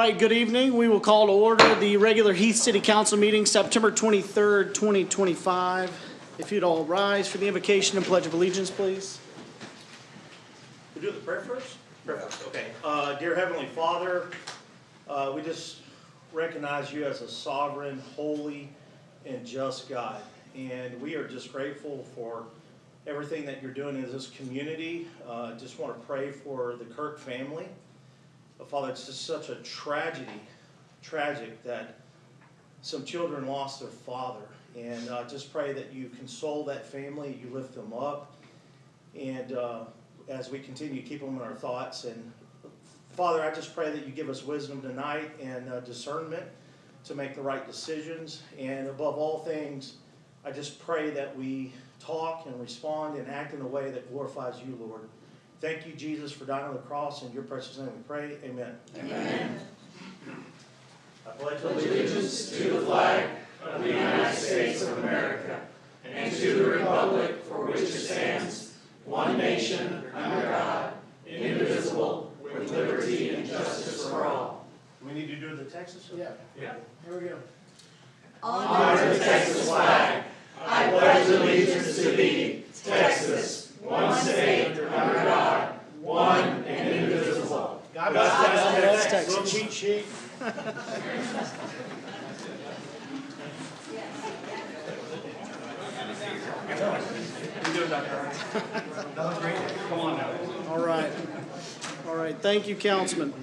right, good evening. We will call to order the regular Heath City Council Meeting, September 23rd, 2025. If you'd all rise for the invocation and pledge of allegiance, please. We do the prayer first? Prayer first, okay. Dear Heavenly Father, we just recognize you as a sovereign, holy, and just God. And we are just grateful for everything that you're doing in this community. Just want to pray for the Kirk family. Father, it's just such a tragic that some children lost their father. And just pray that you console that family, you lift them up. And as we continue to keep them in our thoughts. And Father, I just pray that you give us wisdom tonight and discernment to make the right decisions. And above all things, I just pray that we talk and respond and act in a way that glorifies you, Lord. Thank you, Jesus, for dying on the cross. In your precious name we pray. Amen. Amen. I pledge Allegiance to the flag of the United States of America and to the republic for which it stands, one nation, under God, indivisible, with liberty and justice for all. We need to do the Texas? Yeah. Here we go. Honor the Texas flag. I pledge allegiance to thee, Texas, one state, under God, one and indivisible. God bless Texas. Little cheat sheet. Come on now. All right. All right. Thank you, Councilman.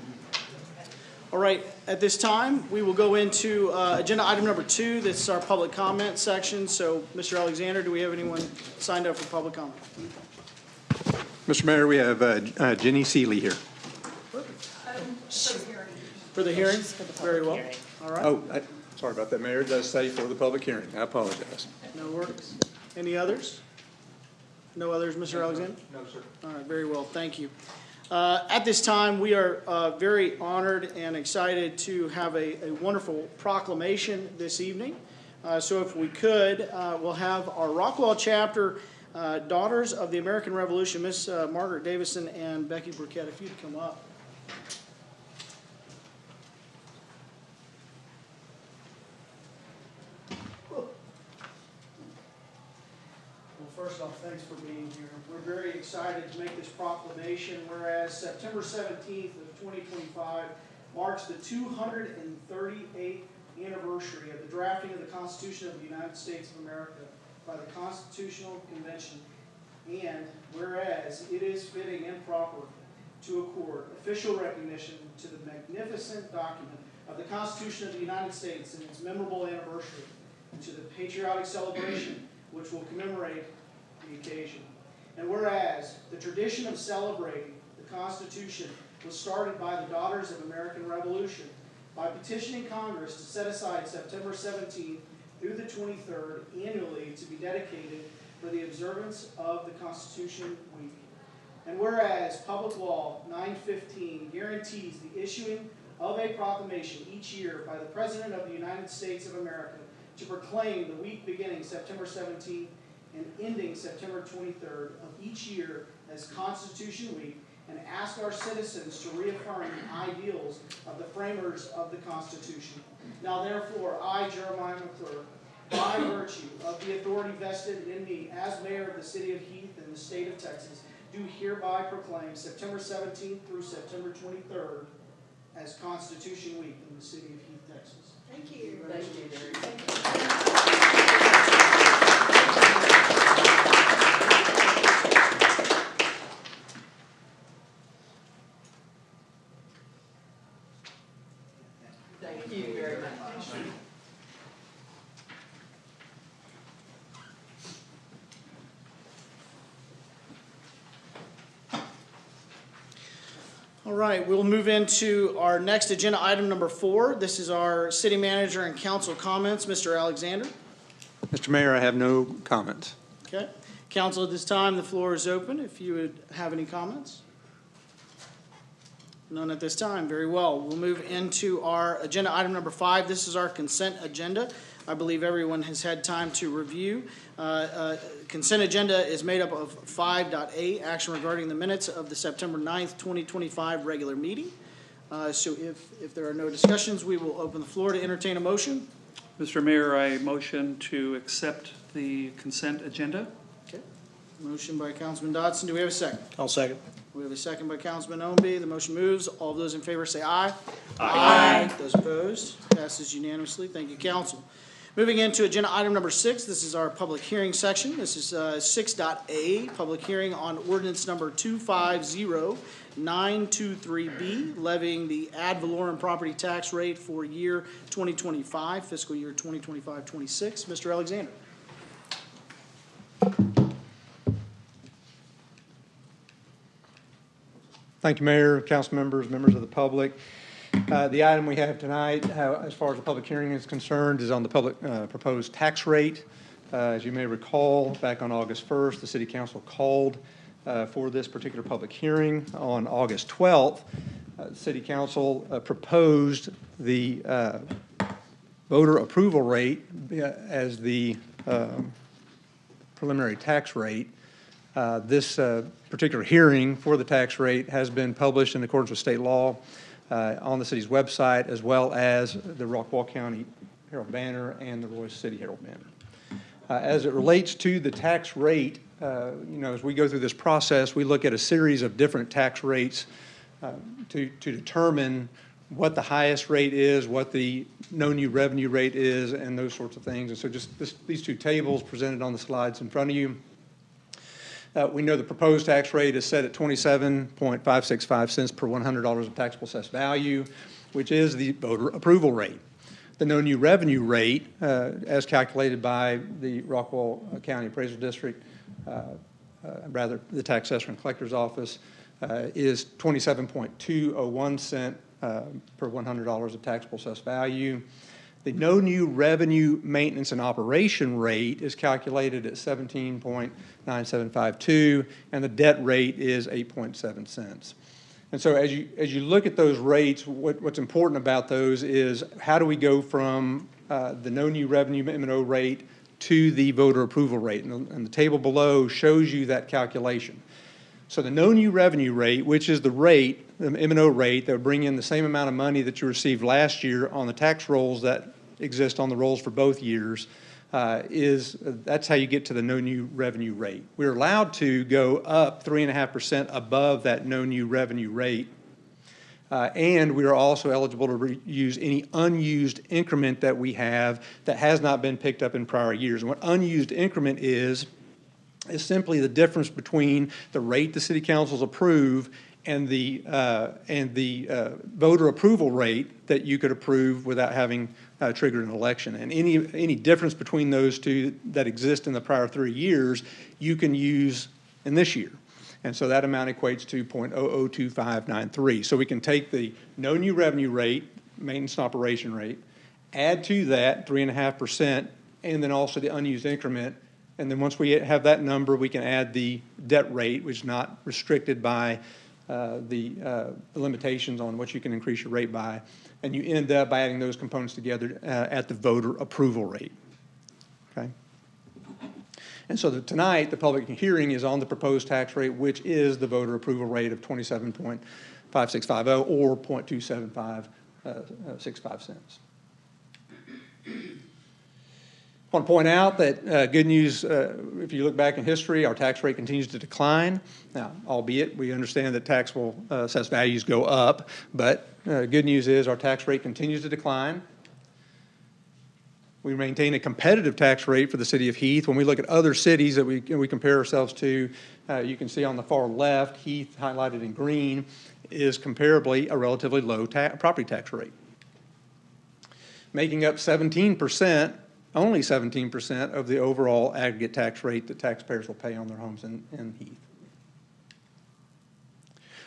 All right. At this time, we will go into agenda item number 2. This is our public comment section. So, Mr. Alexander, do we have anyone signed up for public comment? Mr. Mayor, we have Jenny Seeley here. For the hearing? Very well. All right. Oh, sorry about that, Mayor. It does say for the public hearing. I apologize. No worries. Any others? No others, Mr. Alexander? No, sir. All right, very well. Thank you. At this time, we are very honored and excited to have a wonderful proclamation this evening. So if we could, we'll have our Rockwall chapter Daughters of the American Revolution, Miss Margaret Davison and Becky Burkett, if you'd come up. First off, thanks for being here. We're very excited to make this proclamation, whereas September 17th of 2025 marks the 238th anniversary of the drafting of the Constitution of the United States of America by the Constitutional Convention, and whereas it is fitting and proper to accord official recognition to the magnificent document of the Constitution of the United States and its memorable anniversary, and to the patriotic celebration which will commemorate the occasion. And whereas the tradition of celebrating the Constitution was started by the Daughters of American Revolution by petitioning Congress to set aside September 17th through the 23rd annually to be dedicated for the observance of the Constitution Week. And whereas Public Law 915 guarantees the issuing of a proclamation each year by the President of the United States of America to proclaim the week beginning September 17th and ending September 23rd of each year as Constitution Week, and ask our citizens to reaffirm the ideals of the framers of the Constitution. Now therefore, I, Jeremiah McClure, by virtue of the authority vested in me as mayor of the city of Heath and the state of Texas, do hereby proclaim September 17th through September 23rd as Constitution Week in the city of Heath, Texas. Thank you. Thank you. Thank you very much. All right, we'll move into our next agenda item number 4. This is our city manager and council comments. Mr. Alexander. Mr. Mayor, I have no comments. Okay. Council, at this time, the floor is open. If you would have any comments. None at this time. Very well. We'll move into our agenda item number 5. This is our consent agenda. I believe everyone has had time to review. Consent agenda is made up of 5.A, action regarding the minutes of the September 9th, 2025 regular meeting. So if there are no discussions, we will open the floor to entertain a motion. Mr. Mayor, I motion to accept the consent agenda. Okay. Motion by Councilman Dodson. Do we have a second? I'll second. We have a second by Councilman Ownby. The motion moves. All those in favor say aye. Aye. Those opposed, passes unanimously. Thank you, council. Moving into agenda item number 6, this is our public hearing section. This is 6.A, public hearing on ordinance number 250923B, levying the ad valorem property tax rate for year 2025, fiscal year 2025-26. Mr. Alexander. Thank you, Mayor, council members, members of the public. The item we have tonight, as far as the public hearing is concerned, is on the public proposed tax rate. As you may recall, back on August 1st, the City Council called for this particular public hearing. On August 12th, the City Council proposed the voter approval rate as the preliminary tax rate. This particular hearing for the tax rate has been published in accordance with state law on the city's website, as well as the Rockwall County Herald Banner and the Royce City Herald Banner. As it relates to the tax rate, as we go through this process, we look at a series of different tax rates to determine what the highest rate is, what the no new revenue rate is, and those sorts of things. And so just these two tables presented on the slides in front of you. We know the proposed tax rate is set at 27.565 cents per $100 of taxable assessed value, which is the voter approval rate. The no new revenue rate, as calculated by the Rockwall County Appraisal District, rather the Tax Assessor and Collector's Office, is 27.201 cent per $100 of taxable assessed value. The no new revenue maintenance and operation rate is calculated at 17.9752, and the debt rate is 8.7 cents. And so as you look at those rates, what's important about those is how do we go from the no new revenue M&O rate to the voter approval rate? And the table below shows you that calculation. So the no new revenue rate, which is the rate, the M&O rate that would bring in the same amount of money that you received last year on the tax rolls that exist on the rolls for both years, that's how you get to the no new revenue rate. We're allowed to go up 3.5% above that no new revenue rate, and we are also eligible to use any unused increment that we have that has not been picked up in prior years. And what unused increment is simply the difference between the rate the city councils approve and the voter approval rate that you could approve without having triggered an election. And any difference between those two that exist in the prior 3 years, you can use in this year. And so that amount equates to 0.002593. So we can take the no new revenue rate, maintenance and operation rate, add to that 3.5%, and then also the unused increment. And then once we have that number, we can add the debt rate, which is not restricted by the limitations on what you can increase your rate by. And you end up by adding those components together at the voter approval rate. Okay? And so tonight, the public hearing is on the proposed tax rate, which is the voter approval rate of 27.5650 or 0.27565 cents. I want to point out that good news, if you look back in history, our tax rate continues to decline. Now, albeit we understand that taxable assessed values go up, but good news is our tax rate continues to decline. We maintain a competitive tax rate for the city of Heath. When we look at other cities that we compare ourselves to, you can see on the far left, Heath highlighted in green is comparably a relatively low property tax rate, making up 17%. Only 17% of the overall aggregate tax rate that taxpayers will pay on their homes in Heath.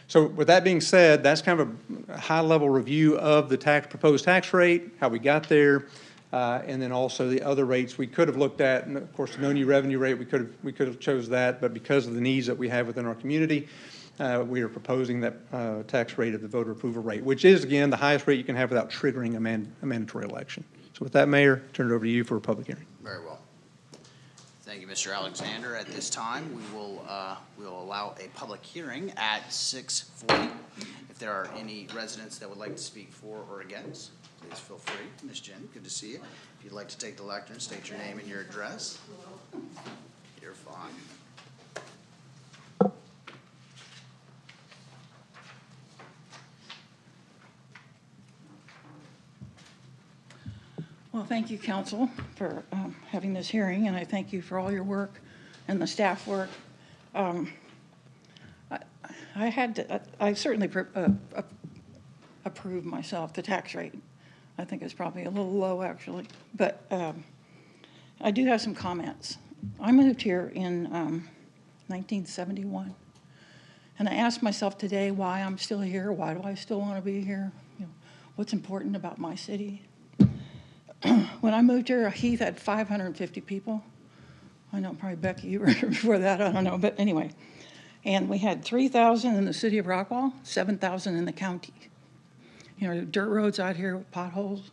So with that being said, that's kind of a high-level review of the proposed tax rate, how we got there, and then also the other rates we could have looked at. And of course, the no new revenue rate, we could have chose that, but because of the needs that we have within our community, we are proposing that tax rate of the voter approval rate, which is, again, the highest rate you can have without triggering a mandatory election. So with that, Mayor, turn it over to you for a public hearing. Very well. Thank you, Mr. Alexander. At this time, we will allow a public hearing at 6:40. If there are any residents that would like to speak for or against, please feel free. Ms. Jen, good to see you. If you'd like to take the lectern, state your name and your address. You're fine. Well, thank you, council, for having this hearing, and I thank you for all your work and the staff work. I certainly approve myself the tax rate. I think it's probably a little low, actually, but I do have some comments. I moved here in 1971, and I asked myself today why I'm still here. Why do I still want to be here? You know, what's important about my city? When I moved here, Heath had 550 people. I know probably Becky, you were here before that, I don't know, but anyway. And we had 3,000 in the city of Rockwall, 7,000 in the county. You know, dirt roads out here with potholes.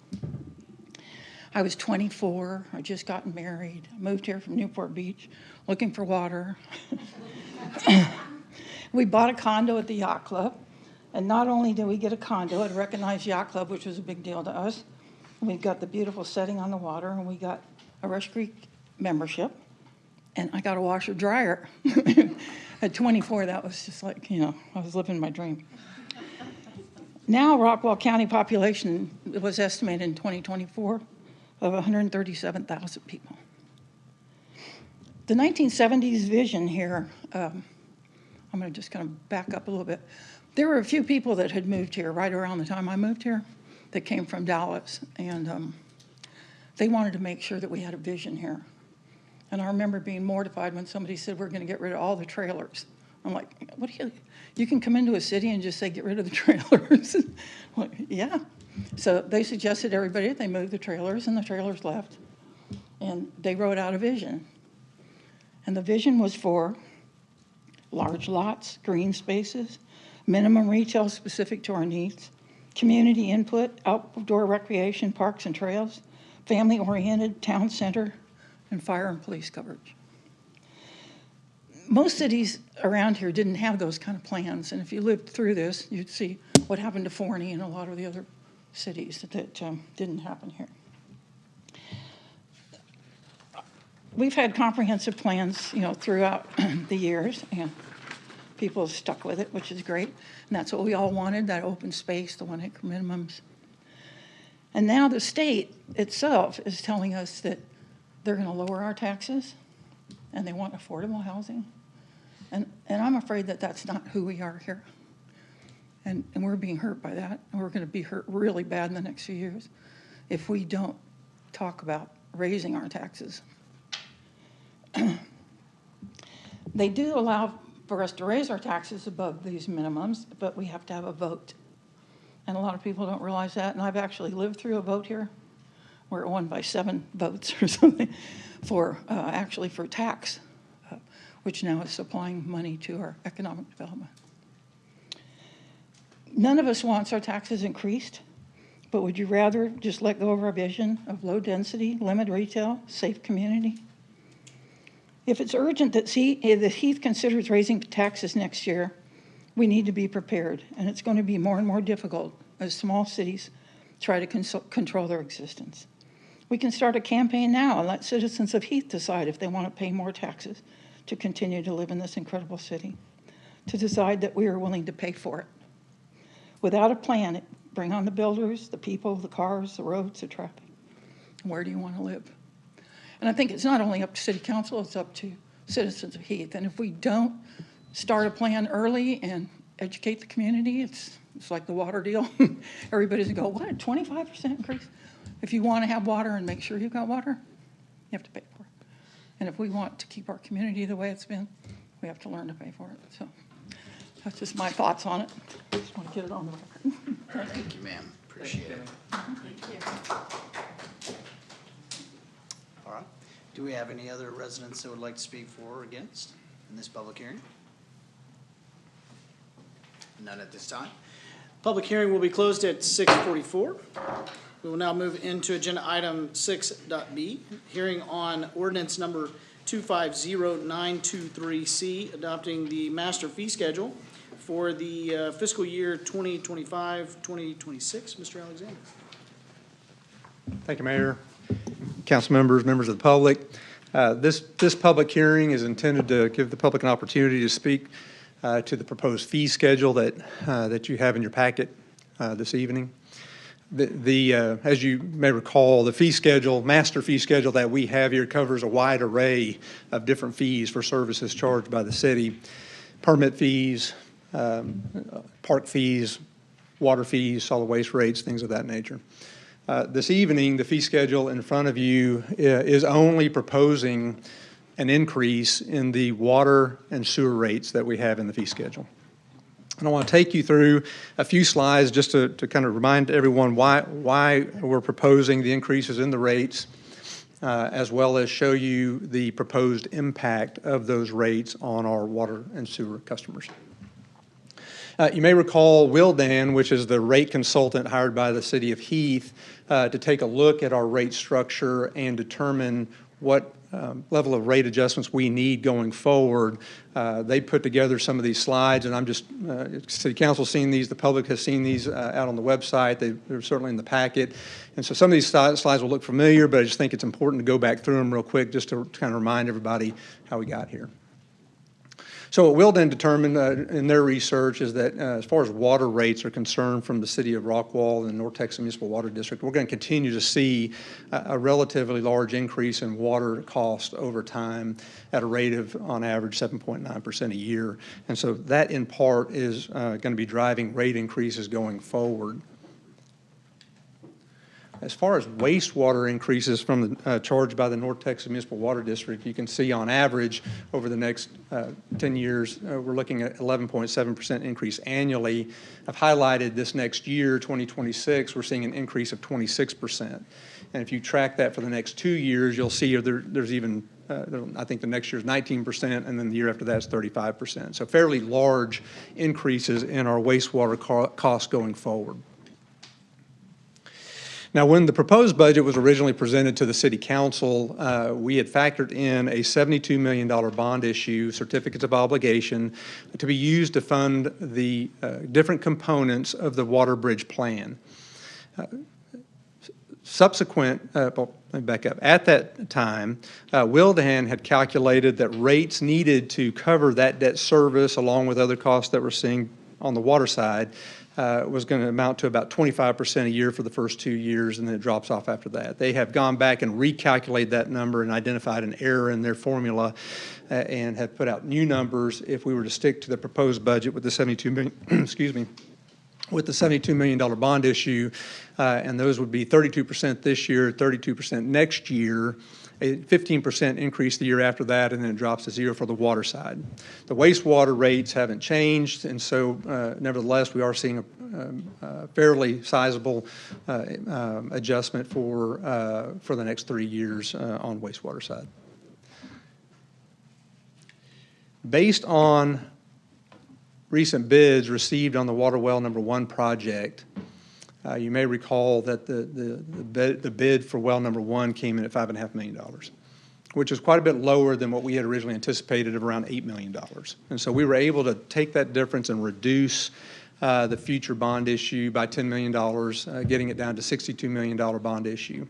I was 24, I just gotten married, moved here from Newport Beach, looking for water. We bought a condo at the yacht club, and not only did we get a condo at a recognized yacht club, which was a big deal to us, we got the beautiful setting on the water, and we got a Rush Creek membership, and I got a washer dryer. At 24, that was just like, you know, I was living my dream. Now, Rockwall County population was estimated in 2024 of 137,000 people. The 1970s vision here, I'm going to just kind of back up a little bit. There were a few people that had moved here right around the time I moved here that came from Dallas, and they wanted to make sure that we had a vision here. And I remember being mortified when somebody said, we're going to get rid of all the trailers. I'm like, what do you can come into a city and just say, get rid of the trailers? Like, yeah. So they suggested everybody, they moved the trailers, and the trailers left. And they wrote out a vision. And the vision was for large lots, green spaces, minimum retail specific to our needs, community input, outdoor recreation, parks and trails, family-oriented town center, and fire and police coverage. Most cities around here didn't have those kind of plans, and if you lived through this, you'd see what happened to Forney and a lot of the other cities that didn't happen here. We've had comprehensive plans, you know, throughout the years, and people have stuck with it, which is great. And that's what we all wanted, that open space, the 1 acre minimums. And now the state itself is telling us that they're going to lower our taxes, and they want affordable housing. And I'm afraid that that's not who we are here. And we're being hurt by that. And we're going to be hurt really bad in the next few years if we don't talk about raising our taxes. They do allow for us to raise our taxes above these minimums, but we have to have a vote. And a lot of people don't realize that. And I've actually lived through a vote here where it won by 7 votes or something for actually for tax, which now is supplying money to our economic development. None of us wants our taxes increased, but would you rather just let go of our vision of low density, limited retail, safe community? If it's urgent that Heath considers raising taxes next year, we need to be prepared, and it's going to be more and more difficult as small cities try to control their existence. We can start a campaign now and let citizens of Heath decide if they want to pay more taxes to continue to live in this incredible city, to decide that we are willing to pay for it. Without a plan, bring on the builders, the people, the cars, the roads, the traffic. Where do you want to live? And I think it's not only up to City Council, it's up to citizens of Heath. And if we don't start a plan early and educate the community, it's like the water deal. Everybody's going to go, what, 25% increase? If you want to have water and make sure you've got water, you have to pay for it. And if we want to keep our community the way it's been, we have to learn to pay for it. So that's just my thoughts on it. I just want to get it on the record. Thank you, ma'am. Appreciate it. All right. Do we have any other residents that would like to speak for or against in this public hearing? None at this time. Public hearing will be closed at 6:44. We will now move into agenda item 6.b, hearing on ordinance number 250923C, adopting the master fee schedule for the fiscal year 2025-2026. Mr. Alexander. Thank you, Mayor, council members, members of the public. This public hearing is intended to give the public an opportunity to speak to the proposed fee schedule that you have in your packet this evening. As you may recall, the fee schedule, master fee schedule that we have here covers a wide array of different fees for services charged by the city. Permit fees, park fees, water fees, solid waste rates, things of that nature. This evening, the fee schedule in front of you is only proposing an increase in the water and sewer rates that we have in the fee schedule. And I want to take you through a few slides just to kind of remind everyone why we're proposing the increases in the rates, as well as show you the proposed impact of those rates on our water and sewer customers. You may recall Wildan, which is the rate consultant hired by the city of Heath, to take a look at our rate structure and determine what level of rate adjustments we need going forward. They put together some of these slides, and I'm just, City Council's seen these, the public has seen these out on the website. They're certainly in the packet. And so some of these slides will look familiar, but I just think it's important to go back through them real quick just to kind of remind everybody how we got here. So what Wildan determined in their research is that as far as water rates are concerned from the city of Rockwall and North Texas Municipal Water District, we're going to continue to see a relatively large increase in water cost over time at a rate of, on average, 7.9% a year. And so that, in part, is going to be driving rate increases going forward. As far as wastewater increases from the charged by the North Texas Municipal Water District, you can see on average over the next 10 years, we're looking at 11.7% increase annually. I've highlighted this next year, 2026, we're seeing an increase of 26%. And if you track that for the next 2 years, you'll see there's even, I think the next year is 19%, and then the year after that is 35%. So fairly large increases in our wastewater costs going forward. Now, when the proposed budget was originally presented to the City Council, we had factored in a $72 million bond issue, certificates of obligation, to be used to fund the different components of the Water Bridge Plan. Let me back up. At that time, Wildan had calculated that rates needed to cover that debt service, along with other costs that we're seeing on the water side, was going to amount to about 25% a year for the first 2 years, and then it drops off after that. They have gone back and recalculated that number and identified an error in their formula and have put out new numbers if we were to stick to the proposed budget with the $72 million, excuse me, with the $72 million bond issue, and those would be 32% this year, 32% next year, a 15% increase the year after that, and then it drops to zero for the water side. The wastewater rates haven't changed, and so nevertheless, we are seeing a fairly sizable adjustment for the next 3 years on wastewater side. Based on recent bids received on the Water Well Number 1 project, you may recall that the bid for well number 1 came in at $5.5 million, which is quite a bit lower than what we had originally anticipated of around $8 million. And so we were able to take that difference and reduce the future bond issue by $10 million, getting it down to $62 million bond issue.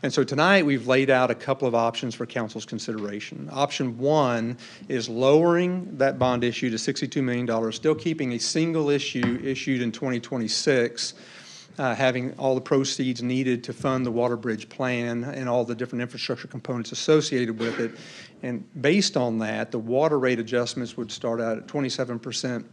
And so tonight we've laid out a couple of options for council's consideration. Option 1 is lowering that bond issue to $62 million, still keeping a single issue issued in 2026, having all the proceeds needed to fund the Water Bridge Plan and all the different infrastructure components associated with it. And based on that, the water rate adjustments would start out at 27%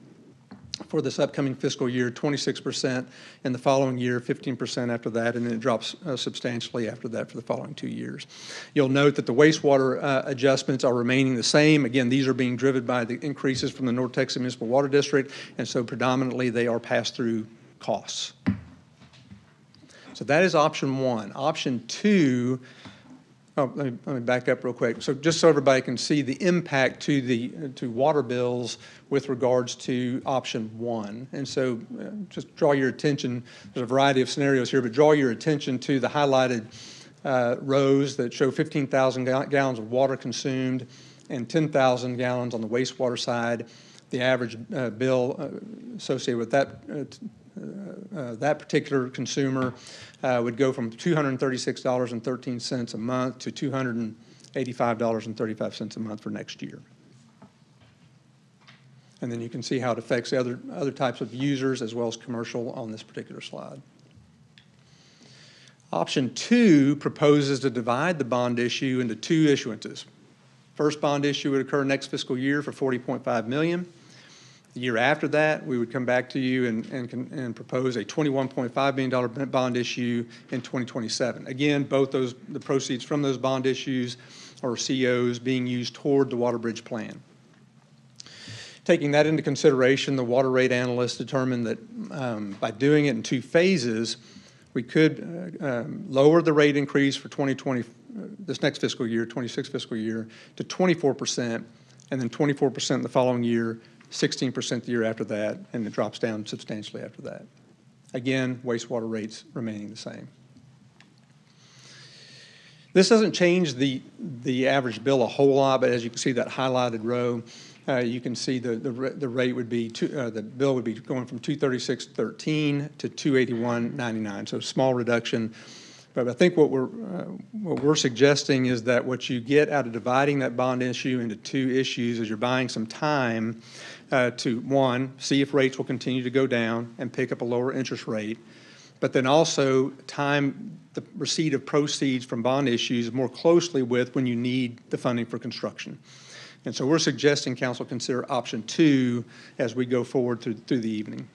for this upcoming fiscal year, 26% in the following year, 15% after that, and then it drops substantially after that for the following 2 years. You'll note that the wastewater adjustments are remaining the same. Again, these are being driven by the increases from the North Texas Municipal Water District, and so predominantly they are pass-through costs. So that is option 1. Option 2, let me back up real quick. So just so everybody can see the impact to water bills with regards to option 1. And so just draw your attention, there's a variety of scenarios here, but draw your attention to the highlighted rows that show 15,000 gallons of water consumed and 10,000 gallons on the wastewater side. the average bill associated with that particular consumer would go from $236.13 a month to $285.35 a month for next year. And then you can see how it affects the other types of users as well as commercial on this particular slide. Option 2 proposes to divide the bond issue into 2 issuances. First bond issue would occur next fiscal year for $40.5 million. The year after that, we would come back to you and propose a $21.5 million bond issue in 2027. Again, both the proceeds from those bond issues or COs being used toward the Water Bridge Plan. Taking that into consideration, the water rate analysts determined that by doing it in 2 phases, we could lower the rate increase for 2020, this next fiscal year, 26 fiscal year, to 24%, and then 24% the following year, 16% the year after that, and it drops down substantially after that. Again, wastewater rates remaining the same. This doesn't change the average bill a whole lot, but as you can see that highlighted row, you can see the rate would be, the bill would be going from $236.13 to $281.99, so small reduction. But I think what we're suggesting is that what you get out of dividing that bond issue into 2 issues is you're buying some time to, 1, see if rates will continue to go down and pick up a lower interest rate, but then also time the receipt of proceeds from bond issues more closely with when you need the funding for construction. And so we're suggesting council consider option 2 as we go forward through the evening.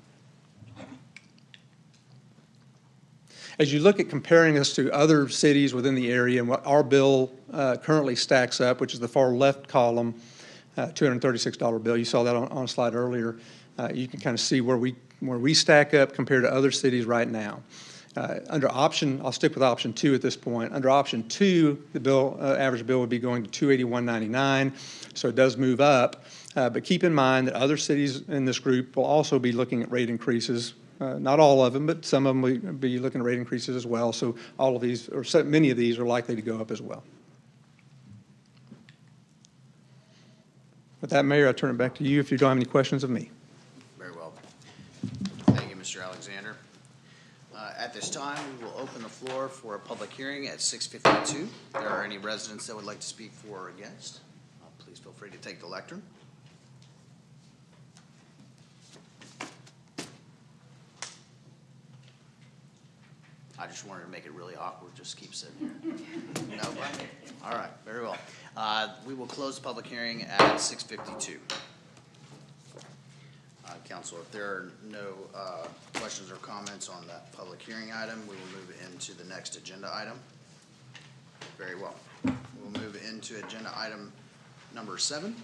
As you look at comparing us to other cities within the area and what our bill currently stacks up, which is the far left column, $236 bill, you saw that on a slide earlier, you can kind of see where we stack up compared to other cities right now. Under option, I'll stick with option 2 at this point. Under option 2, the bill, average bill would be going to $281.99, so it does move up. But keep in mind that other cities in this group will also be looking at rate increases. Not all of them, but some of them will be looking at rate increases as well. So all of these, or many of these, are likely to go up as well. With that, Mayor, I turn it back to you if you don't have any questions of me. Very well. Thank you, Mr. Alexander. At this time, we will open the floor for a public hearing at 6:52. If there are any residents that would like to speak for or against, please feel free to take the lectern. I just wanted to make it really awkward, just keep sitting here. No, all right, very well. We will close the public hearing at 6:52. Council, if there are no questions or comments on that public hearing item, we will move into the next agenda item. Very well. We'll move into agenda item number 7.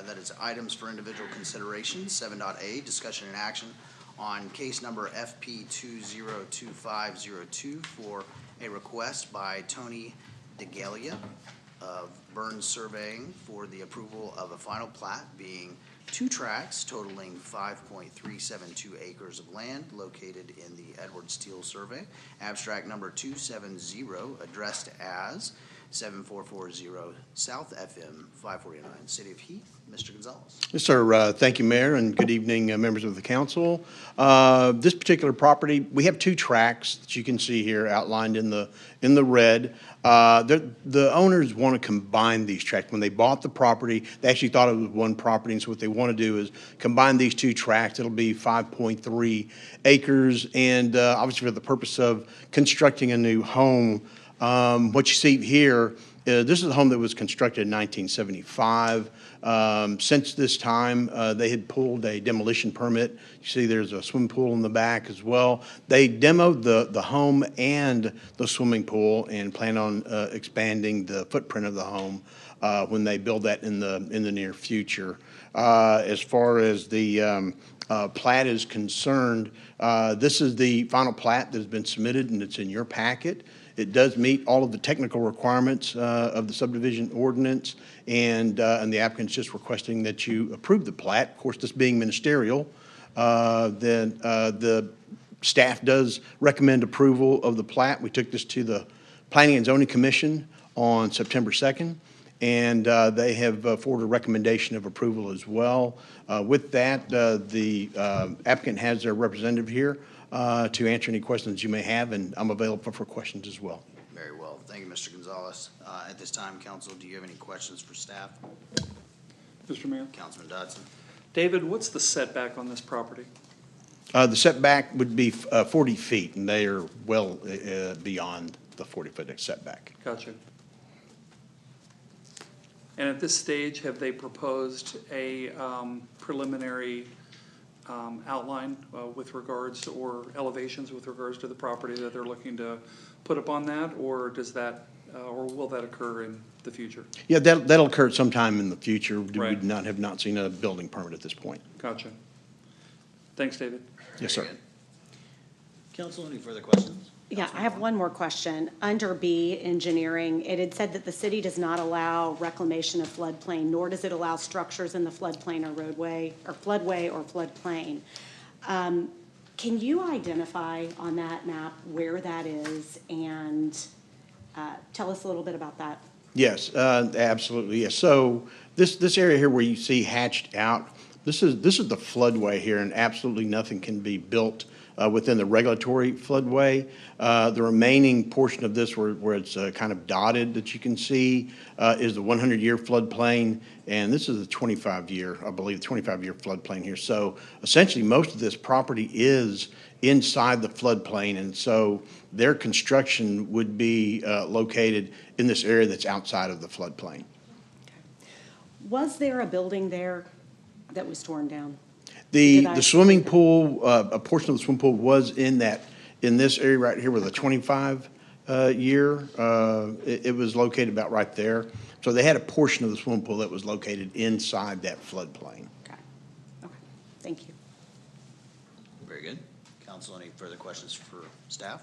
That is items for individual consideration. 7.a, discussion and action on case number FP 202502 for a request by Tony DeGalia of Burns Surveying for the approval of a final plat being 2 tracts totaling 5.372 acres of land located in the Edward Steele Survey. Abstract number 270, addressed as 7440 South FM 549, City of Heath. Mr. Gonzalez. Yes, sir. Thank you, Mayor, and good evening, members of the council. This particular property, we have 2 tracts that you can see here outlined in the red. The owners want to combine these tracts. When they bought the property, they actually thought it was one property, and so what they want to do is combine these 2 tracts. It'll be 5.3 acres, and obviously for the purpose of constructing a new home. What you see here, this is a home that was constructed in 1975. Since this time, they had pulled a demolition permit. You see there's a swimming pool in the back as well. They demoed the home and the swimming pool and plan on expanding the footprint of the home when they build that in the near future. As far as the plat is concerned, this is the final plat that has been submitted, and it's in your packet. It does meet all of the technical requirements of the subdivision ordinance, and the applicant's just requesting that you approve the plat. Of course, this being ministerial, then the staff does recommend approval of the plat. We took this to the Planning and Zoning Commission on September 2nd, and they have forwarded a recommendation of approval as well. With that, the applicant has their representative here to answer any questions you may have, and I'm available for questions as well. Very well. Thank you, Mr. Gonzalez. At this time, council, do you have any questions for staff? Mr. Mayor? Councilman Dodson? David, what's the setback on this property? The setback would be 40 feet, and they are well beyond the 40-foot setback. Gotcha. And at this stage, have they proposed a preliminary outline with regards, or elevations with regards to the property that they're looking to put up on that, or does that, or will that occur in the future? Yeah, that'll occur sometime in the future. We Right. have not seen a building permit at this point. Gotcha. Thanks, David. Yes, sir. Very good. Council, any further questions? Yeah, I have one more question. Under B, engineering, it had said that the city does not allow reclamation of floodplain, nor does it allow structures in the floodplain or roadway, or floodway or floodplain. Can you identify on that map where that is and tell us a little bit about that? Yes, absolutely, yes. So this area here where you see hatched out, this is the floodway here, and absolutely nothing can be built within the regulatory floodway. The remaining portion of this where it's kind of dotted that you can see is the 100-year floodplain, and this is the 25-year, I believe, 25-year floodplain here. So essentially, most of this property is inside the floodplain, and so their construction would be located in this area that's outside of the floodplain. Was there a building there that was torn down? The Did I- swimming pool, a portion of the swimming pool was in this area right here with a 25-year. It was located about right there. So they had a portion of the swimming pool that was located inside that floodplain. Okay, okay, thank you. Very good. Council, any further questions for staff?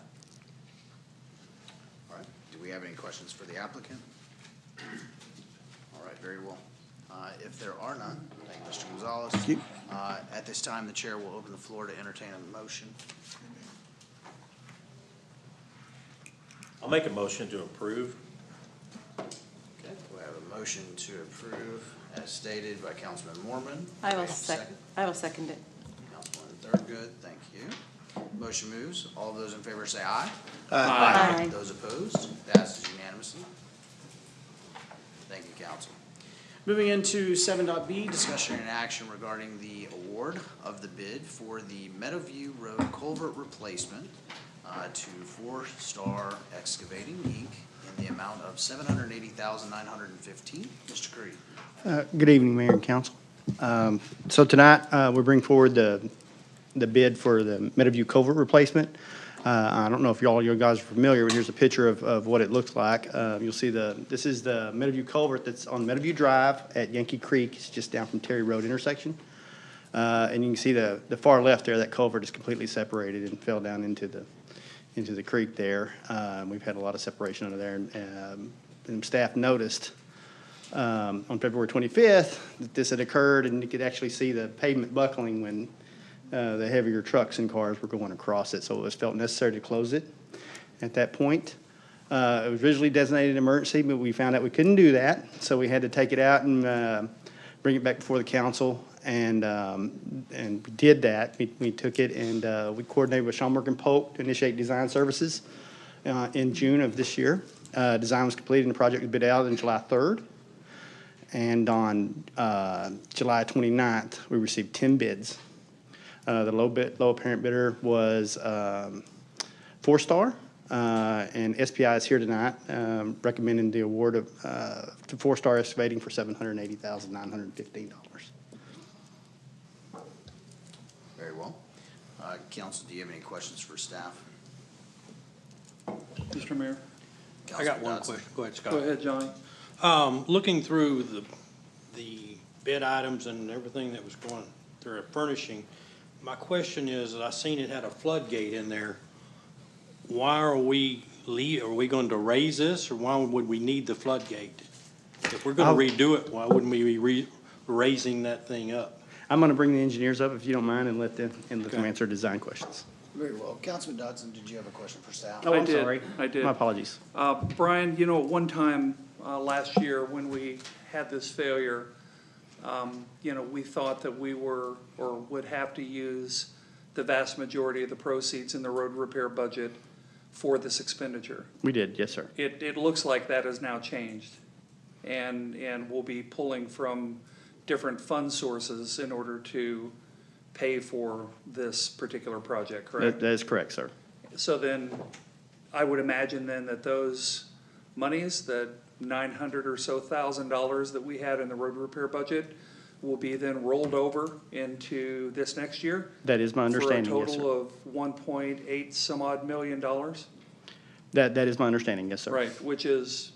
All right. Do we have any questions for the applicant? All right, very well. If there are none, thank you, Mr. Gonzalez. Thank you. At this time, the chair will open the floor to entertain a motion. I'll make a motion to approve. Okay, we have a motion to approve as stated by Councilman Mormon. I Do we will have a second, I will second it. Councilman Thurgood, thank you. Motion moves. All those in favor say aye. Aye. Those opposed, passes unanimously. Thank you, council. Moving into 7.b, discussion and action regarding the award of the bid for the Meadowview Road culvert replacement to Four Star Excavating, Inc. in the amount of $780,915. Mr. Creed. Good evening, Mayor and Council. So tonight, we bring forward the bid for the Meadowview culvert replacement. I don't know if you guys are familiar, but here's a picture of what it looks like. You'll see this is the Meadowview culvert that's on Meadowview Drive at Yankee Creek. It's just down from Terry Road intersection. And you can see the far left there, that culvert is completely separated and fell down into the creek there. We've had a lot of separation under there, and staff noticed on February 25th that this had occurred, and you could actually see the pavement buckling when the heavier trucks and cars were going across it, so it was felt necessary to close it at that point. It was originally designated an emergency, but we found out we couldn't do that, so we had to take it out and bring it back before the council, and we did that. We took it and we coordinated with Schaumburg and Polk to initiate design services in June of this year. Design was completed and the project was bid out on July 3rd. And on July 29th, we received 10 bids. The low apparent bidder was Four Star, and SPI is here tonight recommending the award of to Four Star Excavating for $780,915. Very well. Council, do you have any questions for staff? Mr. Mayor? I got Councilman one Dodson. question. Go ahead, Scott. Go ahead, Johnny. Looking through the bid items and everything that was going through furnishing, my question is, that I seen it had a floodgate in there. Why are we going to raise this, or why would we need the floodgate? If we're gonna redo it, why wouldn't we be raising that thing up? I'm going to bring the engineers up, if you don't mind, and let them Okay. answer design questions. Very well. Councilman Dodson, did you have a question for staff? Oh, I'm did. sorry. I did. My apologies. Brian, at one time, last year when we had this failure, we thought that we were or would have to use the vast majority of the proceeds in the road repair budget for this expenditure. We did, yes, sir. It looks like that has now changed, and we'll be pulling from different fund sources in order to pay for this particular project, correct? That is correct, sir. So then, I would imagine then that those monies, that $900,000 or so that we had in the road repair budget, will be then rolled over into this next year? That is my understanding, For a yes, sir. total of $1.8 some odd million? That is my understanding, yes, sir. Right, which is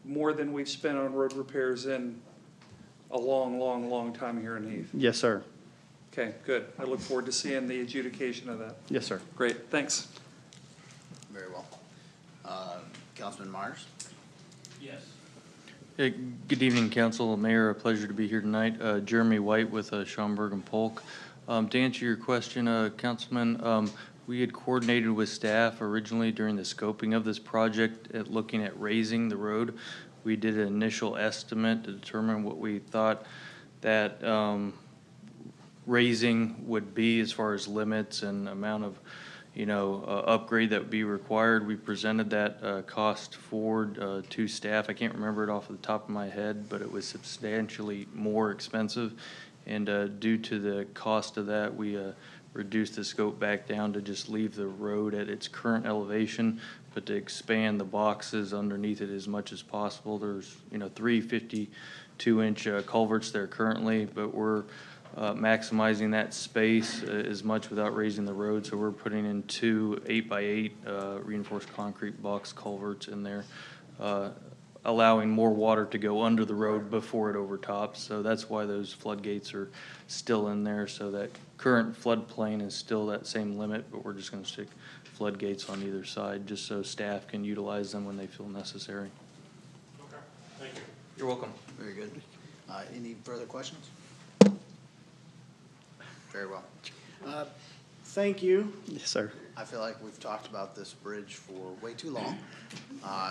more than we've spent on road repairs in a long, long, long time here in Heath. Yes, sir. Okay, good. I look forward to seeing the adjudication of that. Yes, sir. Great, thanks. Very well. Councilman Myers? Yes. Good evening, Council. Mayor, a pleasure to be here tonight. Jeremy White with Schaumburg and Polk. To answer your question, Councilman, we had coordinated with staff originally during the scoping of this project at looking at raising the road. We did an initial estimate to determine what we thought that raising would be as far as limits and amount of upgrade that would be required. We presented that cost forward to staff. I can't remember it off the top of my head, but it was substantially more expensive. And due to the cost of that, we reduced the scope back down to just leave the road at its current elevation, but to expand the boxes underneath it as much as possible. There's 3 52-inch culverts there currently, but we're maximizing that space as much without raising the road. So we're putting in 2 8x8 reinforced concrete box culverts in there, allowing more water to go under the road before it overtops. So that's why those floodgates are still in there. So that current floodplain is still that same limit, but we're just going to stick floodgates on either side just so staff can utilize them when they feel necessary. Okay, thank you. You're welcome. Very good. Any further questions? Very well. Thank you. Yes, sir. I feel like we've talked about this bridge for way too long.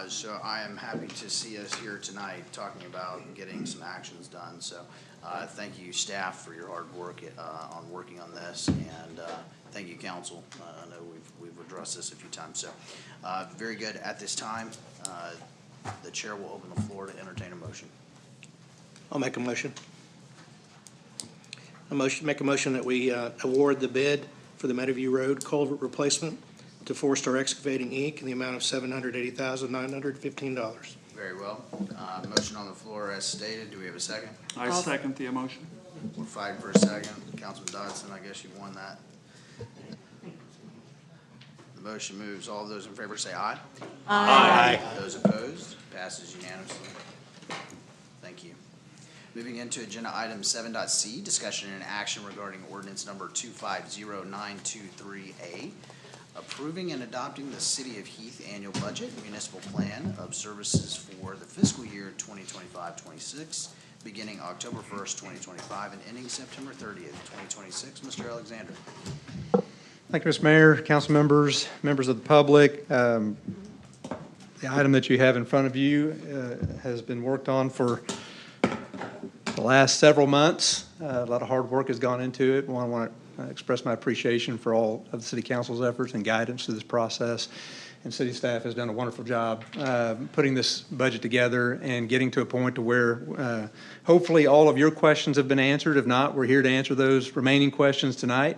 So I am happy to see us here tonight talking about getting some actions done. So thank you, staff, for your hard work on working on this. And thank you, council. I know we've addressed this a few times. So very good. At this time, the chair will open the floor to entertain a motion. I'll make a motion. Make a motion that we award the bid for the Meadowview Road culvert replacement to Four Star Excavating, Inc. in the amount of $780,915. Very well. Motion on the floor as stated. Do we have a second? I second the emotion. We're fighting for a second. Councilman Dodson, I guess you won that. The motion moves. All those in favor say aye. Aye. Those opposed, passes unanimously. Thank you. Moving into agenda item 7.c, discussion and action regarding ordinance number 250923A, approving and adopting the City of Heath annual budget municipal plan of services for the fiscal year 2025-26, beginning October 1st, 2025, and ending September 30th, 2026. Mr. Alexander. Thank you, Mr. Mayor, council members, members of the public. The item that you have in front of you has been worked on for the last several months. A lot of hard work has gone into it. I want to express my appreciation for all of the city council's efforts and guidance through this process. And city staff has done a wonderful job putting this budget together and getting to a point to where hopefully all of your questions have been answered. If not, we're here to answer those remaining questions tonight.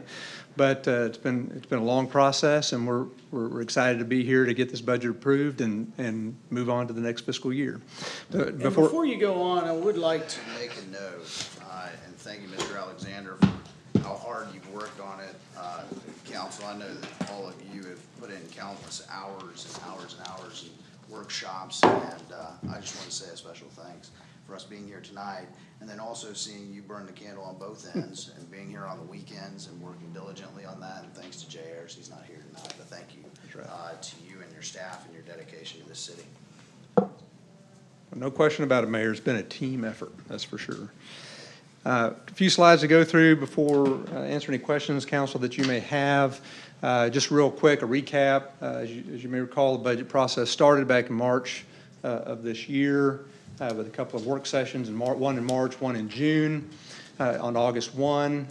But it's been a long process, and we're excited to be here to get this budget approved and move on to the next fiscal year. And before you go on, I would like to Make a note, and thank you, Mr. Alexander, for how hard you've worked on it. Council, I know that all of you have put in countless hours and hours and hours and workshops, and I just want to say a special thanks for us being here tonight, and then also seeing you burn the candle on both ends and being here on the weekends and working diligently on that. And thanks to Jay Ayers, he's not here tonight, but thank you to you and your staff and your dedication to this city. No question about it, Mayor. It's been a team effort, that's for sure. A few slides to go through before answering any questions, council, that you may have. Just real quick, a recap. As you may recall, the budget process started back in March of this year. with a couple of work sessions, one in March, one in June. On August 1,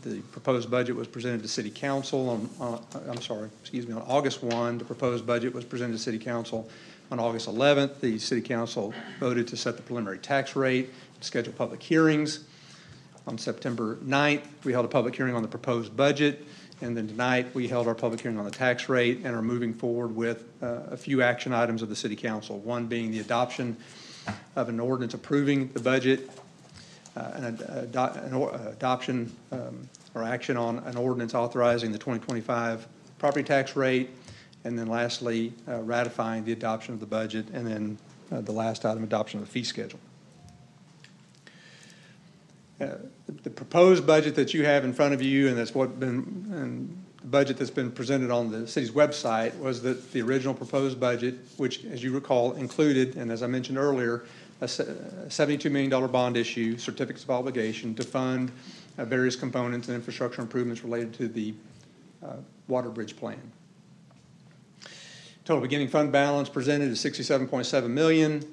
the proposed budget was presented to City Council on August 1, the proposed budget was presented to City Council. On August 11th, the City Council voted to set the preliminary tax rate, schedule public hearings. On September 9th, we held a public hearing on the proposed budget, and then tonight we held our public hearing on the tax rate and are moving forward with a few action items of the City Council, one being the adoption of an ordinance approving the budget, adoption or action on an ordinance authorizing the 2025 property tax rate, and then lastly, ratifying the adoption of the budget, and then the last item, adoption of the fee schedule. The proposed budget that you have in front of you, and that's the budget that's been presented on the city's website, was that the original proposed budget, which, as you recall, included, and as I mentioned earlier, a $72 million bond issue, certificates of obligation, to fund various components and infrastructure improvements related to the water bridge plan. Total beginning fund balance presented is $67.7 million.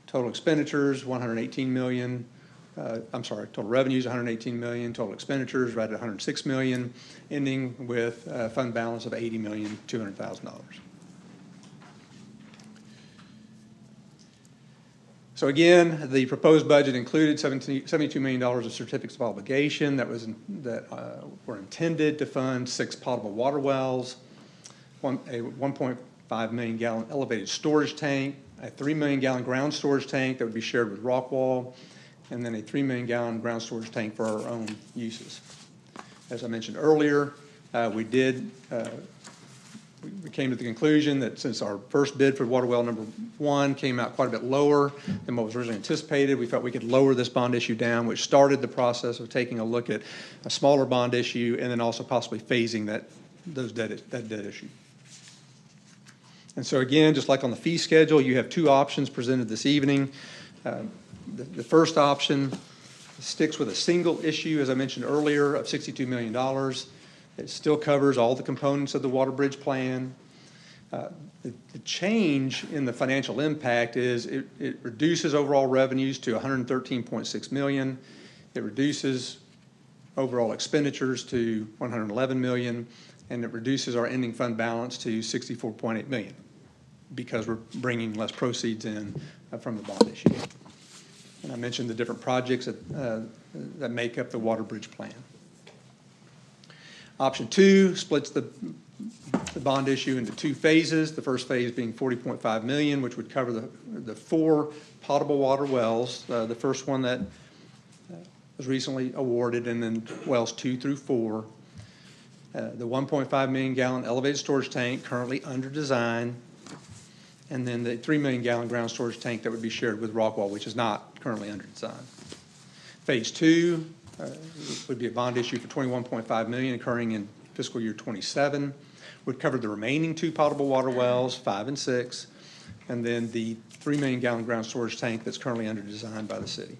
Total expenditures, $118 million. Total revenues, $118 million. Total expenditures, right at $106 million, ending with a fund balance of $80,200,000. So again, the proposed budget included $72 million of certificates of obligation that were intended to fund 6 potable water wells, a 1.5 million gallon elevated storage tank, a 3 million gallon ground storage tank that would be shared with Rockwall, and then a 3 million gallon ground storage tank for our own uses. As I mentioned earlier, we came to the conclusion that since our first bid for water well number 1 came out quite a bit lower than what was originally anticipated, we felt we could lower this bond issue down, which started the process of taking a look at a smaller bond issue and then also possibly phasing that debt issue. And so again, just like on the fee schedule, you have 2 options presented this evening. The first option sticks with a single issue, as I mentioned earlier, of $62 million. It still covers all the components of the water bridge plan. The change in the financial impact is it reduces overall revenues to $113.6 million. It reduces overall expenditures to $111 million, and it reduces our ending fund balance to $64.8 million because we're bringing less proceeds in from the bond issue. And I mentioned the different projects that make up the water bridge plan. Option 2 splits the bond issue into 2 phases. The first phase being $40.5 million, which would cover the 4 potable water wells. The first one that was recently awarded, and then wells 2 through 4. The 1.5 million gallon elevated storage tank currently under design, and then the 3 million gallon ground storage tank that would be shared with Rockwall, which is not currently under design. Phase 2 would be a bond issue for $21.5 million occurring in fiscal year 27, would cover the remaining 2 potable water wells, 5 and 6, and then the 3 million gallon ground storage tank that's currently under design by the city.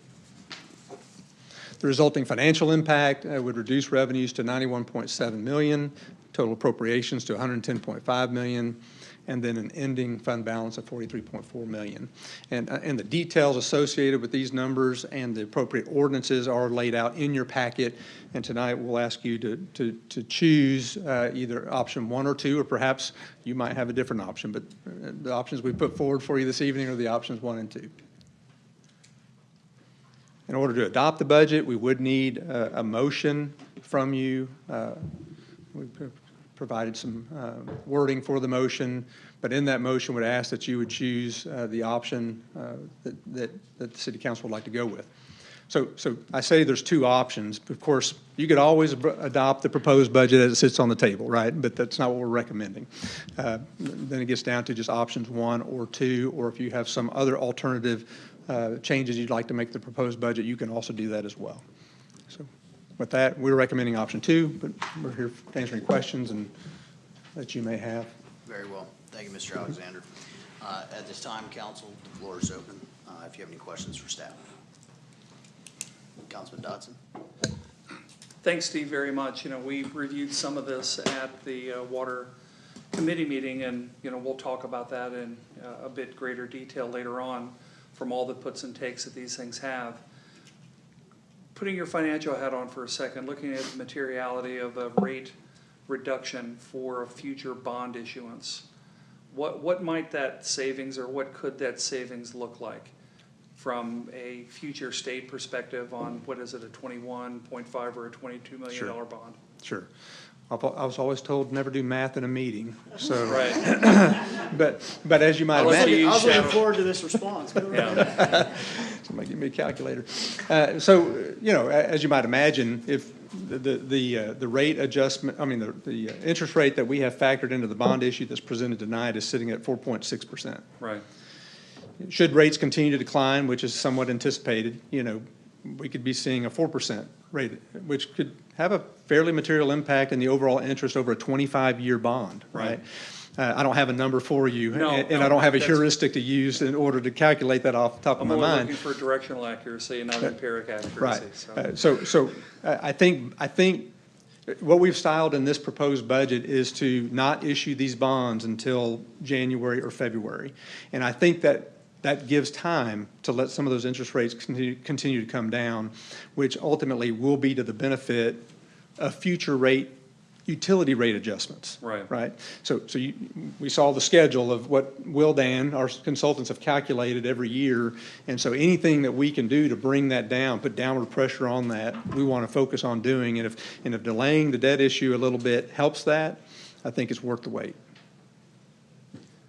The resulting financial impact would reduce revenues to $91.7 million, total appropriations to $110.5 million, and then an ending fund balance of $43.4 million. And the details associated with these numbers and the appropriate ordinances are laid out in your packet. And tonight we'll ask you to choose either option 1 or 2, or perhaps you might have a different option. But the options we put forward for you this evening are the options 1 and 2. In order to adopt the budget, we would need a motion from you. We provided some wording for the motion, but in that motion would ask that you would choose the option that the City Council would like to go with. So I say there's 2 options. Of course, you could always adopt the proposed budget as it sits on the table, right? But that's not what we're recommending. Then it gets down to just options 1 or 2, or if you have some other alternative changes you'd like to make to the proposed budget, you can also do that as well. So with that, we're recommending option 2, but we're here to answer any questions and that you may have. Very well. Thank you, Mr. Alexander. At this time, council, the floor is open if you have any questions for staff. Councilman Dodson. Thanks, Steve, very much. We reviewed some of this at the Water Committee meeting, and, we'll talk about that in a bit greater detail later on. from all the puts and takes that these things have. Putting your financial hat on for a second, looking at the materiality of a rate reduction for a future bond issuance, what might that savings, or what could that savings look like from a future state perspective on, what is it, a 21.5 or a $22 million bond? Sure. I was always told never do math in a meeting, so. Right. But as you might I was imagine. looking forward to this response. Go ahead. Somebody give me a calculator. So, you know, as you might imagine, if the rate adjustment, I mean, the interest rate that we have factored into the bond issue that's presented tonight is sitting at 4.6%. Right. Should rates continue to decline, which is somewhat anticipated, you know, we could be seeing a 4% rate, which could have a fairly material impact in the overall interest over a 25-year bond, right? I don't have a number for you, and I don't have a heuristic to use in order to calculate that off the top of my I'm mind. only looking for directional accuracy and not empiric accuracy. Right. So. So I think what we've styled in this proposed budget is to not issue these bonds until January or February. And I think that gives time to let some of those interest rates continue to come down, which ultimately will be to the benefit of future utility rate adjustments. Right. Right? So we saw the schedule of what Wildan, our consultants, have calculated every year. And so anything that we can do to bring that down, put downward pressure on that, we want to focus on doing. And if delaying the debt issue a little bit helps that, I think it's worth the wait.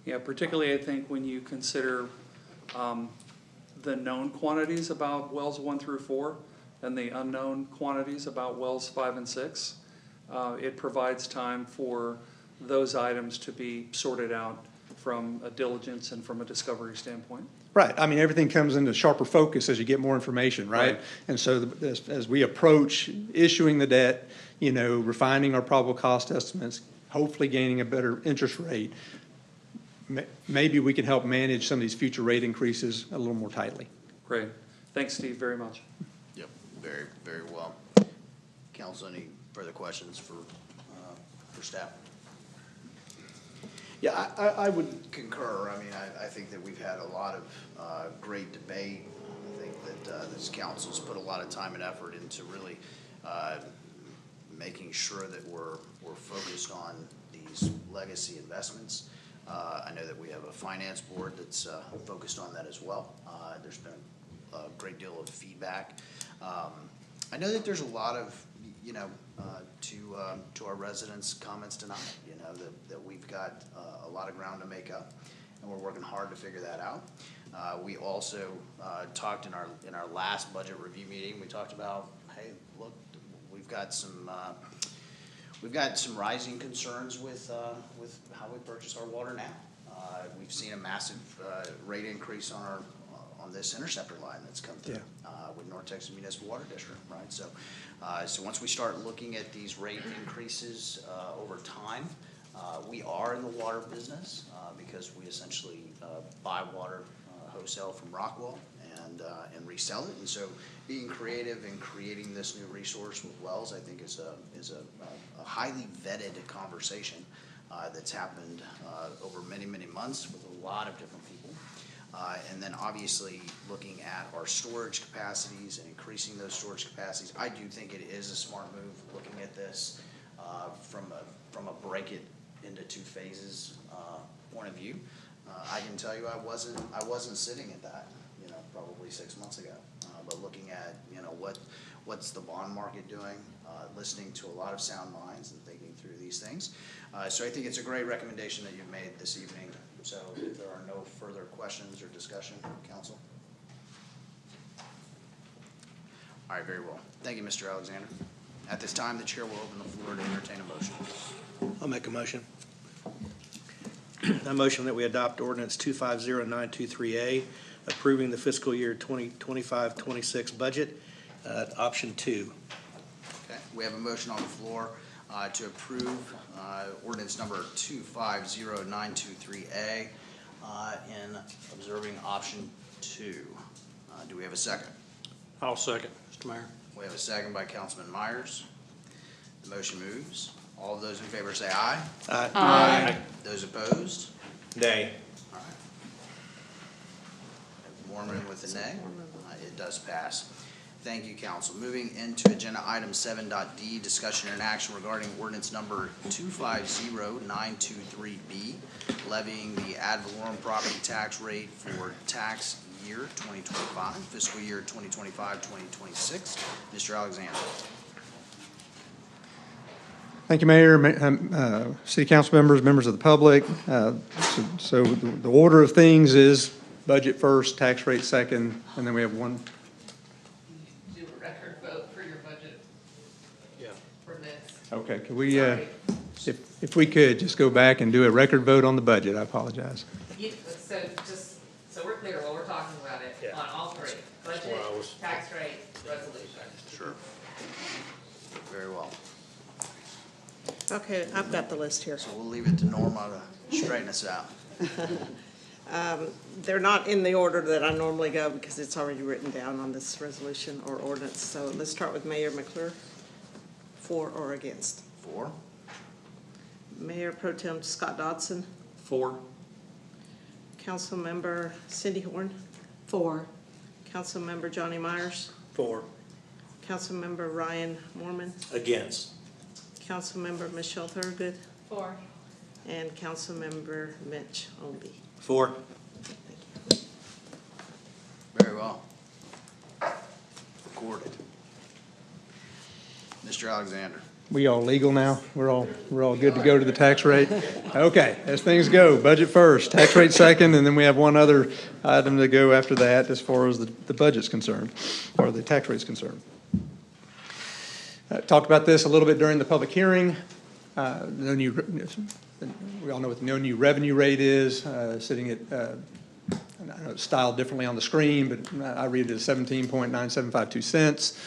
Yeah, particularly I think when you consider the known quantities about wells 1 through 4 and the unknown quantities about wells 5 and 6. It provides time for those items to be sorted out from a diligence and from a discovery standpoint. Right. I mean, everything comes into sharper focus as you get more information, right? And so as we approach issuing the debt, you know, refining our probable cost estimates, hopefully gaining a better interest rate, maybe we can help manage some of these future rate increases a little more tightly. Great. Thanks, Steve, very much. Yep, very, very well. Council, any further questions for staff? Yeah, I would concur. I mean, I think that we've had a lot of great debate. I think that this council's put a lot of time and effort into really making sure that we're focused on these legacy investments. I know that we have a finance board that's focused on that as well. There's been a great deal of feedback. I know that there's a lot of, you know, to our residents' comments tonight, you know, that we've got a lot of ground to make up, and we're working hard to figure that out. We also talked in our last budget review meeting, we talked about, hey, look, we've got some rising concerns with how we purchase our water now. We've seen a massive rate increase on this interceptor line that's come through with North Texas Municipal Water District, right? So, so once we start looking at these rate increases over time, we are in the water business because we essentially buy water wholesale from Rockwell and resell it. And so being creative and creating this new resource with wells, I think is a highly vetted conversation that's happened over many, many months with a lot of different people. And then obviously looking at our storage capacities and increasing those storage capacities. I do think it is a smart move looking at this from a break it into two phases point of view. I can tell you I wasn't sitting at that, you know, probably 6 months ago. But looking at, you know, what's the bond market doing, listening to a lot of sound minds and thinking through these things. So I think it's a great recommendation that you've made this evening. So if there are no further questions or discussion, council. All right, very well. Thank you, Mr. Alexander. At this time, the chair will open the floor to entertain a motion. I'll make a motion. A motion that we adopt ordinance 250-923A, approving the fiscal year 2025-26 budget, option 2. Okay, we have a motion on the floor to approve ordinance number 250-923A in observing option 2. Do we have a second? I'll second, Mr. Mayor. We have a second by Councilman Myers. The motion moves. All of those in favor say aye. Aye. Aye. Those opposed? Nay. All right. Mormon with a nay. It does pass. Thank you, council. Moving into agenda item 7.d, discussion and action regarding ordinance number 250923B, levying the ad valorem property tax rate for tax year 2025, fiscal year 2025-2026. Mr. Alexander. Thank you, Mayor, City Council members, members of the public. So the order of things is budget first, tax rate second, and then we have one. Do a record vote for your budget. Yeah. For minutes. Okay, can we, Sorry. if we could, just go back and do a record vote on the budget, I apologize. So just, so we're clear while we're talking about it, Yeah. on all three, budget, where I was- tax rate, resolution. Sure. Very well. Okay, I've got the list here. So we'll leave it to Norma to straighten us out. They're not in the order that I normally go because it's already written down on this resolution or ordinance. So let's start with Mayor McClure. For or against? 4. Mayor Pro Tem Scott Dodson. 4. Councilmember Cindy Horn. 4. Councilmember Johnny Myers. 4. Councilmember Ryan Mormon. Against. Councilmember Michelle Thurgood. 4. And Councilmember Mitch Oldby. 4. Very well. Recorded. Mr. Alexander. We all legal now? We're all good to go to the tax rate? Okay, as things go, budget first, tax rate second, and then we have one other item to go after that as far as the budget's concerned, or the tax rate's concerned. Talked about this a little bit during the public hearing. No new, we all know what the no new revenue rate is, sitting at, I know it's styled differently on the screen, but I read it as 17.9752 cents.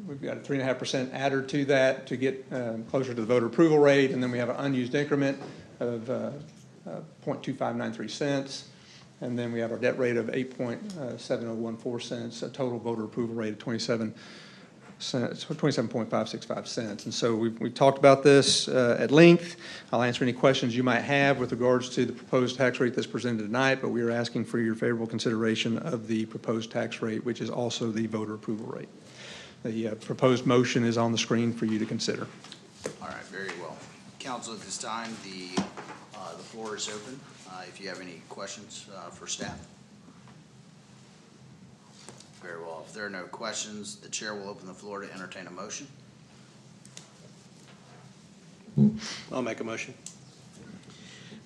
We've got a 3.5% adder to that to get closer to the voter approval rate, and then we have an unused increment of 0.2593 cents. And then we have our debt rate of 8.7014 cents, a total voter approval rate of 27.565 cents. And so we've talked about this at length. I'll answer any questions you might have with regards to the proposed tax rate that's presented tonight, but we are asking for your favorable consideration of the proposed tax rate, which is also the voter approval rate. The proposed motion is on the screen for you to consider. All right, very well. Council, at this time, the floor is open. If you have any questions for staff. Very well. If there are no questions, the chair will open the floor to entertain a motion. I'll make a motion.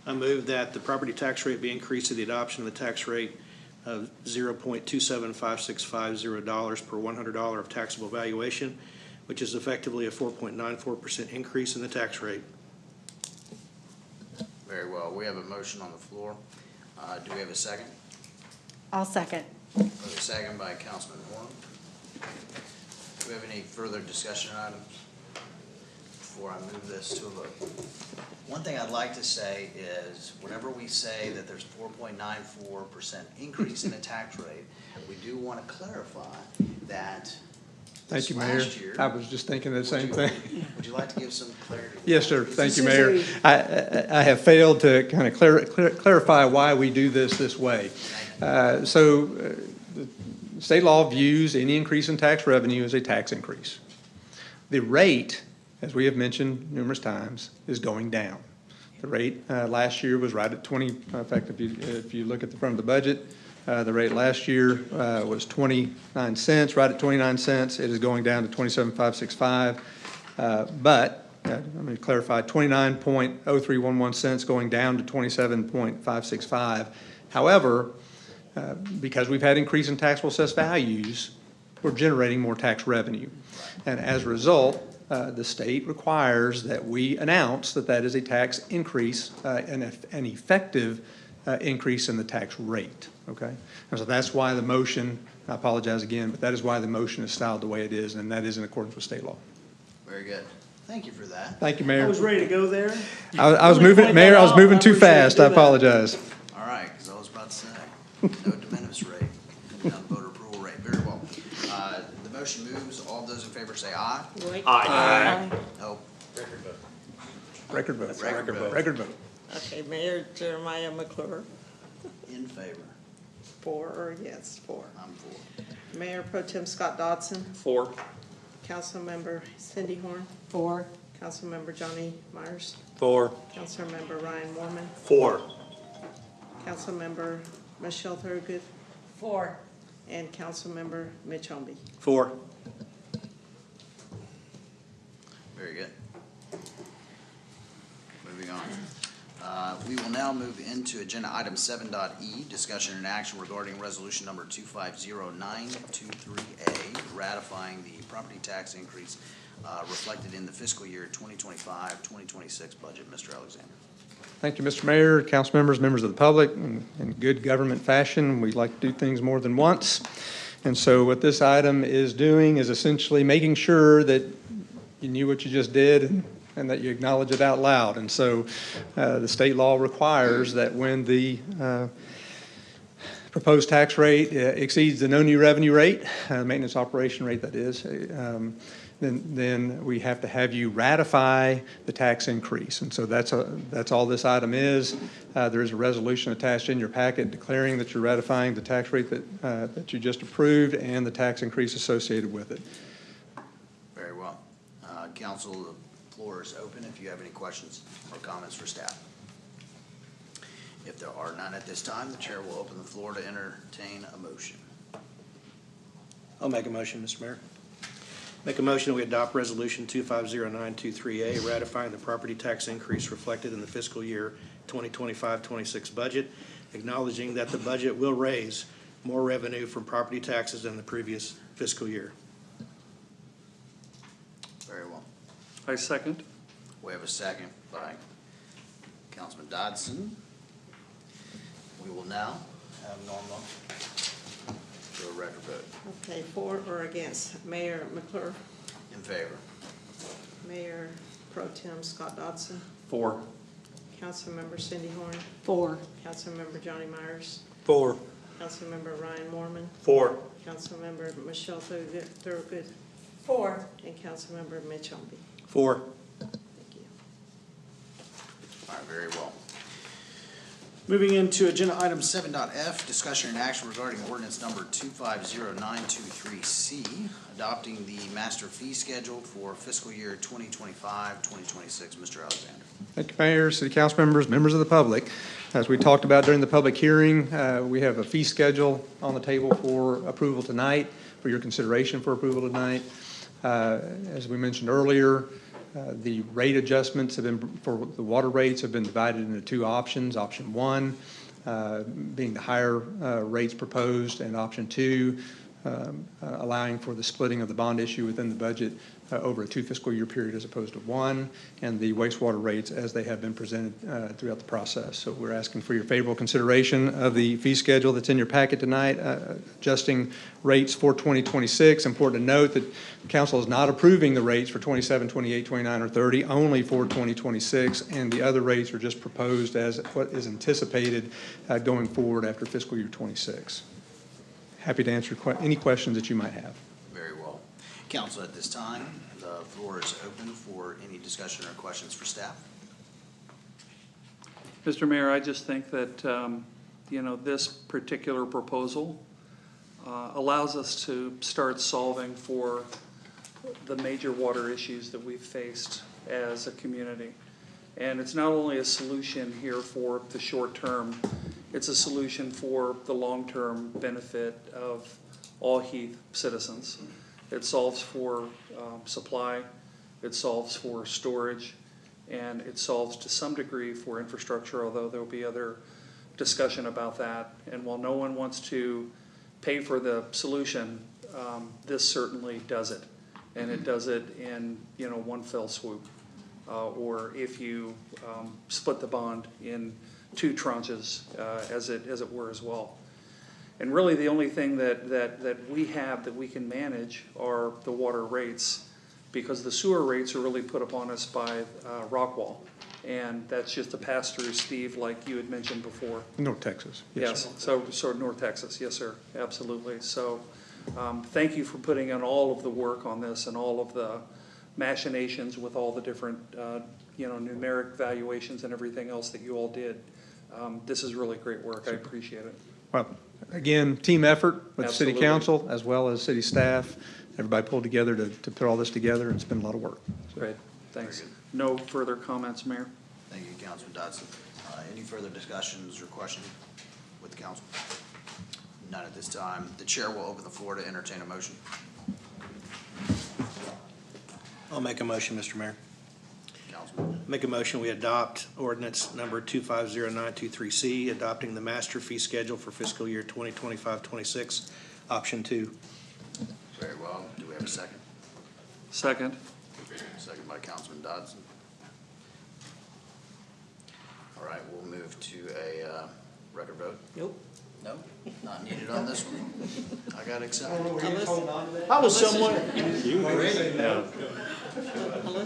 I move that the property tax rate be increased to the adoption of the tax rate of $0.275650 per $100 of taxable valuation, which is effectively a 4.94% increase in the tax rate. Very well. We have a motion on the floor. Do we have a second? I'll second. We have a second by Councilman Horn. Do we have any further discussion items before I move this to a vote? One thing I'd like to say is whenever we say that there's 4.94% increase in the tax rate, we do want to clarify that Thank this you, Mayor. last year. I was just thinking the same thing. Would you like to give some clarity? Yes, sir. Thank you, Mayor. I have failed to kind of clarify why we do this way. The state law views any increase in tax revenue as a tax increase. The rate, as we have mentioned numerous times, is going down. The rate last year was right at 20. In fact, if you look at the front of the budget, the rate last year was 29 cents, right at 29 cents. It is going down to 27.565. But let me clarify: 29.0311 cents going down to 27.565. However, because we've had increase in taxable assessed values, we're generating more tax revenue, and as a result, the state requires that we announce that that is a tax increase, an effective increase in the tax rate, okay? And so that's why the motion, I apologize again, but that is why the motion is styled the way it is, and that is in accordance with state law. Very good. Thank you for that. Thank you, Mayor. I was ready to go there. I was moving, Mayor, I was moving too fast. I apologize. All right, because I was about to say, no de minimis rate, down the voter approval rate. Very well. The motion moves. All those in favor say aye. Aye. No. Record vote. Record vote. Record vote. Okay, Mayor Jeremiah McClure. In favor? For or against? For. I'm for. Mayor Pro Tem Scott Dodson, Four. Councilmember Cindy Horn, Four. Councilmember Johnny Myers, Four. Councilmember Ryan Mormon, Four. Councilmember Michelle Thurgood, Four. and Councilmember Mitch Homby. Four. Very good. Moving on. We will now move into agenda item 7.e, discussion and action regarding resolution number 250-923A, ratifying the property tax increase reflected in the fiscal year 2025-2026 budget. Mr. Alexander. Thank you, Mr. Mayor, council members, members of the public. In good government fashion, we like to do things more than once. And so what this item is doing is essentially making sure that you knew what you just did and that you acknowledge it out loud. And so the state law requires that when the proposed tax rate exceeds the no new revenue rate, maintenance operation rate that is, then we have to have you ratify the tax increase. And so that's all this item is. There is a resolution attached in your packet declaring that you're ratifying the tax rate that you just approved and the tax increase associated with it. Very well. Council, the floor is open if you have any questions or comments for staff. If there are none at this time, the chair will open the floor to entertain a motion. I'll make a motion, Mr. Mayor. Make a motion we adopt resolution 250-923A, ratifying the property tax increase reflected in the fiscal year 2025-26 budget, acknowledging that the budget will raise more revenue from property taxes than the previous fiscal year. Very well. I second. We have a second by Councilman Dodson. We will now have Norma do a record vote. Okay, for or against? Mayor McClure, In favor? Mayor Pro Tem Scott Dodson, Four. Councilmember Cindy Horn, Four. Councilmember Johnny Myers, Four. Councilmember Ryan Mormon, Four. Councilmember Michelle Thurgood, Four. and Councilmember Mitch Homby. Four. Thank you. All right, very well. Moving into agenda Item 7.f, discussion and action regarding ordinance number 250-923C, adopting the master fee schedule for fiscal year 2025-2026. Mr. Alexander. Thank you, Mayor, City Council members, members of the public. As we talked about during the public hearing, we have a fee schedule on the table for approval tonight, for your consideration for approval tonight. As we mentioned earlier, the rate adjustments have been, for the water rates have been divided into two options. Option one being the higher rates proposed, and option two allowing for the splitting of the bond issue within the budget over a 2 fiscal year period as opposed to one, and the wastewater rates as they have been presented throughout the process. So we're asking for your favorable consideration of the fee schedule that's in your packet tonight, adjusting rates for 2026. Important to note that the council is not approving the rates for 27, 28, 29, or 30, only for 2026, and the other rates are just proposed as what is anticipated going forward after fiscal year 26. Happy to answer any questions that you might have. Very well. Council, at this time, the floor is open for any discussion or questions for staff. Mr. Mayor, I just think that, this particular proposal allows us to start solving for the major water issues that we've faced as a community. And it's not only a solution here for the short term, it's a solution for the long-term benefit of all Heath citizens. It solves for supply, it solves for storage, and it solves to some degree for infrastructure, although there will be other discussion about that. And while no one wants to pay for the solution, this certainly does it. And it does it in one fell swoop. Or if you split the bond in two tranches, as it were as well. And really the only thing that we have that we can manage are the water rates, because the sewer rates are really put upon us by Rockwall. And that's just a pass-through, Steve, like you had mentioned before. North Texas. Yes, so North Texas, yes, sir, absolutely. So thank you for putting in all of the work on this and all of the machinations with all the different, numeric valuations and everything else that you all did. This is really great work. I appreciate it. Well, again, team effort with the city Absolutely. council as well as city staff. Everybody pulled together to put all this together, and it's been a lot of work. Great, thanks. Very No further comments, Mayor? Thank you, Councilman Dodson. Any further discussions or questions with the council? None at this time. The chair will open the floor to entertain a motion. I'll make a motion, Mr. Mayor. Councilman, Make a motion, we adopt ordinance number 250923C, adopting the master fee schedule for fiscal year 2025-26, option 2. very well. Do we have a second? Second. Second by Councilman Dodson. All right, we'll move to a record vote. Nope. No, not needed on this one. I got excited. I was somewhat, Unless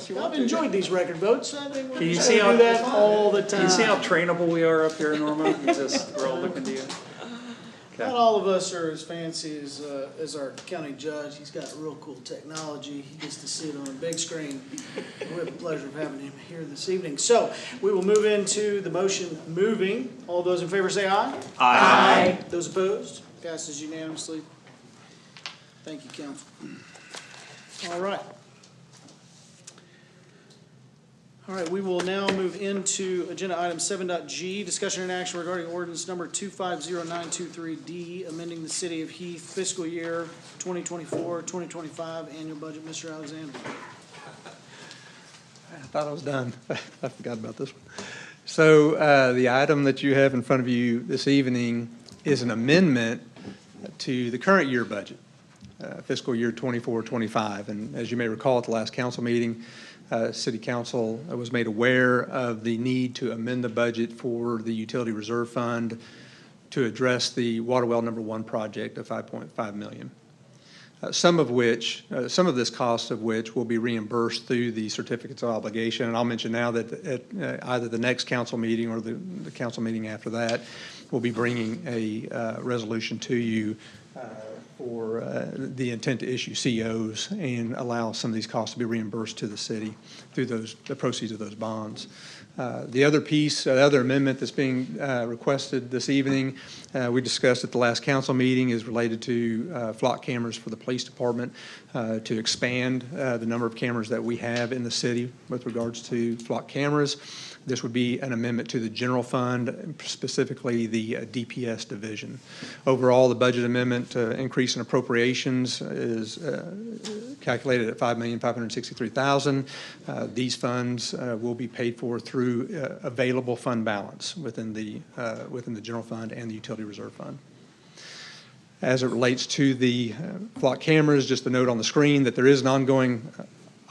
you I've want to. enjoyed these record votes. I think we're Can you just see gonna how- do that all the time. Can you see how trainable we are up here, Norma? We're all looking to you. Not all of us are as fancy as our county judge. He's got real cool technology. He gets to see it on a big screen. We have the pleasure of having him here this evening. So we will move into the motion moving. All those in favor say aye. Aye. Those opposed? Passes unanimously. Thank you, council. All right. All right, we will now move into agenda item 7.g, discussion and action regarding ordinance number 250923D, amending the City of Heath fiscal year 2024-2025 annual budget. Mr. Alexander. I thought I was done. I forgot about this one. So the item that you have in front of you this evening is an amendment to the current year budget, fiscal year 24-25. And as you may recall at the last council meeting, City Council was made aware of the need to amend the budget for the Utility Reserve Fund to address the water well number 1 project of $5.5 million. Some of this cost of which will be reimbursed through the certificates of obligation. And I'll mention now that at either the next council meeting or the council meeting after that, we'll be bringing a resolution to you for the intent to issue COs and allow some of these costs to be reimbursed to the city through the proceeds of those bonds. The other piece, the other amendment that's being requested this evening, we discussed at the last council meeting, is related to flock cameras for the police department, to expand the number of cameras that we have in the city with regards to flock cameras. This would be an amendment to the general fund, specifically the DPS division. Overall, the budget amendment increase in appropriations is calculated at $5,563,000. These funds will be paid for through available fund balance within the general fund and the utility reserve fund. As it relates to the flock cameras, just a note on the screen that there is an ongoing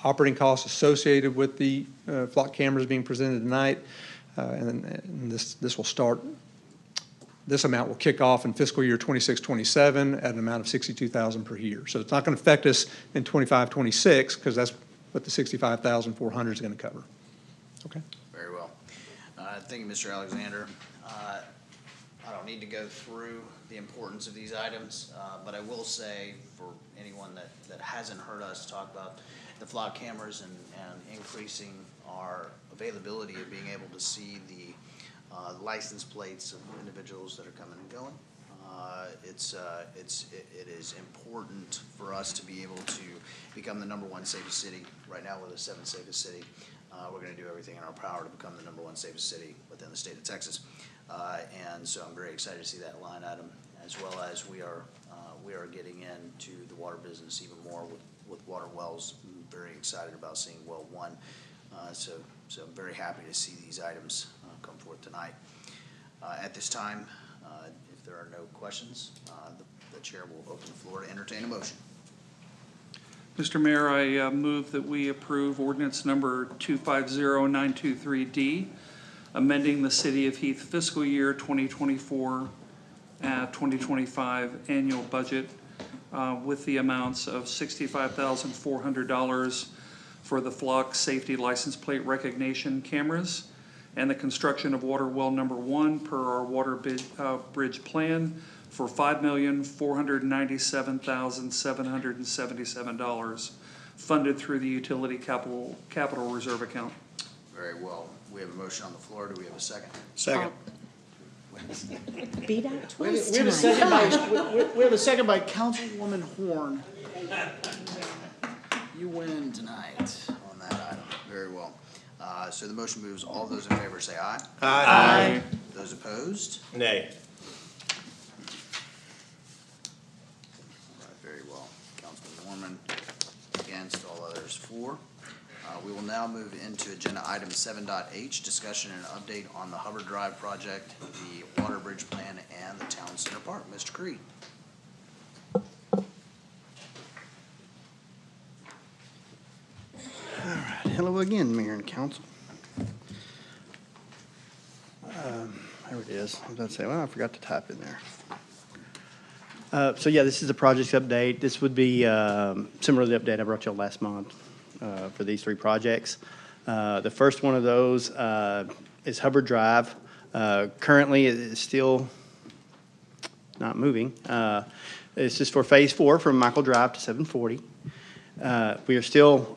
operating costs associated with the flock cameras being presented tonight, and this will start. This amount will kick off in fiscal year 26-27 at an amount of $62,000 per year. So it's not going to affect us in 25-26 because that's what the $65,400 is going to cover. Okay. Very well. Thank you, Mr. Alexander. I don't need to go through the importance of these items, but I will say for anyone that hasn't heard us talk about the flock cameras and increasing our availability of being able to see the license plates of individuals that are coming and going. It is important for us to be able to become the #1 safest city. Right now, we're the 7th safest city. We're going to do everything in our power to become the #1 safest city within the state of Texas. And so I'm very excited to see that line item, as well as we are getting into the water business even more with water wells. I'm very excited about seeing well 1. So I'm very happy to see these items come forth tonight. At this time, if there are no questions, the chair will open the floor to entertain a motion. Mr. Mayor, I move that we approve ordinance number 250923D, amending the City of Heath fiscal year 2024-2025 annual budget with the amounts of $65,400 for the flock safety license plate recognition cameras and the construction of water well number 1 per our water bridge plan for $5,497,777, funded through the utility capital reserve account. Very well. We have a motion on the floor. Do we have a second? Second. Beat out We have twice we have a tonight. second by, we have a second by Councilwoman Horn. You win tonight on that item. Very well. So the motion moves. All those in favor say aye. Aye. Those opposed? Nay. All right, very well. Councilman Norman against, all others for. We will now move into agenda item 7.h, discussion and update on the Hubbard Drive project, the water bridge plan, and the town center park. Mr. Creed. Hello again, Mayor and Council. There it is. I was about to say, well, I forgot to type in there. So yeah, this is the project's update. This would be similar to the update I brought you last month for these three projects. The first one of those is Hubbard Drive. Currently, it is still not moving. It's just for Phase 4 from Michael Drive to 740. We are still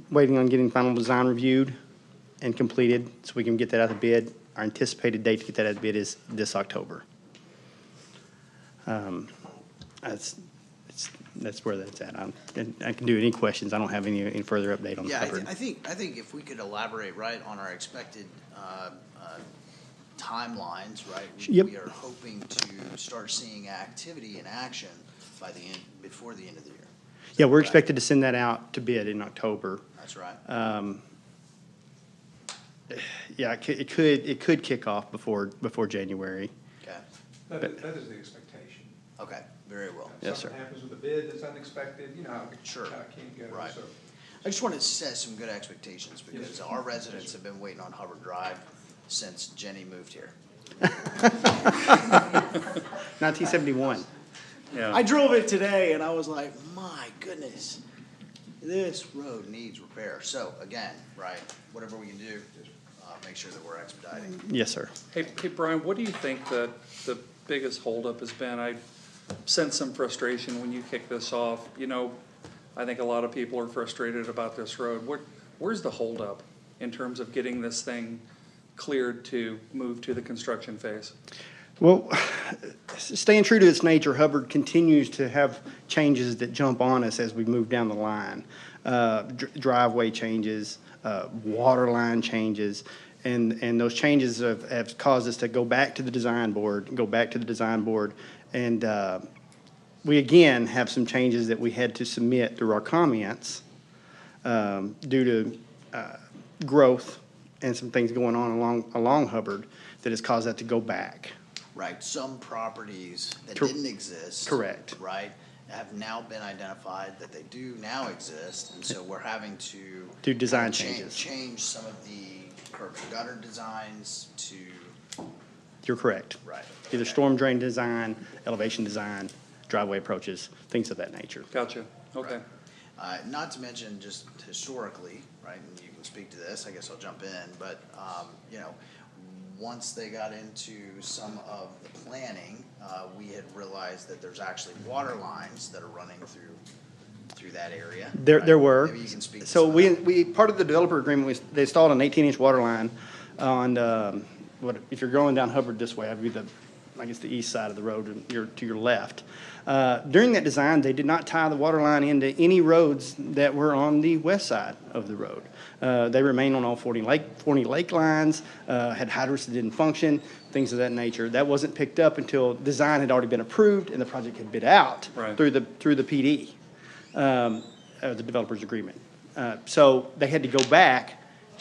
waiting on getting final design reviewed and completed so we can get that out of the bid. Our anticipated date to get that out of the bid is this October. That's where that's at. And I can do any questions. I don't have any further update on the Yeah, Hubbard. I think if we could elaborate, right, on our expected timelines, right? Yep. We are hoping to start seeing activity in action by the end, before the end of the year. Yeah, we're expected to send that out to bid in October. That's right. Yeah, it could kick off before January. Okay, That is the expectation. okay, very well. Yes, sir. Something happens with a bid that's unexpected, you know how it Sure. can go. Right. So I just wanted to set some good expectations because our residents have been waiting on Hubbard Drive since Jenny moved here. 1971. Yeah. I drove it today and I was like, my goodness. This road needs repair. So again, right, whatever we can do, make sure that we're expediting. Yes, sir. Hey, Brian, what do you think the biggest holdup has been? I sense some frustration when you kick this off. You know, I think a lot of people are frustrated about this road. Where's the holdup in terms of getting this thing cleared to move to the construction phase? Well, staying true to its nature, Hubbard continues to have changes that jump on us as we move down the line. Driveway changes, water line changes, and those changes have caused us to go back to the design board, and we again have some changes that we had to submit through our comments due to growth and some things going on along Hubbard that has caused that to go back. Right, some properties that didn't exist. Correct. Right, have now been identified that they do now exist, and so we're having to. Do design change- changes. Change some of the curb and gutter designs to, You're correct. right. Either okay. storm drain design, elevation design, driveway approaches, things of that nature. Gotcha, okay. Not to mention just historically, right, and you can speak to this, I guess I'll jump in, but, you know, once they got into some of the planning, we had realized that there's actually water lines that are running through that area. There right? were. Maybe you can speak to So some of that. we, part of the developer agreement, they installed an 18-inch water line on, if you're going down Hubbard this way, I'd be I guess the east side of the road to your left. During that design, they did not tie the water line into any roads that were on the west side of the road. They remained on all 40 lake lines, had hydrants that didn't function, things of that nature. That wasn't picked up until design had already been approved and the project had bid out Right. through the PD, the developer's agreement. So they had to go back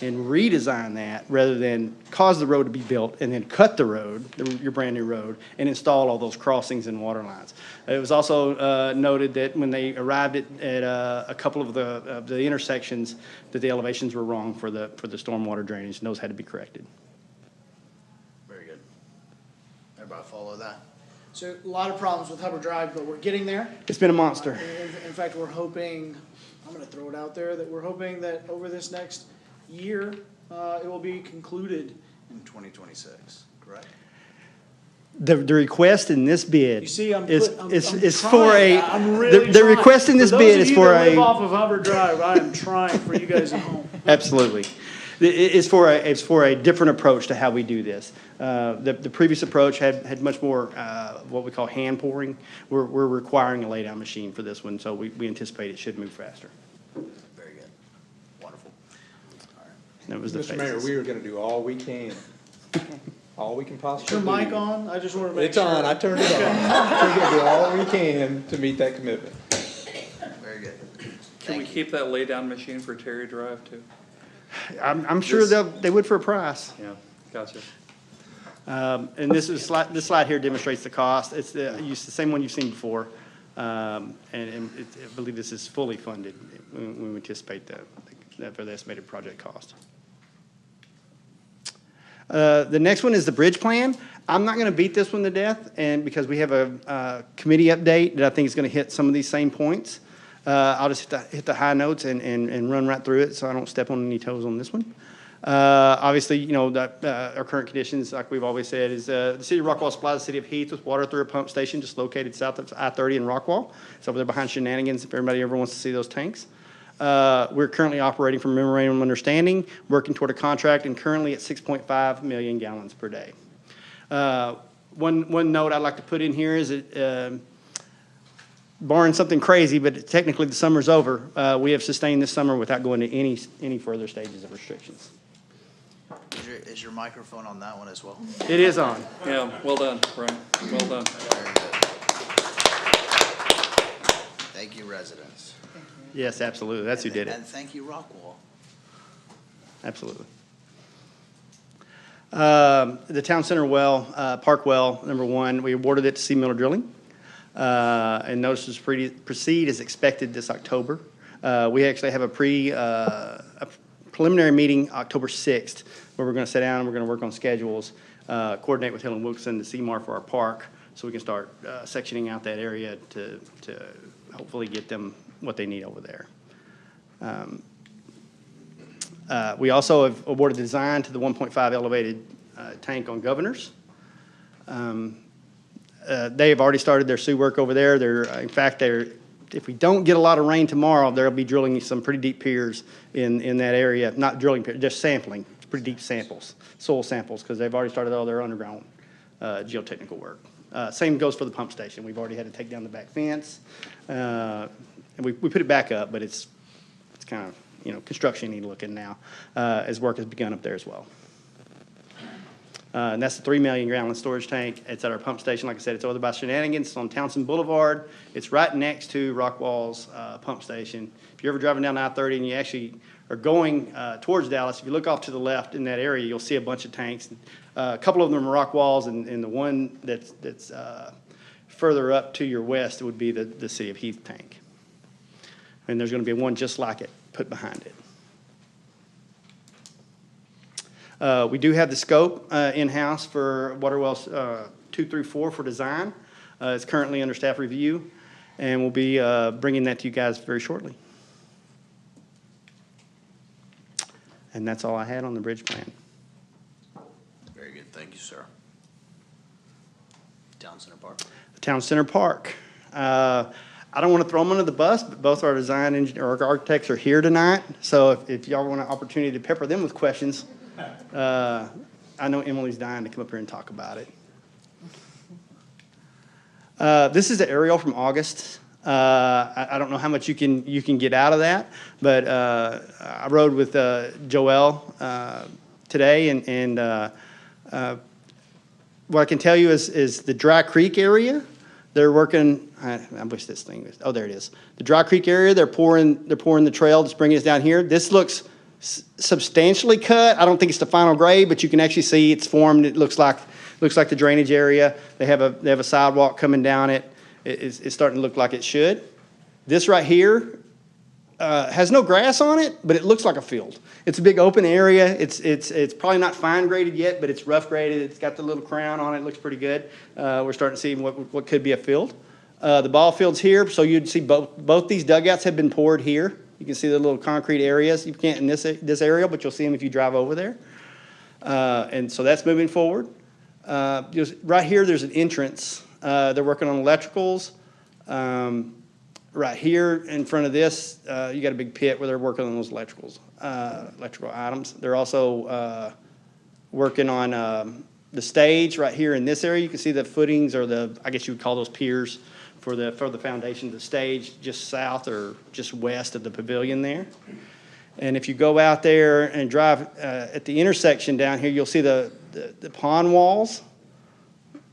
and redesign that rather than cause the road to be built and then cut the road, your brand new road, and install all those crossings and water lines. It was also noted that when they arrived at a couple of the intersections, that the elevations were wrong for the stormwater drainage, and those had to be corrected. Very good. Everybody follow that? So a lot of problems with Hubbard Drive, but we're getting there. It's been a monster. In fact, we're hoping, I'm gonna throw it out there, that we're hoping that over this next year, it will be concluded. In 2026, correct? The request in this bid You see, I'm is trying. for a, I'm really the trying. request in this For bid those is of you for that live a, off of Hubbard Drive, I am trying for you guys at home. absolutely. It's for a different approach to how we do this. The previous approach had much more what we call hand pouring. We're requiring a laydown machine for this one, so we anticipate it should move faster. Very good. Wonderful. That was the Mr. Mayor, phases. we are gonna do all we can. All we can Is possibly your do. mic on? I just want to make It's sure. on, I turned it on. We're gonna do all we can to meet that commitment. Very good. Can we keep that laydown machine for Terry Drive too? I'm sure they would for a price. Yeah, gotcha. And this slide here demonstrates the cost. It's the same one you've seen before. And I believe this is fully funded when we anticipate that for the estimated project cost. The next one is the bridge plan. I'm not going to beat this one to death, and because we have a committee update that I think is going to hit some of these same points. I'll just hit the high notes and run right through it so I don't step on any toes on this one. Obviously, you know, our current conditions, like we've always said, is the city of Rockwall supplies the city of Heath with water through a pump station just located south of I-30 in Rockwall. It's over there behind Shenanigans if everybody ever wants to see those tanks. We're currently operating from memorandum of understanding, working toward a contract, and currently at 6.5 million gallons per day. One note I'd like to put in here is that barring something crazy, but technically the summer's over, we have sustained this summer without going to any further stages of restrictions. Is your microphone on that one as well? It is on. Yeah, well done, Brian, well done. Very good. Thank you, residents. Yes, absolutely. That's who did it. And thank you, Rockwall. Absolutely. The town center well, park well, number 1, we awarded it to C. Miller Drilling. And notices proceed as expected this October. We actually have a preliminary meeting October 6th, where we're going to sit down and we're going to work on schedules, coordinate with Hill and Wilkinson to CMAR for our park, so we can start sectioning out that area to hopefully get them what they need over there. We also have awarded design to the 1.5 elevated tank on Governors. They have already started their sewer work over there. In fact, if we don't get a lot of rain tomorrow, they'll be drilling some pretty deep piers in that area. Not drilling piers, just sampling, pretty deep samples, soil samples, because they've already started all their underground geotechnical work. Same goes for the pump station. We've already had to take down the back fence. And we put it back up, but it's kind of, you know, construction-y looking now, as work has begun up there as well. And that's the 3 million gallon storage tank. It's at our pump station. Like I said, it's over by Shenanigans. It's on Townsend Boulevard. It's right next to Rockwall's pump station. If you're ever driving down I-30 and you actually are going towards Dallas, if you look off to the left in that area, you'll see a bunch of tanks. A couple of them are Rockwall's, and the one that's further up to your west would be the City of Heath tank. And there's going to be one just like it put behind it. We do have the scope in-house for water wells 2 through 4 for design. It's currently under staff review, and we'll be bringing that to you guys very shortly. And that's all I had on the bridge plan. Very good. Thank you, sir. Town Center Park. The Town Center Park. I don't want to throw them under the bus, but both our design engineer, our architects are here tonight. So if y'all want an opportunity to pepper them with questions, I know Emily's dying to come up here and talk about it. This is the aerial from August. I don't know how much you can get out of that, but I rode with Joel today, and what I can tell you is the Dry Creek area. They're working. I wish this thing was. Oh, there it is. The Dry Creek area. They're pouring the trail, just bringing us down here. This looks substantially cut. I don't think it's the final grade, but you can actually see it's formed. It looks like the drainage area. They have a sidewalk coming down it. It's starting to look like it should. This right here has no grass on it, but it looks like a field. It's a big open area. It's probably not fine graded yet, but it's rough graded. It's got the little crown on it. It looks pretty good. We're starting to see what could be a field. The ball field's here, so you'd see both these dugouts have been poured here. You can see the little concrete areas. You can't in this area, but you'll see them if you drive over there. And so that's moving forward. Right here, there's an entrance. They're working on electricals. right here in front of this, you got a big pit where they're working on those electrical items. They're also working on the stage right here in this area. You can see the footings, or I guess you would call those piers for the foundation of the stage, just south or just west of the pavilion there. And if you go out there and drive at the intersection down here, you'll see the pond walls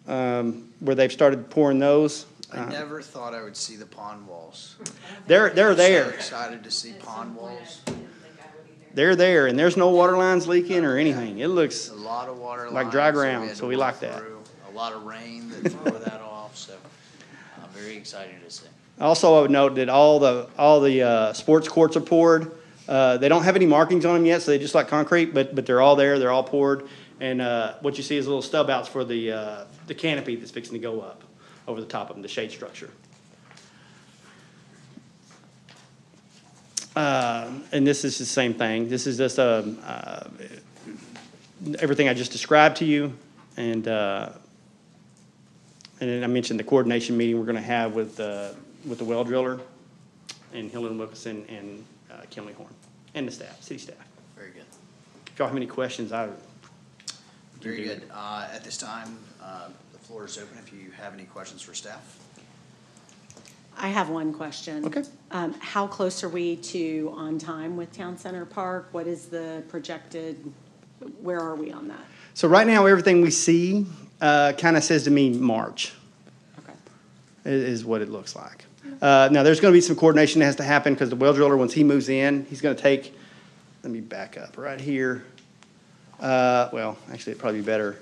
where they've started pouring those. I never thought I would see the pond walls. They're I'm there. so excited to see pond walls. They're there, and there's no water lines leaking or anything. It looks A lot of water lines. like dry we ground, had so to we work like that. through. A lot of rain that threw that off, so I'm very excited to see. Also, I would note that all the sports courts are poured. They don't have any markings on them yet, so they just like concrete, but they're all there. They're all poured. And what you see is little stub outs for the canopy that's fixing to go up over the top of them, the shade structure. And this is the same thing. This is just everything I just described to you. And then I mentioned the coordination meeting we're going to have with the well driller and Hill and Wilkinson and Kinley Horn and the staff, city staff. Very good. If y'all have any questions, Very good. At this time, the floor is open if you have any questions for staff. I have one question. Okay. How close are we to on time with Town Center Park? What is the projected, where are we on that? So right now, everything we see kind of says to me March. Okay. Is what it looks like. Now, there's going to be some coordination that has to happen because the well driller, once he moves in, he's going to take, let me back up right here. Well, actually, it'd probably be better.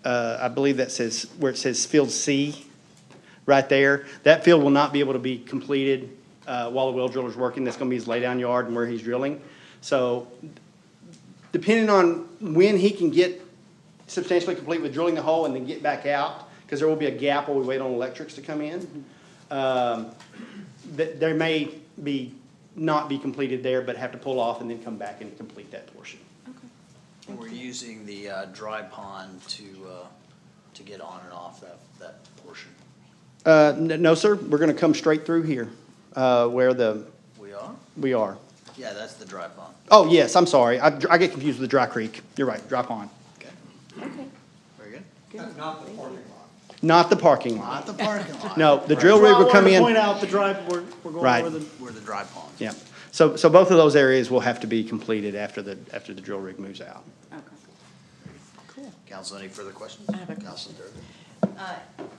I believe that says, where it says Field C, right there. That field will not be able to be completed while the well driller's working. That's going to be his laydown yard and where he's drilling. So depending on when he can get substantially complete with drilling the hole and then get back out, because there will be a gap while we wait on electrics to come in, there may not be completed there, but have to pull off and then come back and complete that portion. And we're using the dry pond to get on and off that portion. No, sir. We're going to come straight through here where We are? we are. Yeah, that's the dry pond. Oh, yes, I'm sorry. I get confused with the dry creek. You're right, dry pond. Okay. Okay. Very good. Not the parking lot. Not the parking lot. No, the drill rig Well, I will come wanted to in. point out the drive, we're going Right. over the, Where the dry pond. Yeah. So both of those areas will have to be completed after the drill rig moves out. Okay. Cool. Council, any further questions? I have a Council Durgan.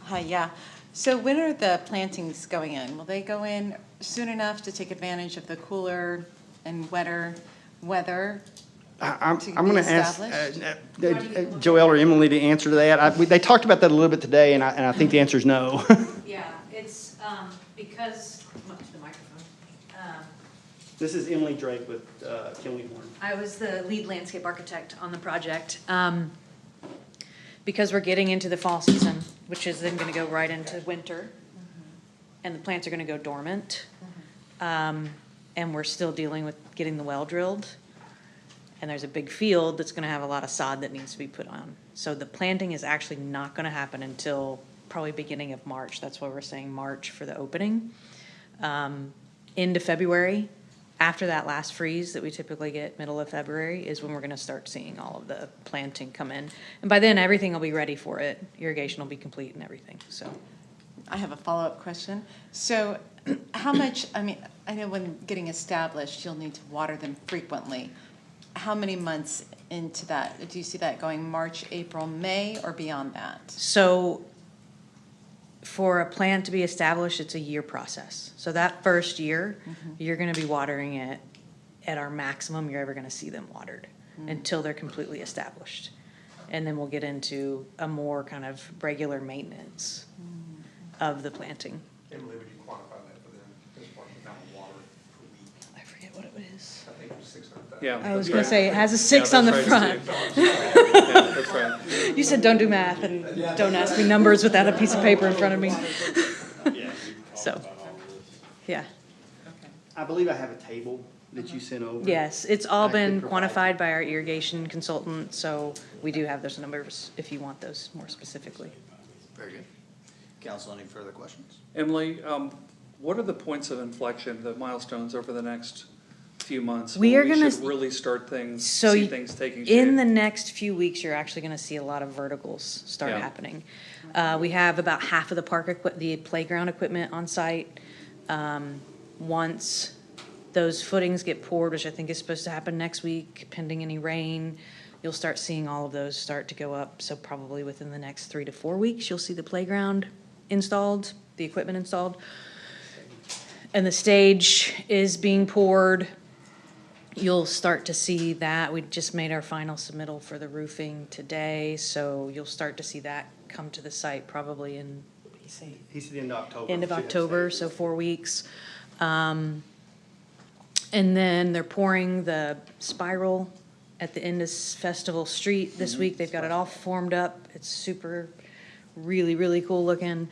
Hi, yeah. So when are the plantings going in? Will they go in soon enough to take advantage of the cooler and wetter weather? I'm To going to be ask established? Joelle or Emily to answer to that. They talked about that a little bit today, and I think the answer is no. Yeah, it's, because, come up to the microphone. This is Emily Drake with Kinley Horn. I was the lead landscape architect on the project. Because we're getting into the fall season, which is then gonna go right into winter, and the plants are gonna go dormant. And we're still dealing with getting the well drilled. And there's a big field that's gonna have a lot of sod that needs to be put on. So the planting is actually not gonna happen until probably beginning of March. That's why we're saying March for the opening. Into February, after that last freeze that we typically get middle of February is when we're gonna start seeing all of the planting come in. And by then, everything will be ready for it. Irrigation will be complete and everything, so. I have a follow-up question. So how much, I mean, I know when getting established, you'll need to water them frequently. How many months into that? Do you see that going March, April, May, or beyond that? So for a plant to be established, it's a year process. So that first year, you're gonna be watering it at our maximum you're ever gonna see them watered until they're completely established. And then we'll get into a more kind of regular maintenance of the planting. Emily, would you quantify that for them? As far as the amount of water per week? I forget what it is. I think it was 600,000. Yeah. I was gonna say, it has a 6 on the front. Yeah, that's right. You said don't do math and don't ask me numbers without a piece of paper in front of me. So, yeah. I believe I have a table that you sent over. Yes, it's all I been could provide quantified by our irrigation consultant, so we do have those numbers if you want those more specifically. Very good. Council, any further questions? Emily, What are the points of inflection, the milestones over the next few months? We where are gonna should really start things, So see y- things taking shape? In the next few weeks, you're actually gonna see a lot of verticals start Yeah. happening. We have about half of the playground equipment on site. Once those footings get poured, which I think is supposed to happen next week, pending any rain, you'll start seeing all of those start to go up. So probably within the next 3 to 4 weeks, you'll see the playground installed, the equipment installed. And the stage is being poured. You'll start to see that. We just made our final submittal for the roofing today, so you'll start to see that come to the site probably in He said end of October. end of October, so 4 weeks. And then they're pouring the spiral at the end of Festival Street this week. They've got it all formed up. It's super, really, really cool looking.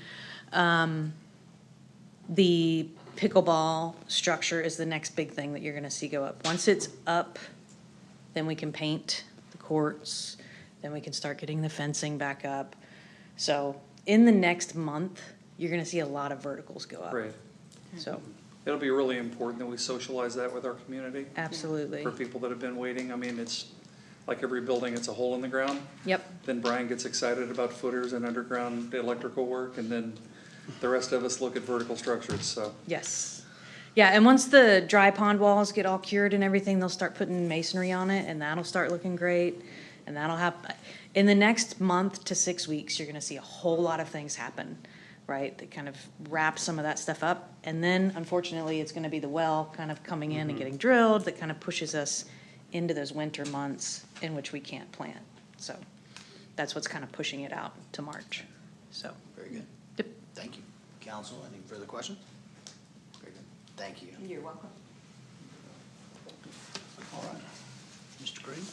The pickleball structure is the next big thing that you're gonna see go up. Once it's up, then we can paint the courts, then we can start getting the fencing back up. So in the next month, you're gonna see a lot of verticals go up. Great. So, It'll be really important that we socialize that with our community. absolutely. For people that have been waiting. I mean, it's like every building, it's a hole in the ground. Yep, Then Brian gets excited about footers and underground electrical work, and then the rest of us look at vertical structures, so. yes. Yeah, and once the dry pond walls get all cured and everything, they'll start putting masonry on it, and that'll start looking great. And that'll happen, in the next month to 6 weeks, you're gonna see a whole lot of things happen, right? That kind of wrap some of that stuff up. And then, unfortunately, it's gonna be the well kind of coming in and getting drilled that kind of pushes us into those winter months in which we can't plant. So that's what's kind of pushing it out to March, so. Very good. Yep. Thank you. Council, any further questions? Very good. Thank you. You're welcome. All right. Mr. Green?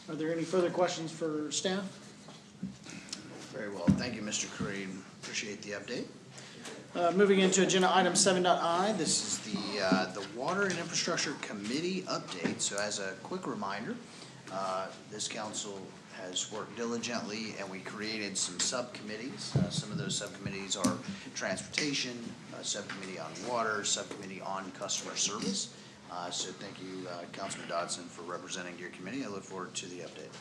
Are there any further questions for staff? Very well. Thank you, Mr. Creed. Appreciate the update. Moving into agenda item 7.I, This is the Water and Infrastructure Committee update. So as a quick reminder, this council has worked diligently and we created some subcommittees. Some of those subcommittees are transportation, subcommittee on water, subcommittee on customer service. So thank you, Councilman Dodson, for representing your committee. I look forward to the update.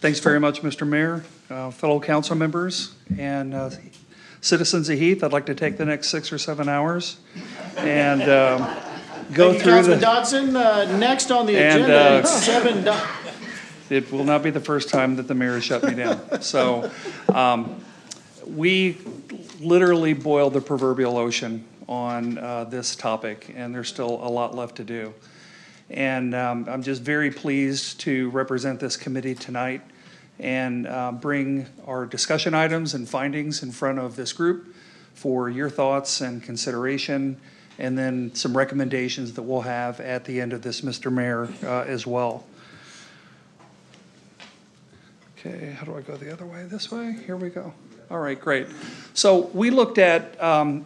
Thanks very much, Mr. Mayor, fellow council members, and citizens of Heath. I'd like to take the next 6 or 7 hours and go Thank you, through Councilman the. Dodson. Next on the And, agenda, 7. It will not be the first time that the mayor has shut me down. So we literally boiled the proverbial ocean on this topic, and there's still a lot left to do. And I'm just very pleased to represent this committee tonight and bring our discussion items and findings in front of this group for your thoughts and consideration, and then some recommendations that we'll have at the end of this, Mr. Mayor, as well. Okay, how do I go the other way? This way? Here we go. All right, great. So we looked at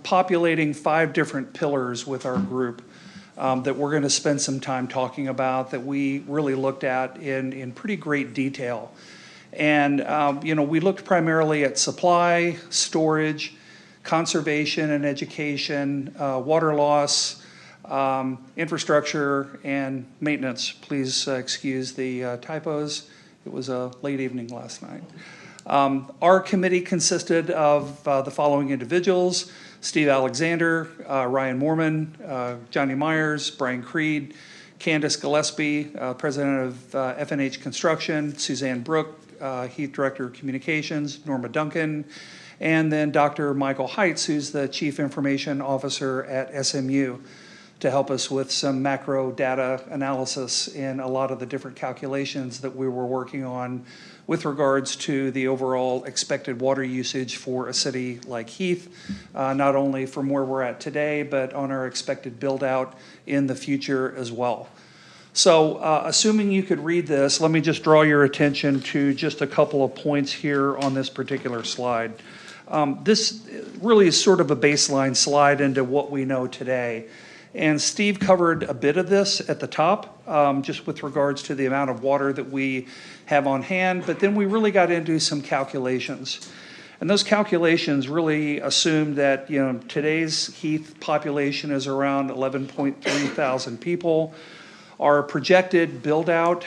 populating 5 different pillars with our group that we're going to spend some time talking about, that we really looked at in pretty great detail. And, we looked primarily at supply, storage, conservation and education, water loss, infrastructure, and maintenance. Please excuse the typos. It was a late evening last night. Our committee consisted of the following individuals: Steve Alexander, Ryan Moorman, Johnny Myers, Brian Creed, Candace Gillespie, President of FNH Construction, Suzanne Brook, Heath Director of Communications, Norma Duncan, and then Dr. Michael Heitz, who's the Chief Information Officer at SMU, to help us with some macro data analysis in a lot of the different calculations that we were working on with regards to the overall expected water usage for a city like Heath, not only from where we're at today, but on our expected build out in the future as well. So assuming you could read this, let me just draw your attention to just a couple of points here on this particular slide. This really is sort of a baseline slide into what we know today. And Steve covered a bit of this at the top, just with regards to the amount of water that we have on hand, but then we really got into some calculations. And those calculations really assumed that, today's Heath population is around 11.3 thousand people. Our projected build-out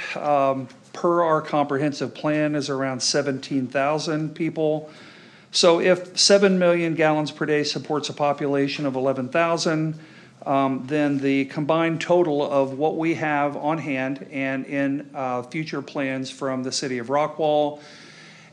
per our comprehensive plan is around 17,000 people. So if 7 million gallons per day supports a population of 11,000, then the combined total of what we have on hand and in future plans from the city of Rockwall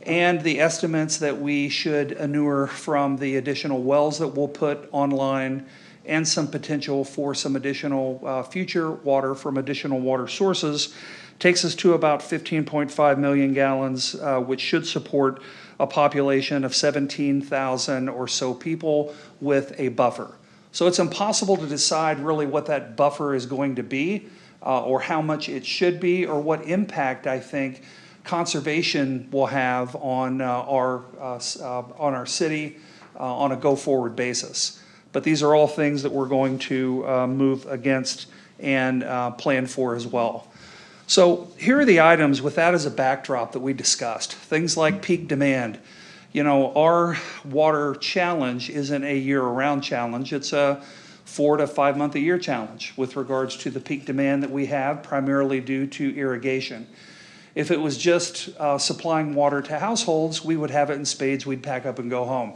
and the estimates that we should inure from the additional wells that we'll put online and some potential for some additional future water from additional water sources takes us to about 15.5 million gallons, which should support a population of 17,000 or so people with a buffer. So it's impossible to decide really what that buffer is going to be or how much it should be or what impact I think conservation will have on our city on a go-forward basis. But these are all things that we're going to move against and plan for as well. So here are the items with that as a backdrop that we discussed. Things like peak demand. Our water challenge isn't a year-round challenge. It's a 4 to 5 month a year challenge with regards to the peak demand that we have, primarily due to irrigation. If it was just supplying water to households, we would have it in spades, we'd pack up and go home.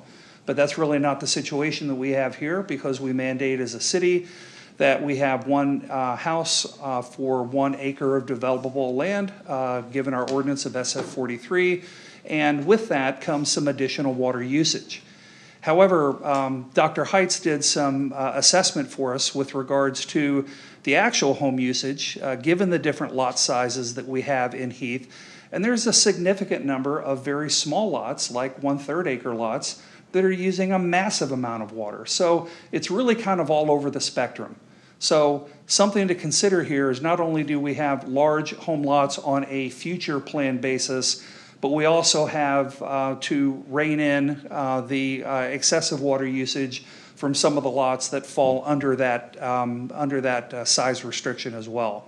But that's really not the situation that we have here because we mandate as a city that we have one house for 1 acre of developable land, given our ordinance of SF 43, and with that comes some additional water usage. However, Dr. Heitz did some assessment for us with regards to the actual home usage, given the different lot sizes that we have in Heath. And there's a significant number of very small lots, like 1/3 acre lots, that are using a massive amount of water. So it's really kind of all over the spectrum. So something to consider here is not only do we have large home lots on a future plan basis, but we also have to rein in the excessive water usage from some of the lots that fall under that size restriction as well.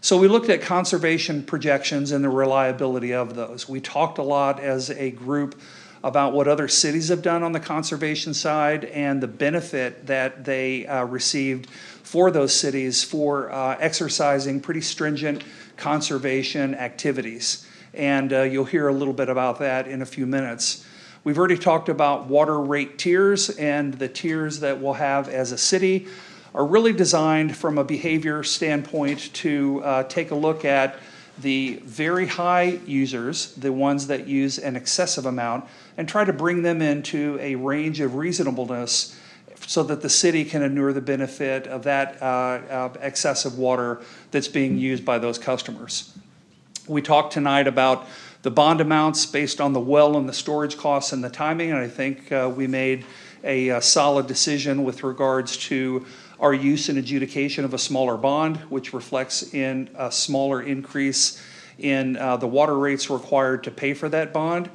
So we looked at conservation projections and the reliability of those. We talked a lot as a group about what other cities have done on the conservation side and the benefit that they received for those cities for exercising pretty stringent conservation activities. And you'll hear a little bit about that in a few minutes. We've already talked about water rate tiers, and the tiers that we'll have as a city are really designed from a behavior standpoint to take a look at the very high users, the ones that use an excessive amount, and try to bring them into a range of reasonableness so that the city can inure the benefit of that excessive water that's being used by those customers. We talked tonight about the bond amounts based on the well and the storage costs and the timing, and I think we made a solid decision with regards to our use and adjudication of a smaller bond, which reflects in a smaller increase in the water rates required to pay for that bond.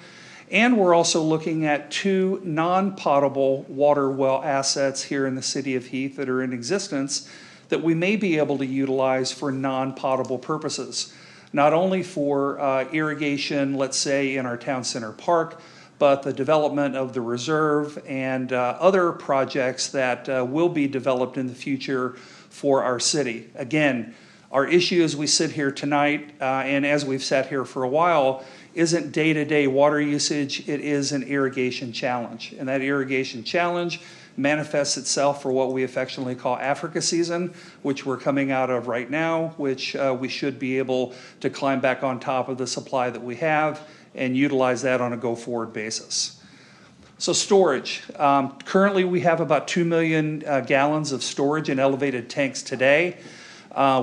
And we're also looking at 2 non-potable water well assets here in the city of Heath that are in existence that we may be able to utilize for non-potable purposes. Not only for irrigation, let's say in our town center park, but the development of the reserve and other projects that will be developed in the future for our city. Again, our issue as we sit here tonight, and as we've sat here for a while, isn't day-to-day water usage, it is an irrigation challenge. And that irrigation challenge manifests itself for what we affectionately call Africa season, which we're coming out of right now, which we should be able to climb back on top of the supply that we have and utilize that on a go-forward basis. So storage. Currently we have about 2 million gallons of storage in elevated tanks today.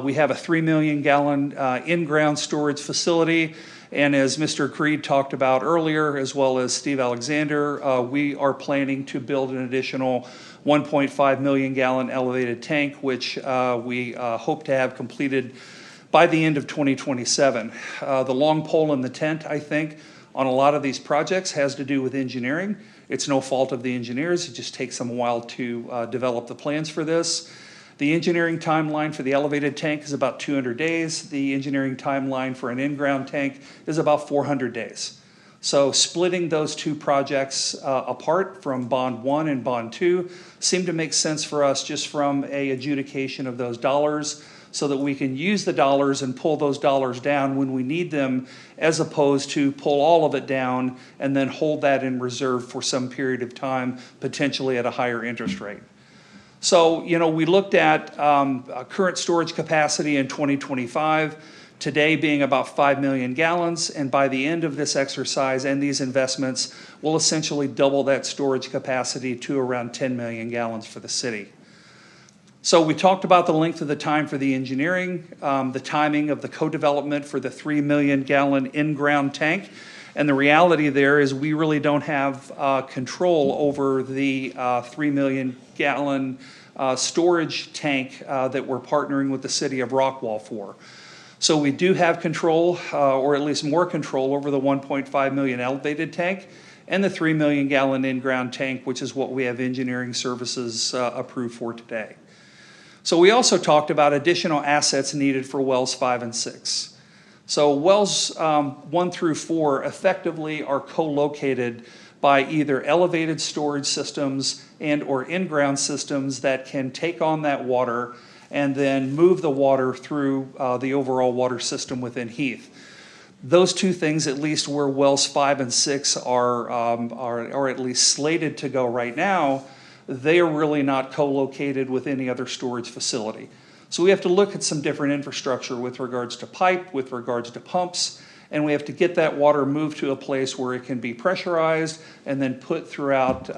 We have a 3 million gallon in-ground storage facility. And as Mr. Creed talked about earlier, as well as Steve Alexander, we are planning to build an additional 1.5 million gallon elevated tank, which we hope to have completed by the end of 2027. The long pole in the tent, I think, on a lot of these projects has to do with engineering. It's no fault of the engineers. It just takes them a while to develop the plans for this. The engineering timeline for the elevated tank is about 200 days. The engineering timeline for an in-ground tank is about 400 days. So splitting those two projects apart from Bond 1 and Bond 2 seemed to make sense for us just from a adjudication of those dollars so that we can use the dollars and pull those dollars down when we need them, as opposed to pull all of it down and then hold that in reserve for some period of time, potentially at a higher interest rate. So, we looked at current storage capacity in 2025, today being about 5 million gallons, and by the end of this exercise and these investments, we'll essentially double that storage capacity to around 10 million gallons for the city. So we talked about the length of the time for the engineering, the timing of the co-development for the 3 million gallon in-ground tank, and the reality there is we really don't have control over the 3 million gallon storage tank that we're partnering with the city of Rockwall for. So we do have control, or at least more control, over the 1.5 million elevated tank and the 3 million gallon in-ground tank, which is what we have engineering services approved for today. So we also talked about additional assets needed for wells 5 and 6. So wells 1 through 4 effectively are co-located by either elevated storage systems and or in-ground systems that can take on that water and then move the water through the overall water system within Heath. Those two things, at least where wells 5 and 6 are at least slated to go right now, they are really not co-located with any other storage facility. So we have to look at some different infrastructure with regards to pipe, with regards to pumps, and we have to get that water moved to a place where it can be pressurized and then put throughout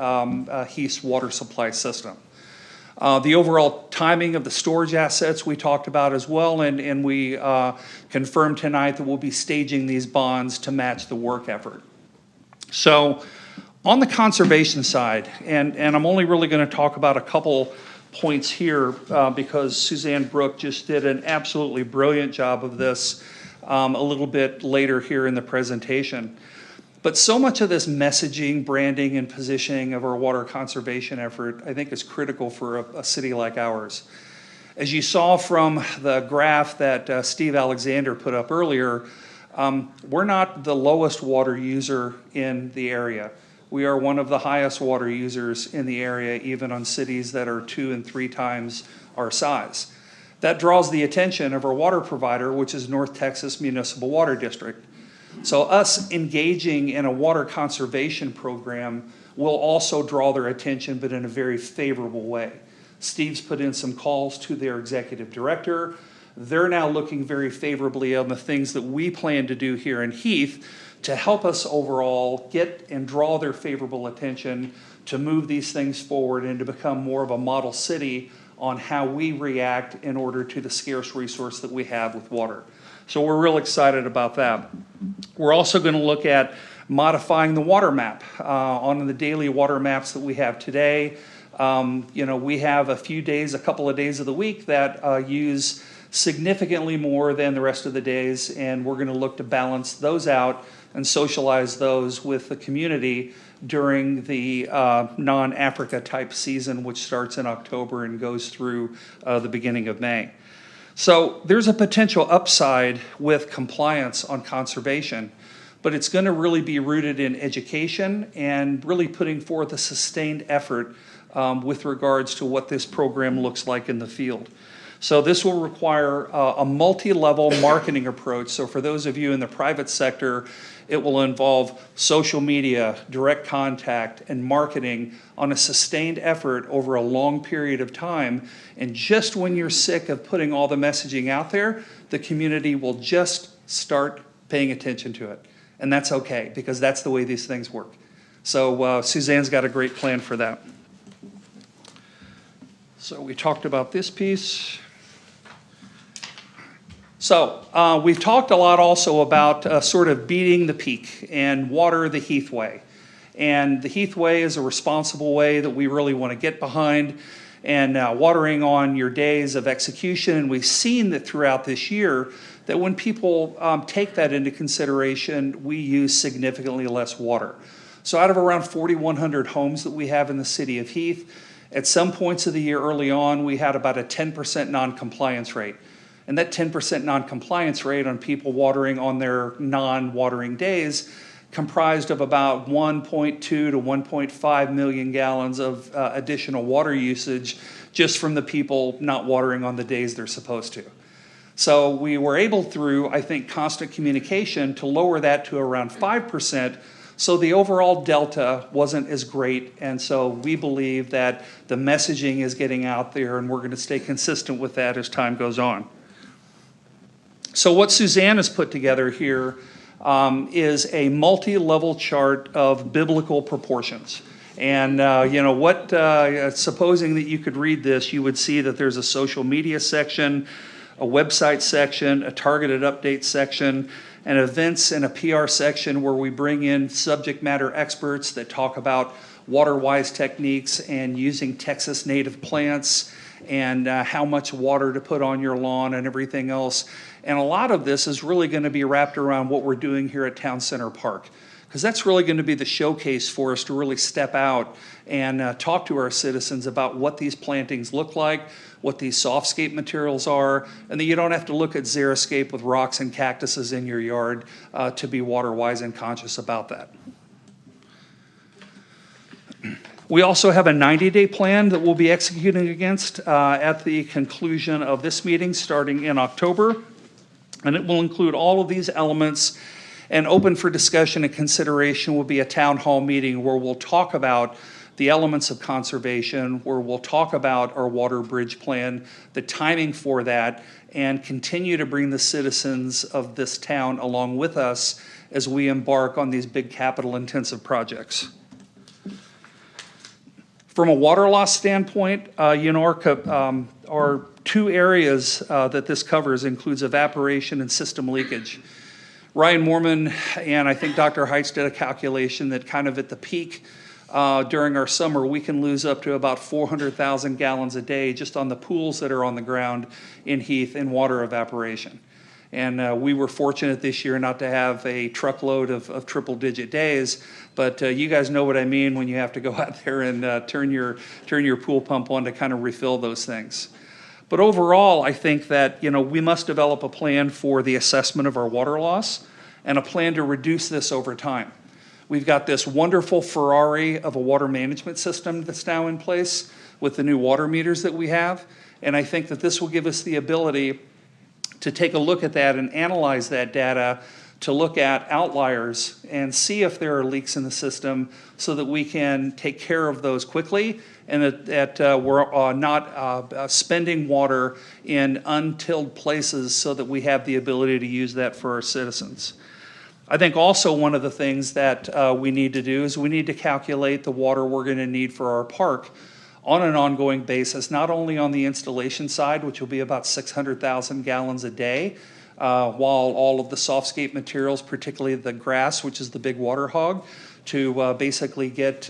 Heath's water supply system. The overall timing of the storage assets we talked about as well, and we confirmed tonight that we'll be staging these bonds to match the work effort. So on the conservation side, and I'm only really going to talk about a couple points here because Suzanne Brook just did an absolutely brilliant job of this a little bit later here in the presentation. But so much of this messaging, branding, and positioning of our water conservation effort, I think, is critical for a city like ours. As you saw from the graph that Steve Alexander put up earlier, we're not the lowest water user in the area. We are one of the highest water users in the area, even on cities that are 2 and 3 times our size. That draws the attention of our water provider, which is North Texas Municipal Water District. So us engaging in a water conservation program will also draw their attention, but in a very favorable way. Steve's put in some calls to their executive director. They're now looking very favorably on the things that we plan to do here in Heath to help us overall get and draw their favorable attention to move these things forward and to become more of a model city on how we react in order to the scarce resource that we have with water. So we're real excited about that. We're also going to look at modifying the water map on the daily water maps that we have today. We have a couple of days of the week that use significantly more than the rest of the days, and we're going to look to balance those out and socialize those with the community during the non-Africa type season, which starts in October and goes through the beginning of May. So there's a potential upside with compliance on conservation, but it's going to really be rooted in education and really putting forth a sustained effort with regards to what this program looks like in the field. So this will require a multi-level marketing approach. So for those of you in the private sector, it will involve social media, direct contact, and marketing on a sustained effort over a long period of time. And just when you're sick of putting all the messaging out there, the community will just start paying attention to it. And that's okay, because that's the way these things work. So Suzanne's got a great plan for that. So we talked about this piece. So we've talked a lot also about sort of beating the peak and water the Heath way. And the Heath way is a responsible way that we really want to get behind, and watering on your days of execution. And we've seen that throughout this year that when people take that into consideration, we use significantly less water. So out of around 4,100 homes that we have in the city of Heath, at some points of the year early on, we had about a 10% non-compliance rate. And that 10% non-compliance rate on people watering on their non-watering days comprised of about 1.2 to 1.5 million gallons of additional water usage just from the people not watering on the days they're supposed to. So we were able through, I think, constant communication to lower that to around 5%. So the overall delta wasn't as great. And so we believe that the messaging is getting out there, and we're going to stay consistent with that as time goes on. So what Suzanne has put together here is a multi-level chart of biblical proportions. And, supposing that you could read this, you would see that there's a social media section, a website section, a targeted update section, an events and a PR section where we bring in subject matter experts that talk about water-wise techniques and using Texas native plants and how much water to put on your lawn and everything else. And a lot of this is really going to be wrapped around what we're doing here at Town Center Park, because that's really going to be the showcase for us to really step out and talk to our citizens about what these plantings look like, what these softscape materials are, and that you don't have to look at xeriscape with rocks and cactuses in your yard to be water-wise and conscious about that. We also have a 90-day plan that we'll be executing against at the conclusion of this meeting starting in October. And it will include all of these elements, and open for discussion and consideration will be a town hall meeting where we'll talk about the elements of conservation, where we'll talk about our water bridge plan, the timing for that, and continue to bring the citizens of this town along with us as we embark on these big capital-intensive projects. From a water loss standpoint, our two areas that this covers includes evaporation and system leakage. Ryan Moorman and I think Dr. Heitz did a calculation that kind of at the peak during our summer, we can lose up to about 400,000 gallons a day just on the pools that are on the ground in Heath in water evaporation. And we were fortunate this year not to have a truckload of triple-digit days, but you guys know what I mean when you have to go out there and turn your pool pump on to kind of refill those things. But overall, I think that we must develop a plan for the assessment of our water loss and a plan to reduce this over time. We've got this wonderful Ferrari of a water management system that's now in place with the new water meters that we have, and I think that this will give us the ability to take a look at that and analyze that data to look at outliers and see if there are leaks in the system so that we can take care of those quickly and that we're not spending water in untilled places so that we have the ability to use that for our citizens. I think also one of the things that we need to do is we need to calculate the water we're going to need for our park on an ongoing basis, not only on the installation side, which will be about 600,000 gallons a day, while all of the softscape materials, particularly the grass, which is the big water hog, to basically get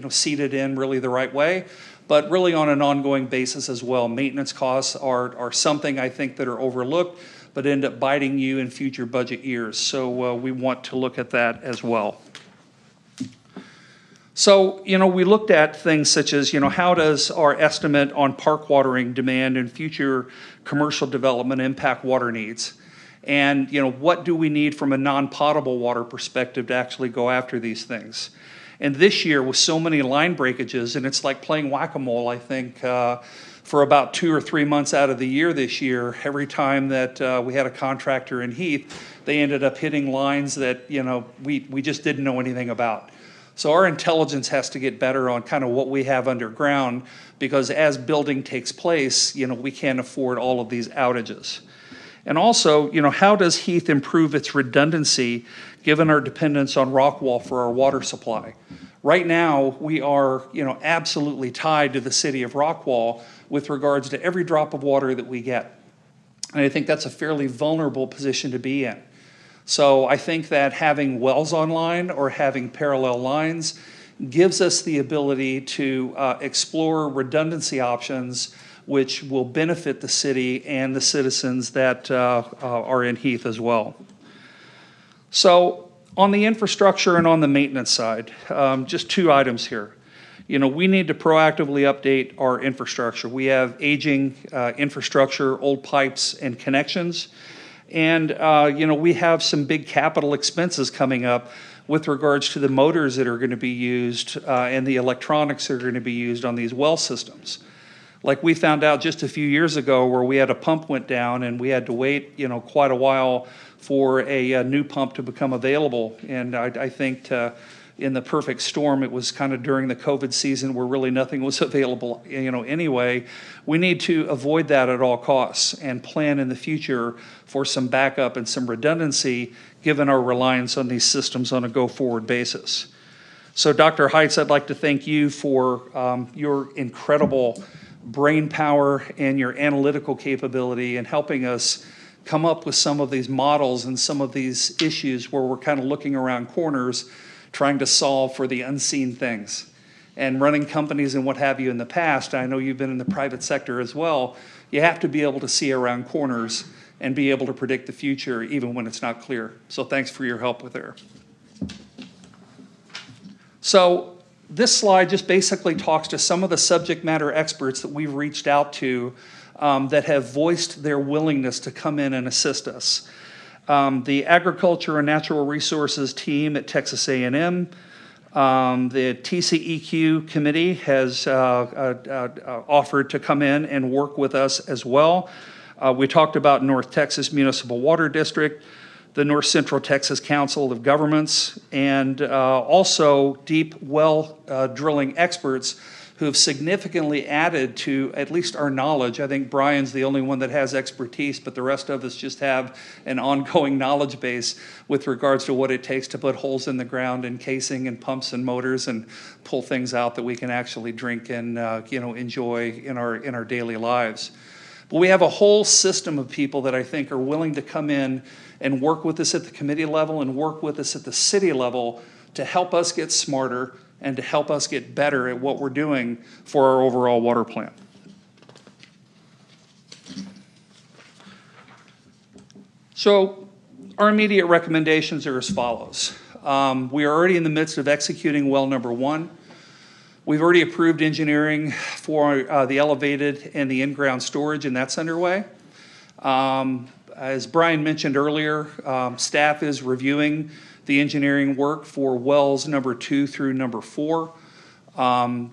seeded in really the right way, but really on an ongoing basis as well. Maintenance costs are something I think that are overlooked, but end up biting you in future budget years. So we want to look at that as well. So, we looked at things such as, how does our estimate on park watering demand and future commercial development impact water needs? And, what do we need from a non-potable water perspective to actually go after these things? And this year, with so many line breakages, and it's like playing whack-a-mole, I think, for about 2 or 3 months out of the year this year, every time that we had a contractor in Heath, they ended up hitting lines that, we just didn't know anything about. So our intelligence has to get better on kind of what we have underground, because as building takes place, we can't afford all of these outages. And also, how does Heath improve its redundancy given our dependence on rock wall for our water supply? Right now, we are, absolutely tied to the city of Rockwall with regards to every drop of water that we get. And I think that's a fairly vulnerable position to be in. So I think that having wells online or having parallel lines gives us the ability to explore redundancy options which will benefit the city and the citizens that are in Heath as well. So on the infrastructure and on the maintenance side, just 2 items here. We need to proactively update our infrastructure. We have aging infrastructure, old pipes and connections. And, we have some big capital expenses coming up with regards to the motors that are going to be used and the electronics that are going to be used on these well systems. Like we found out just a few years ago where we had a pump went down and we had to wait, quite a while for a new pump to become available. And I think in the perfect storm, it was kind of during the COVID season where really nothing was available, anyway. We need to avoid that at all costs and plan in the future for some backup and some redundancy given our reliance on these systems on a go-forward basis. So Dr. Heitz, I'd like to thank you for your incredible brain power and your analytical capability in helping us come up with some of these models and some of these issues where we're kind of looking around corners trying to solve for the unseen things. And running companies and what have you in the past, I know you've been in the private sector as well, you have to be able to see around corners and be able to predict the future even when it's not clear. So thanks for your help with there. So this slide just basically talks to some of the subject matter experts that we've reached out to that have voiced their willingness to come in and assist us. The Agriculture and Natural Resources team at Texas A&M, the TCEQ committee has offered to come in and work with us as well. We talked about North Texas Municipal Water District, the North Central Texas Council of Governments, and also deep well drilling experts who have significantly added to at least our knowledge. I think Brian's the only one that has expertise, but the rest of us just have an ongoing knowledge base with regards to what it takes to put holes in the ground and casing and pumps and motors and pull things out that we can actually drink and enjoy in our daily lives. But we have a whole system of people that I think are willing to come in and work with us at the committee level and work with us at the city level to help us get smarter and to help us get better at what we're doing for our overall water plan. So our immediate recommendations are as follows. We are already in the midst of executing well number 1. We've already approved engineering for the elevated and the in-ground storage, and that's underway. As Brian mentioned earlier, staff is reviewing the engineering work for wells number 2 through number 4.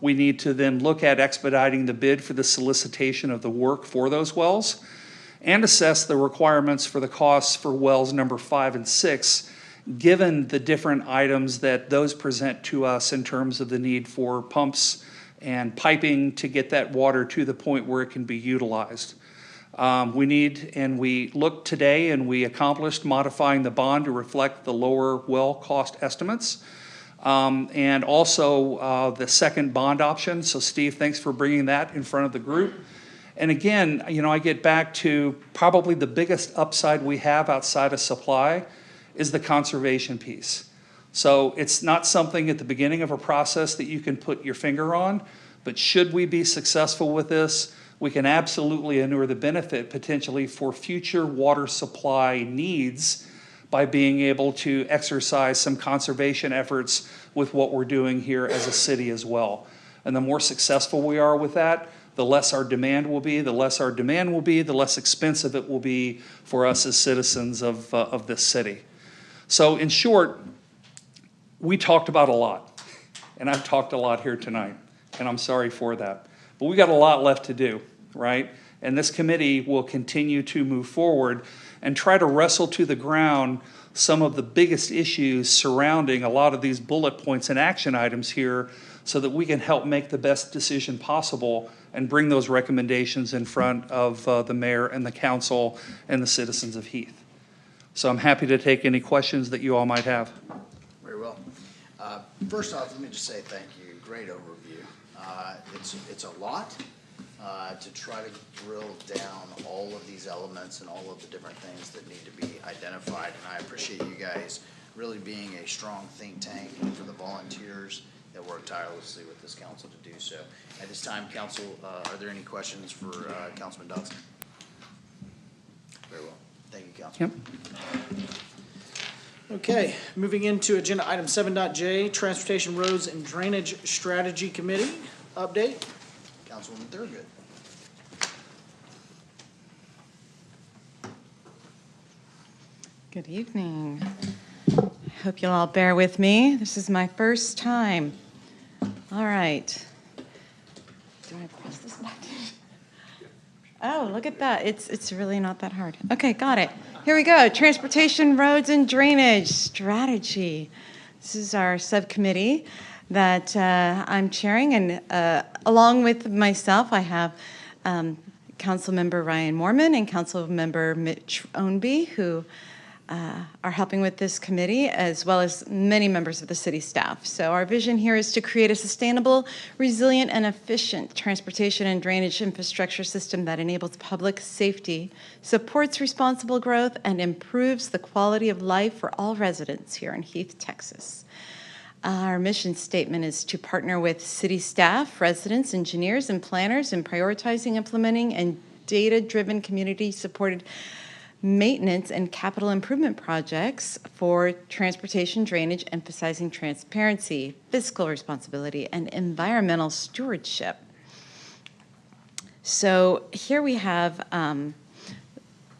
We need to then look at expediting the bid for the solicitation of the work for those wells and assess the requirements for the costs for wells number 5 and 6, given the different items that those present to us in terms of the need for pumps and piping to get that water to the point where it can be utilized. We looked today and we accomplished modifying the bond to reflect the lower well cost estimates. And also the second bond option. So Steve, thanks for bringing that in front of the group. And again, I get back to probably the biggest upside we have outside of supply is the conservation piece. So it's not something at the beginning of a process that you can put your finger on, but should we be successful with this, we can absolutely inure the benefit potentially for future water supply needs by being able to exercise some conservation efforts with what we're doing here as a city as well. And the more successful we are with that, the less our demand will be, the less our demand will be, the less expensive it will be for us as citizens of this city. So in short, we talked about a lot, and I've talked a lot here tonight, and I'm sorry for that. But we got a lot left to do, right? And this committee will continue to move forward and try to wrestle to the ground some of the biggest issues surrounding a lot of these bullet points and action items here so that we can help make the best decision possible and bring those recommendations in front of the mayor and the council and the citizens of Heath. So I'm happy to take any questions that you all might have. Very well. First off, let me just say thank you. Great overview. It's a lot to try to drill down all of these elements and all of the different things that need to be identified. And I appreciate you guys really being a strong think tank and for the volunteers that work tirelessly with this council to do so. At this time, council, are there any questions for Councilman Dodson? Very well. Thank you, Councilman. Yep. Okay, moving into agenda item 7.j, Transportation Roads and Drainage Strategy Committee update. Councilwoman Thurgood. Good evening. I hope you'll all bear with me. This is my first time. All right. Do I press this button? Oh, look at that. It's really not that hard. Okay, got it. Here we go. Transportation, roads, and drainage strategy. This is our subcommittee that I'm chairing, and along with myself, I have Councilmember Ryan Moorman and Councilmember Mitch Ownby, who are helping with this committee, as well as many members of the city staff. So our vision here is to create a sustainable, resilient, and efficient transportation and drainage infrastructure system that enables public safety, supports responsible growth, and improves the quality of life for all residents here in Heath, Texas. Our mission statement is to partner with city staff, residents, engineers, and planners in prioritizing, implementing, and data-driven community-supported maintenance and capital improvement projects for transportation drainage, emphasizing transparency, fiscal responsibility, and environmental stewardship. So here we have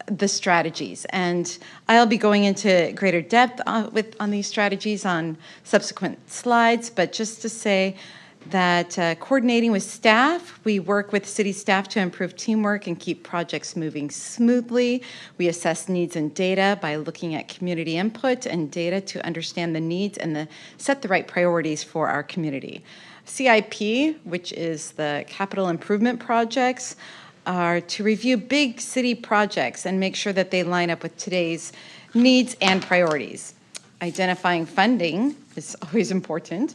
the strategies, and I'll be going into greater depth on these strategies on subsequent slides, but just to say that coordinating with staff, we work with city staff to improve teamwork and keep projects moving smoothly. We assess needs and data by looking at community input and data to understand the needs and set the right priorities for our community. CIP, which is the capital improvement projects, are to review big city projects and make sure that they line up with today's needs and priorities. Identifying funding is always important.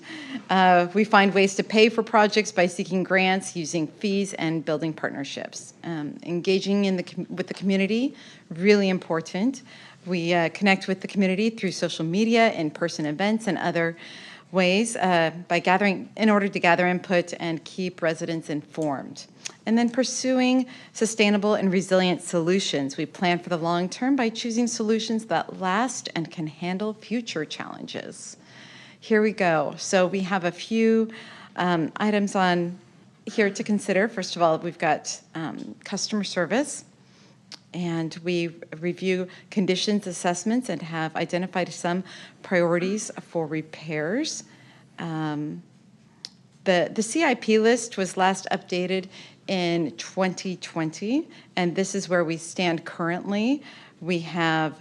We find ways to pay for projects by seeking grants, using fees, and building partnerships. Engaging with the community, really important. We connect with the community through social media, in-person events, and other ways in order to gather input and keep residents informed. And then pursuing sustainable and resilient solutions. We plan for the long term by choosing solutions that last and can handle future challenges. Here we go. So we have a few items on here to consider. First of all, we've got customer service, and we review conditions assessments and have identified some priorities for repairs. The CIP list was last updated in 2020, and this is where we stand currently. We have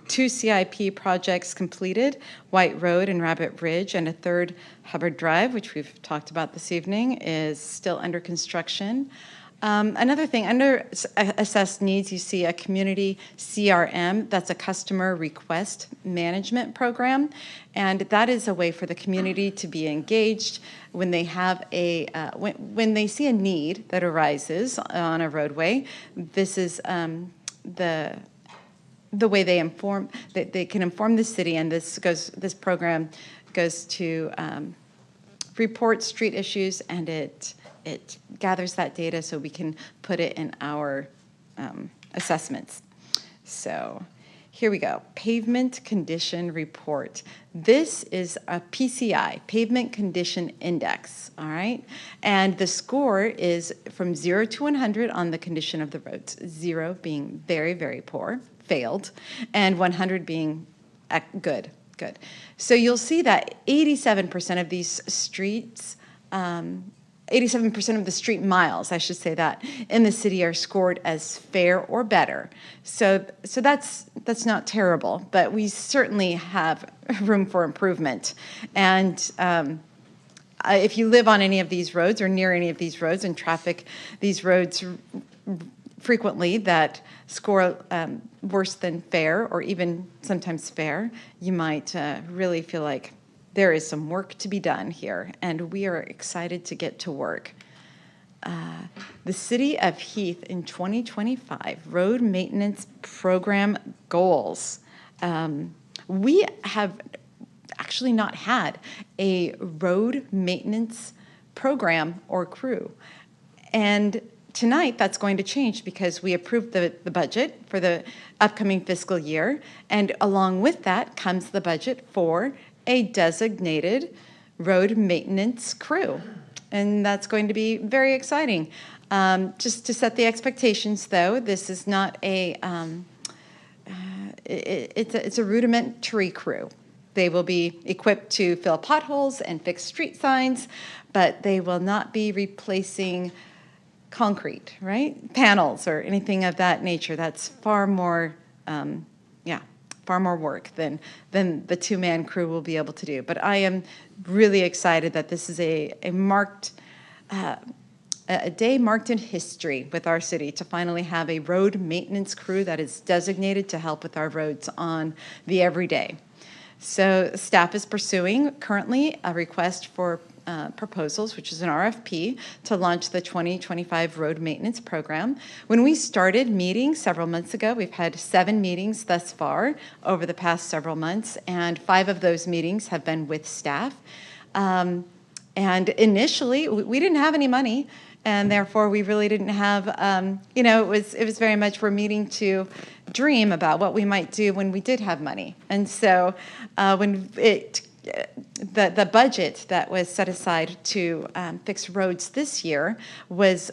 2 CIP projects completed, White Road and Rabbit Ridge, and a third, Hubbard Drive, which we've talked about this evening, is still under construction. Another thing, under assessed needs, you see a community CRM, that's a customer request management program, and that is a way for the community to be engaged when they have when they see a need that arises on a roadway. This is the way they can inform the city, and this program goes to report street issues, and it gathers that data so we can put it in our assessments. So here we go, pavement condition report. This is a PCI, pavement condition index, all right? And the score is from 0 to 100 on the condition of the roads, 0 being very, very poor, failed, and 100 being good. So you'll see that 87% of these streets, 87% of the street miles, I should say that, in the city are scored as fair or better. So that's not terrible, but we certainly have room for improvement. And if you live on any of these roads or near any of these roads and traffic these roads frequently that score worse than fair or even sometimes fair, you might really feel like there is some work to be done here, and we are excited to get to work. The City of Heath in 2025 Road Maintenance Program Goals. We have actually not had a road maintenance program or crew, and tonight that's going to change because we approved the budget for the upcoming fiscal year, and along with that comes the budget for a designated road maintenance crew. And that's going to be very exciting. Just to set the expectations, though, this is not it's a rudimentary crew. They will be equipped to fill potholes and fix street signs, but they will not be replacing concrete, right? Panels or anything of that nature. That's far more, far more work than the two-man crew will be able to do. But I am really excited that this is a day marked in history with our city to finally have a road maintenance crew that is designated to help with our roads on the everyday. So staff is pursuing currently a request for proposals, which is an RFP, to launch the 2025 road maintenance program. When we started meeting several months ago, we've had 7 meetings thus far over the past several months, and 5 of those meetings have been with staff. And initially, we didn't have any money, and therefore we really didn't have, it was very much we're meeting to dream about what we might do when we did have money. And so when the budget that was set aside to fix roads this year was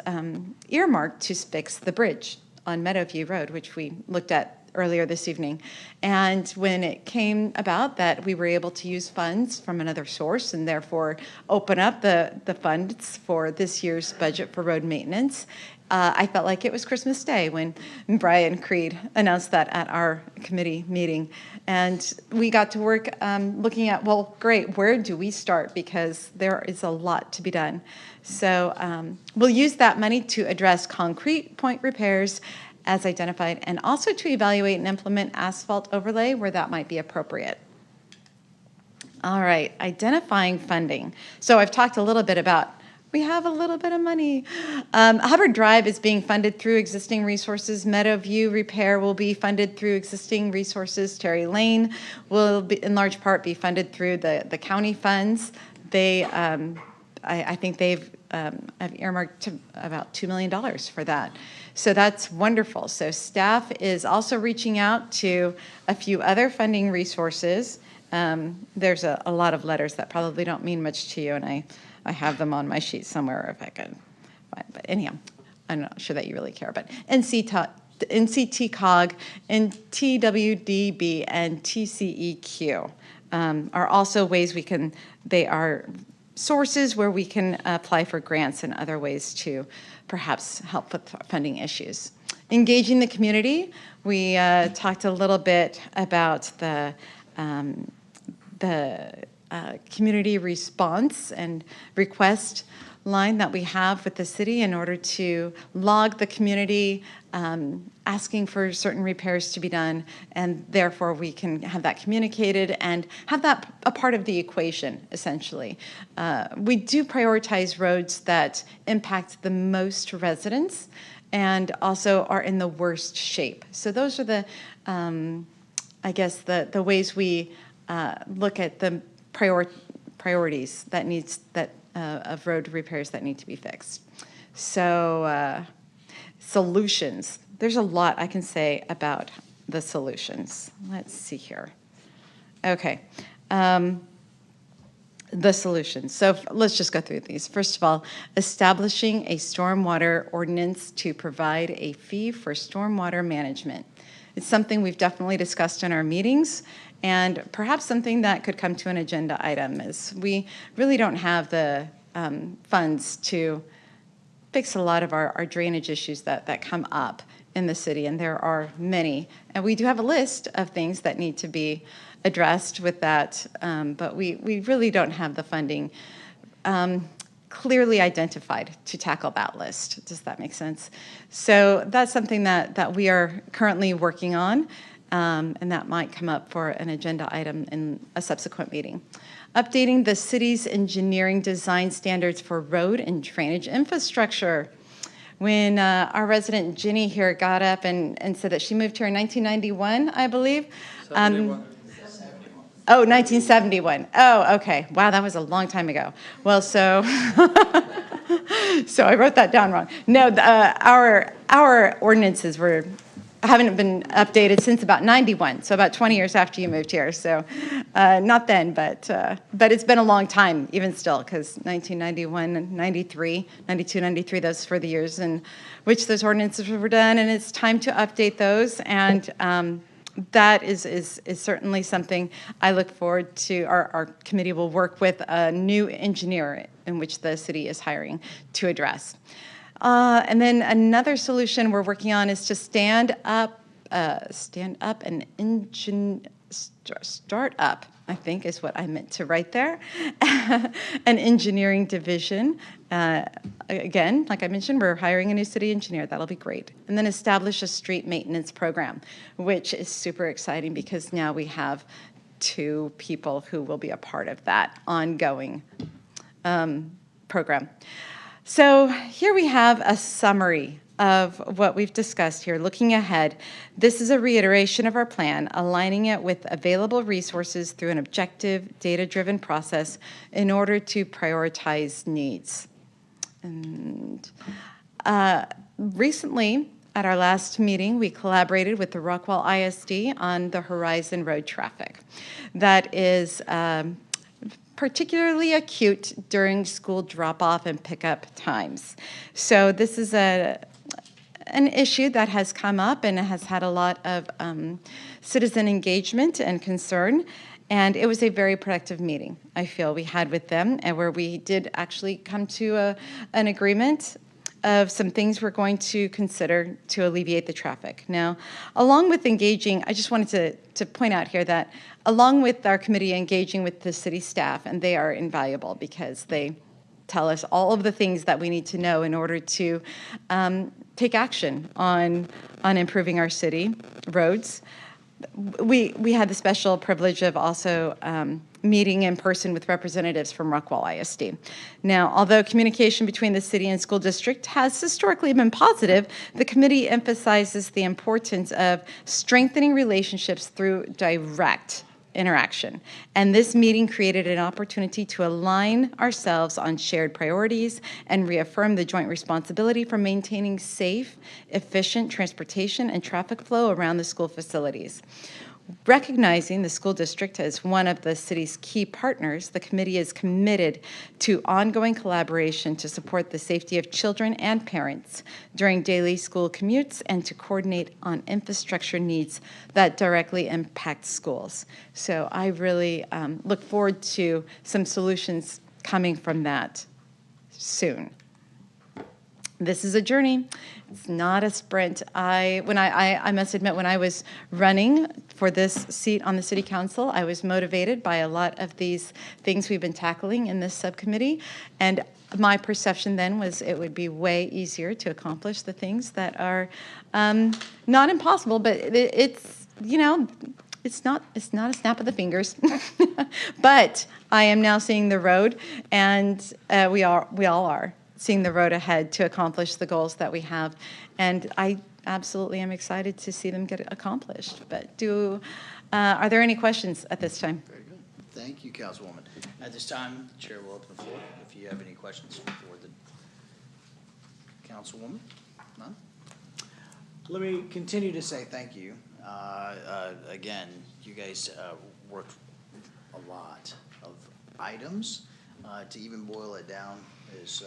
earmarked to fix the bridge on Meadowview Road, which we looked at earlier this evening. And when it came about that we were able to use funds from another source and therefore open up the funds for this year's budget for road maintenance, I felt like it was Christmas Day when Brian Creed announced that at our committee meeting. And we got to work looking at, well, great, where do we start? Because there is a lot to be done. So we'll use that money to address concrete point repairs as identified, and also to evaluate and implement asphalt overlay where that might be appropriate. All right, identifying funding. So I've talked a little bit about, we have a little bit of money. Hubbard Drive is being funded through existing resources. Meadowview repair will be funded through existing resources. Terry Lane will be, in large part, be funded through the county funds. They, I think they've have earmarked about $2 million for that. So that's wonderful. So staff is also reaching out to a few other funding resources. There's a lot of letters that probably don't mean much to you, and I have them on my sheet somewhere if I could find. But anyhow, I'm not sure that you really care. But NCTCOG and TWDB and TCEQ are also ways we can, they are sources where we can apply for grants and other ways to perhaps help with funding issues. Engaging the community, we talked a little bit about the community response and request line that we have with the city in order to log the community asking for certain repairs to be done, and therefore we can have that communicated and have that a part of the equation, essentially. We do prioritize roads that impact the most residents and also are in the worst shape. So those are the, I guess, the ways we look at the priorities that of road repairs that need to be fixed. So solutions. There's a lot I can say about the solutions. Let's see here. Okay. The solutions. So let's just go through these. First of all, establishing a stormwater ordinance to provide a fee for stormwater management. It's something we've definitely discussed in our meetings, and perhaps something that could come to an agenda item is we really don't have the funds to fix a lot of our drainage issues that come up in the city, and there are many. And we do have a list of things that need to be addressed with that, but we really don't have the funding clearly identified to tackle that list. Does that make sense? So that's something that we are currently working on, and that might come up for an agenda item in a subsequent meeting. Updating the city's engineering design standards for road and drainage infrastructure. When our resident Ginny here got up and said that she moved here in 1991, I believe. 1971. Oh, okay. Wow, that was a long time ago. Well, so I wrote that down wrong. No, our ordinances haven't been updated since about 91, so about 20 years after you moved here. So not then, but it's been a long time even still, because 1991, 93, 92, 93, those were the years in which those ordinances were done, and it's time to update those. And that is certainly something I look forward to. Our committee will work with a new engineer in which the city is hiring to address. And then another solution we're working on is to stand up an start up, I think is what I meant to write there, an engineering division. Again, like I mentioned, we're hiring a new city engineer. That'll be great. And then establish a street maintenance program, which is super exciting because now we have 2 people who will be a part of that ongoing program. So here we have a summary of what we've discussed here. Looking ahead, this is a reiteration of our plan, aligning it with available resources through an objective, data-driven process in order to prioritize needs. And recently, at our last meeting, we collaborated with the Rockwall ISD on the Horizon Road traffic. That is particularly acute during school drop-off and pickup times. So this is an issue that has come up and has had a lot of citizen engagement and concern. And it was a very productive meeting, I feel, we had with them, and where we did actually come to an agreement of some things we're going to consider to alleviate the traffic. Now, along with engaging, I just wanted to point out here that along with our committee engaging with the city staff, and they are invaluable because they tell us all of the things that we need to know in order to take action on improving our city roads. We had the special privilege of also meeting in person with representatives from Rockwall ISD. Now, although communication between the city and school district has historically been positive, the committee emphasizes the importance of strengthening relationships through direct interaction. And this meeting created an opportunity to align ourselves on shared priorities and reaffirm the joint responsibility for maintaining safe, efficient transportation and traffic flow around the school facilities. Recognizing the school district as one of the city's key partners, the committee is committed to ongoing collaboration to support the safety of children and parents during daily school commutes and to coordinate on infrastructure needs that directly impact schools. So I really look forward to some solutions coming from that soon. This is a journey. It's not a sprint. I must admit, when I was running for this seat on the city council, I was motivated by a lot of these things we've been tackling in this subcommittee. And my perception then was it would be way easier to accomplish the things that are not impossible, but it's, you know, it's not a snap of the fingers. But I am now seeing the road, and we all are seeing the road ahead to accomplish the goals that we have. And I absolutely am excited to see them get accomplished. But are there any questions at this time? Very good. Thank you, Councilwoman. At this time, the chair will open the floor. If you have any questions for the Councilwoman, none? Let me continue to say thank you. Again, you guys worked a lot of items. To even boil it down is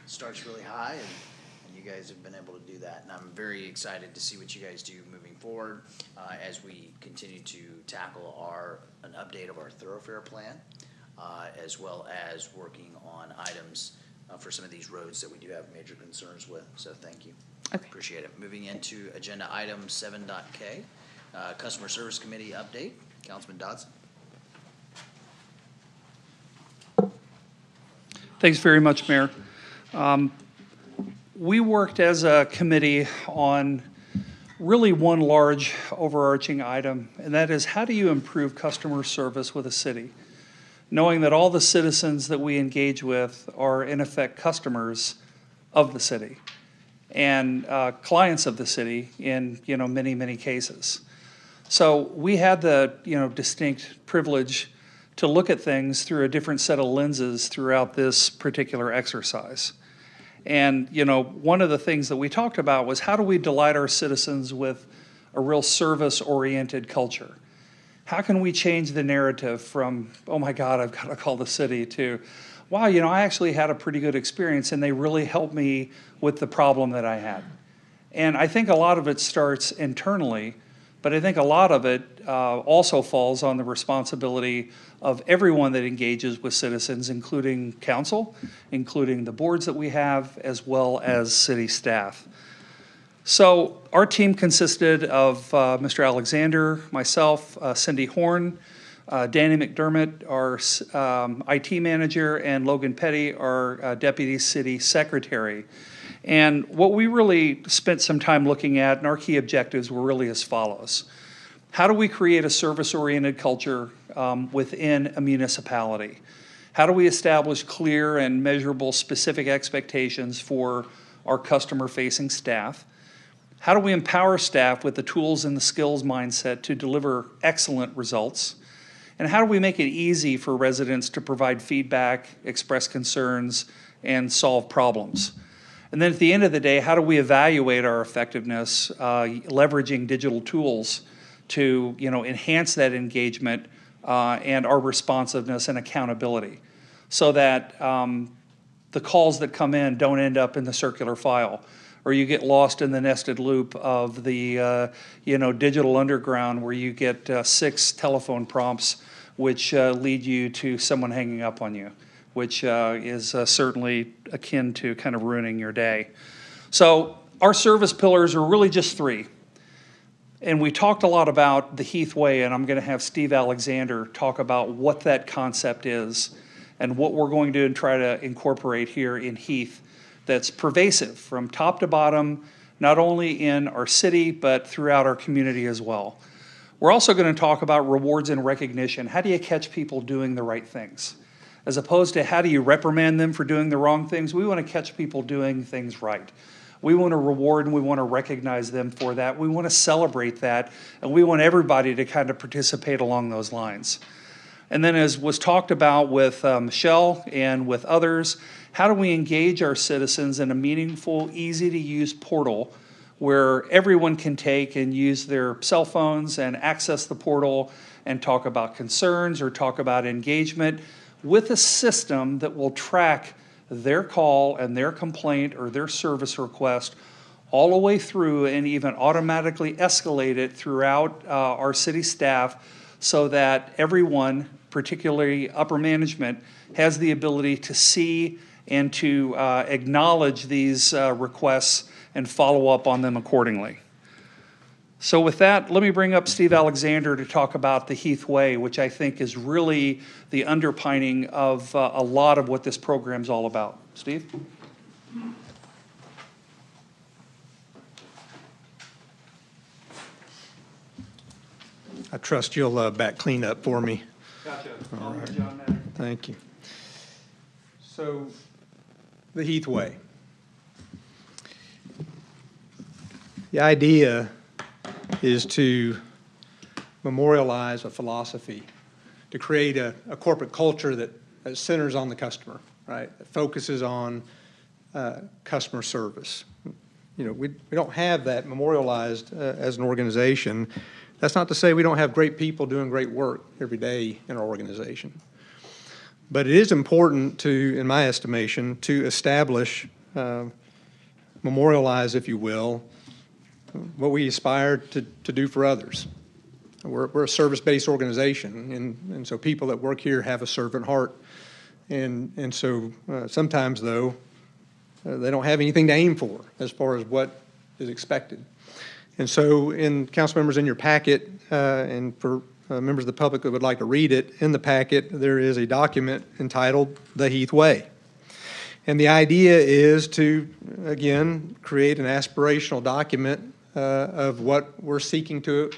starts really high, and you guys have been able to do that. And I'm very excited to see what you guys do moving forward as we continue to tackle an update of our thoroughfare plan, as well as working on items for some of these roads that we do have major concerns with. So thank you. Okay. Appreciate it. Moving into agenda item 7.k, Customer Service Committee update. Councilman Dodson. Thanks very much, Mayor. We worked as a committee on really one large overarching item, and that is how do you improve customer service with a city? Knowing that all the citizens that we engage with are in effect customers of the city and clients of the city in many, many cases. So we had the distinct privilege to look at things through a different set of lenses throughout this particular exercise. And, one of the things that we talked about was how do we delight our citizens with a real service-oriented culture? How can we change the narrative from, oh my God, I've got to call the city, to, wow, I actually had a pretty good experience and they really helped me with the problem that I had. And I think a lot of it starts internally, But I think a lot of it also falls on the responsibility of everyone that engages with citizens, including council, including the boards that we have, as well as city staff. So our team consisted of Mr. Alexander, myself, Cindy Horn, Danny McDermott, our IT manager, and Logan Petty, our deputy city secretary. And what we really spent some time looking at, and our key objectives were really as follows. How do we create a service-oriented culture within a municipality? How do we establish clear and measurable specific expectations for our customer-facing staff? How do we empower staff with the tools and the skills mindset to deliver excellent results? And how do we make it easy for residents to provide feedback, express concerns, and solve problems? And then at the end of the day, how do we evaluate our effectiveness, leveraging digital tools to enhance that engagement and our responsiveness and accountability, so that the calls that come in don't end up in the circular file, or you get lost in the nested loop of the digital underground where you get 6 telephone prompts which lead you to someone hanging up on you, which is certainly akin to kind of ruining your day. So our service pillars are really just 3. And we talked a lot about the Heath Way, and I'm going to have Steve Alexander talk about what that concept is and what we're going to try to incorporate here in Heath that's pervasive from top to bottom, not only in our city, but throughout our community as well. We're also going to talk about rewards and recognition. How do you catch people doing the right things? As opposed to how do you reprimand them for doing the wrong things, we want to catch people doing things right. We want to reward and we want to recognize them for that. We want to celebrate that, and we want everybody to kind of participate along those lines. And then, as was talked about with Michelle and with others, how do we engage our citizens in a meaningful, easy-to-use portal where everyone can take and use their cell phones and access the portal and talk about concerns or talk about engagement, with a system that will track their call and their complaint or their service request all the way through and even automatically escalate it throughout our city staff, so that everyone, particularly upper management, has the ability to see and to acknowledge these requests and follow up on them accordingly. So with that, let me bring up Steve Alexander to talk about the Heath Way, which I think is really the underpinning of a lot of what this program's all about. Steve? I trust you'll back clean up for me. Gotcha. All right. John Madden. Thank you. So, the Heath Way. The idea is to memorialize a philosophy, to create a corporate culture that centers on the customer, right? That focuses on customer service. We don't have that memorialized as an organization. That's not to say we don't have great people doing great work every day in our organization. But it is important to, in my estimation, to establish, memorialize, if you will, what we aspire to do for others. We're a service-based organization, and so people that work here have a servant heart. And so sometimes, though, they don't have anything to aim for as far as what is expected. And so in council members, in your packet, and for members of the public that would like to read it, in the packet there is a document entitled The Heath Way. And the idea is to, again, create an aspirational document of what we're seeking to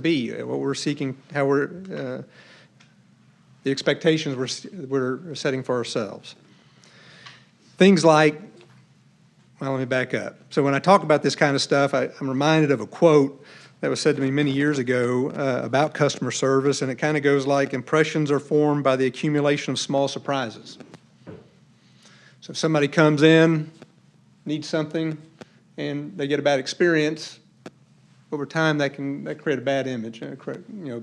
be, what we're seeking, how we're, the expectations we're setting for ourselves. Things like, well, let me back up. So when I talk about this kind of stuff, I'm reminded of a quote that was said to me many years ago about customer service, and it kind of goes like, impressions are formed by the accumulation of small surprises. So if somebody comes in, needs something, and they get a bad experience, over time that create a bad image,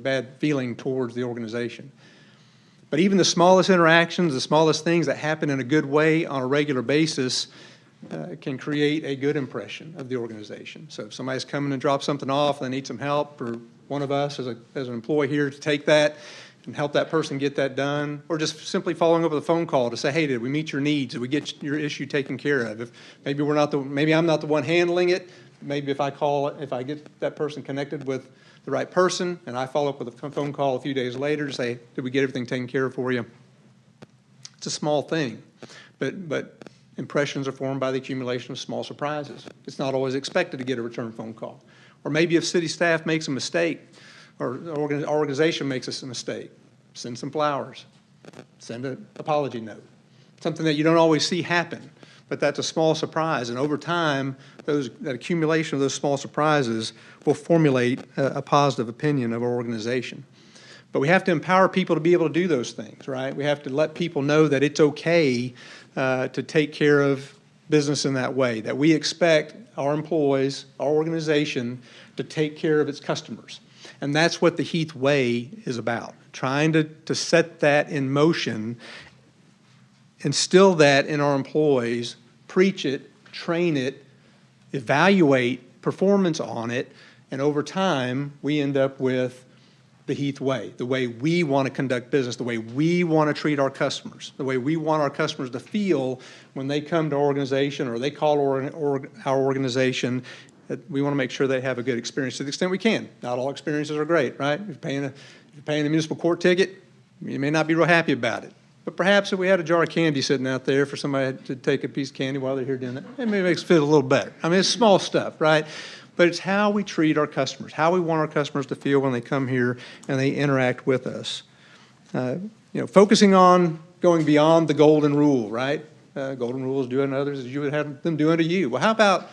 bad feeling towards the organization. But even the smallest interactions, the smallest things that happen in a good way on a regular basis, can create a good impression of the organization. So if somebody's coming and drop something off, they need some help, or one of us as an employee here to take that and help that person get that done, or just simply following up with a phone call to say, hey, did we meet your needs? Did we get your issue taken care of? If maybe maybe I'm not the one handling it, maybe if I get that person connected with the right person and I follow up with a phone call a few days later to say, did we get everything taken care of for you? It's a small thing, but impressions are formed by the accumulation of small surprises. It's not always expected to get a return phone call. Or maybe if city staff makes a mistake, or our organization makes a mistake, send some flowers, send an apology note. Something that you don't always see happen, but that's a small surprise. And over time, that accumulation of those small surprises will formulate a positive opinion of our organization. But we have to empower people to be able to do those things, right? We have to let people know that it's okay to take care of business in that way, that we expect our employees, our organization, to take care of its customers. And that's what the Heath Way is about, trying to set that in motion, instill that in our employees, preach it, train it, evaluate performance on it, and over time, we end up with the Heath Way, the way we want to conduct business, the way we want to treat our customers, the way we want our customers to feel when they come to our organization or they call our organization. We want to make sure they have a good experience to the extent we can. Not all experiences are great, right? If you're paying a municipal court ticket, you may not be real happy about it. But perhaps if we had a jar of candy sitting out there for somebody to take a piece of candy while they're here doing that, it maybe makes us feel a little better. I mean, it's small stuff, right? But it's how we treat our customers, how we want our customers to feel when they come here and they interact with us. Focusing on going beyond the golden rule, right? Golden rule is do unto others as you would have them do unto you. Well, how about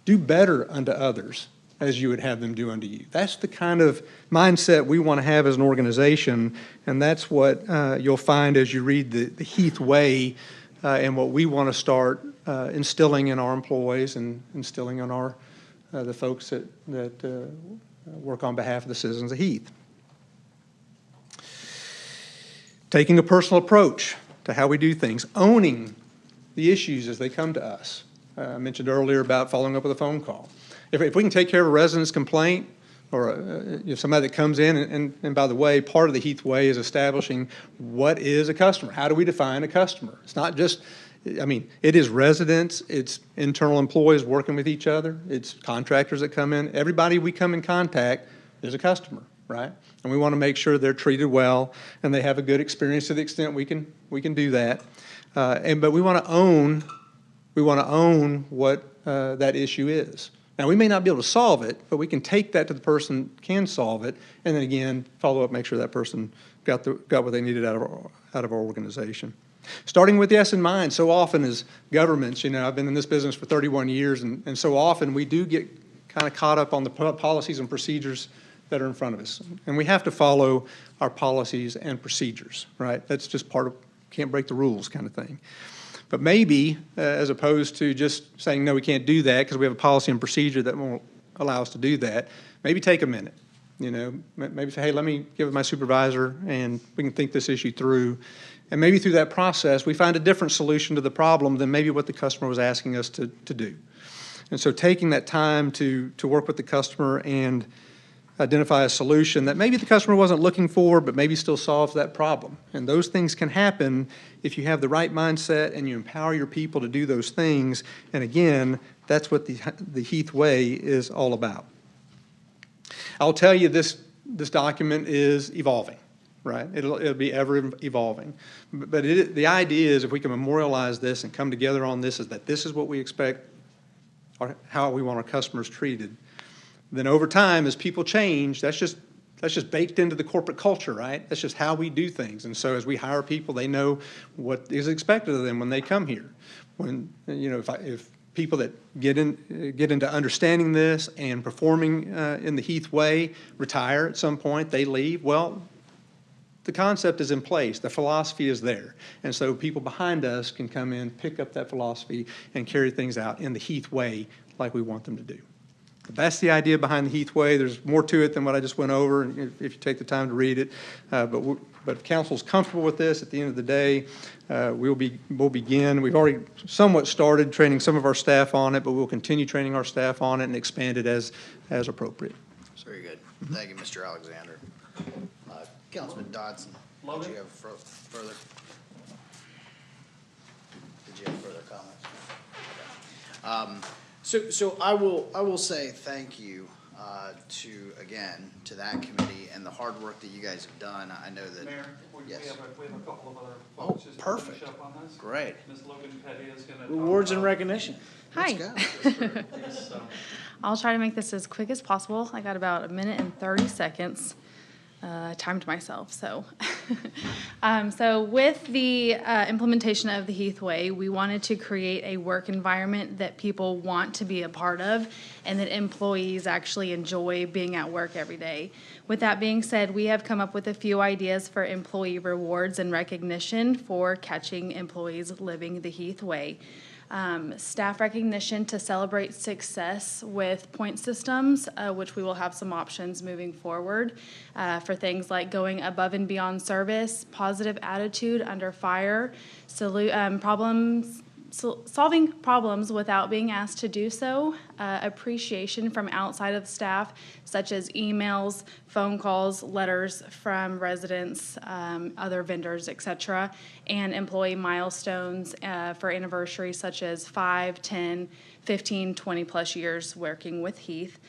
do better unto others as you would have them do unto you? That's the kind of mindset we want to have as an organization, and that's what you'll find as you read the Heath Way and what we want to start instilling in our employees and instilling in the folks that work on behalf of the citizens of Heath. Taking a personal approach to how we do things, owning the issues as they come to us. I mentioned earlier about following up with a phone call. If we can take care of a resident's complaint or somebody that comes in, and by the way, part of the Heath Way is establishing what is a customer. How do we define a customer? It's not just, it is residents, it's internal employees working with each other, it's contractors that come in. Everybody we come in contact is a customer, right? And we want to make sure they're treated well and they have a good experience to the extent we can do that. But we want to own what that issue is. Now, we may not be able to solve it, but we can take that to the person who can solve it, and then again, follow up, make sure that person got what they needed out of our organization. Starting with the S in mind, so often as governments, I've been in this business for 31 years, and so often we do get kind of caught up on the policies and procedures that are in front of us. And we have to follow our policies and procedures, right? That's just part of, can't break the rules kind of thing. But maybe, as opposed to just saying, no, we can't do that because we have a policy and procedure that won't allow us to do that, maybe take a minute, maybe say, hey, let me give it my supervisor and we can think this issue through. And maybe through that process, we find a different solution to the problem than maybe what the customer was asking us to do. And so taking that time to work with the customer and identify a solution that maybe the customer wasn't looking for, but maybe still solves that problem. And those things can happen if you have the right mindset and you empower your people to do those things. And again, that's what the Heath Way is all about. I'll tell you this document is evolving, right? It'll be ever evolving. But the idea is if we can memorialize this and come together on this, is that this is what we expect, or how we want our customers treated. Then over time, as people change, that's just baked into the corporate culture, right? That's just how we do things. And so as we hire people, they know what is expected of them when they come here. When if people that get into understanding this and performing in the Heath Way retire at some point, they leave. Well, the concept is in place. The philosophy is there. And so people behind us can come in, pick up that philosophy, and carry things out in the Heath Way like we want them to do. That's the idea behind the Heath Way. There's more to it than what I just went over, if you take the time to read it. But if council's comfortable with this, at the end of the day, we'll begin. We've already somewhat started training some of our staff on it, but we'll continue training our staff on it and expand it as appropriate. Very good. Thank you, Mr. Alexander. Councilman Dodson, did you have further? Did you have further comments? So I will say thank you to that committee and the hard work that you guys have done. I know that. Mayor, we yes. have a couple of other folks just to perfect. finish up on this. Great. Ms. Logan Petty is going to. Awards and recognition. Hi. Let's go. I'll try to make this as quick as possible. I got about 1 minute and 30 seconds. I timed myself, so. So with the implementation of the Heath Way, we wanted to create a work environment that people want to be a part of and that employees actually enjoy being at work every day. With that being said, we have come up with a few ideas for employee rewards and recognition for catching employees living the Heath Way. Staff recognition to celebrate success with point systems, which we will have some options moving forward for things like going above and beyond service, positive attitude under fire, solving problems without being asked to do so, appreciation from outside of staff, such as emails, phone calls, letters from residents, other vendors, etc., and employee milestones for anniversaries such as 5, 10, 15, 20 plus years working with Heath.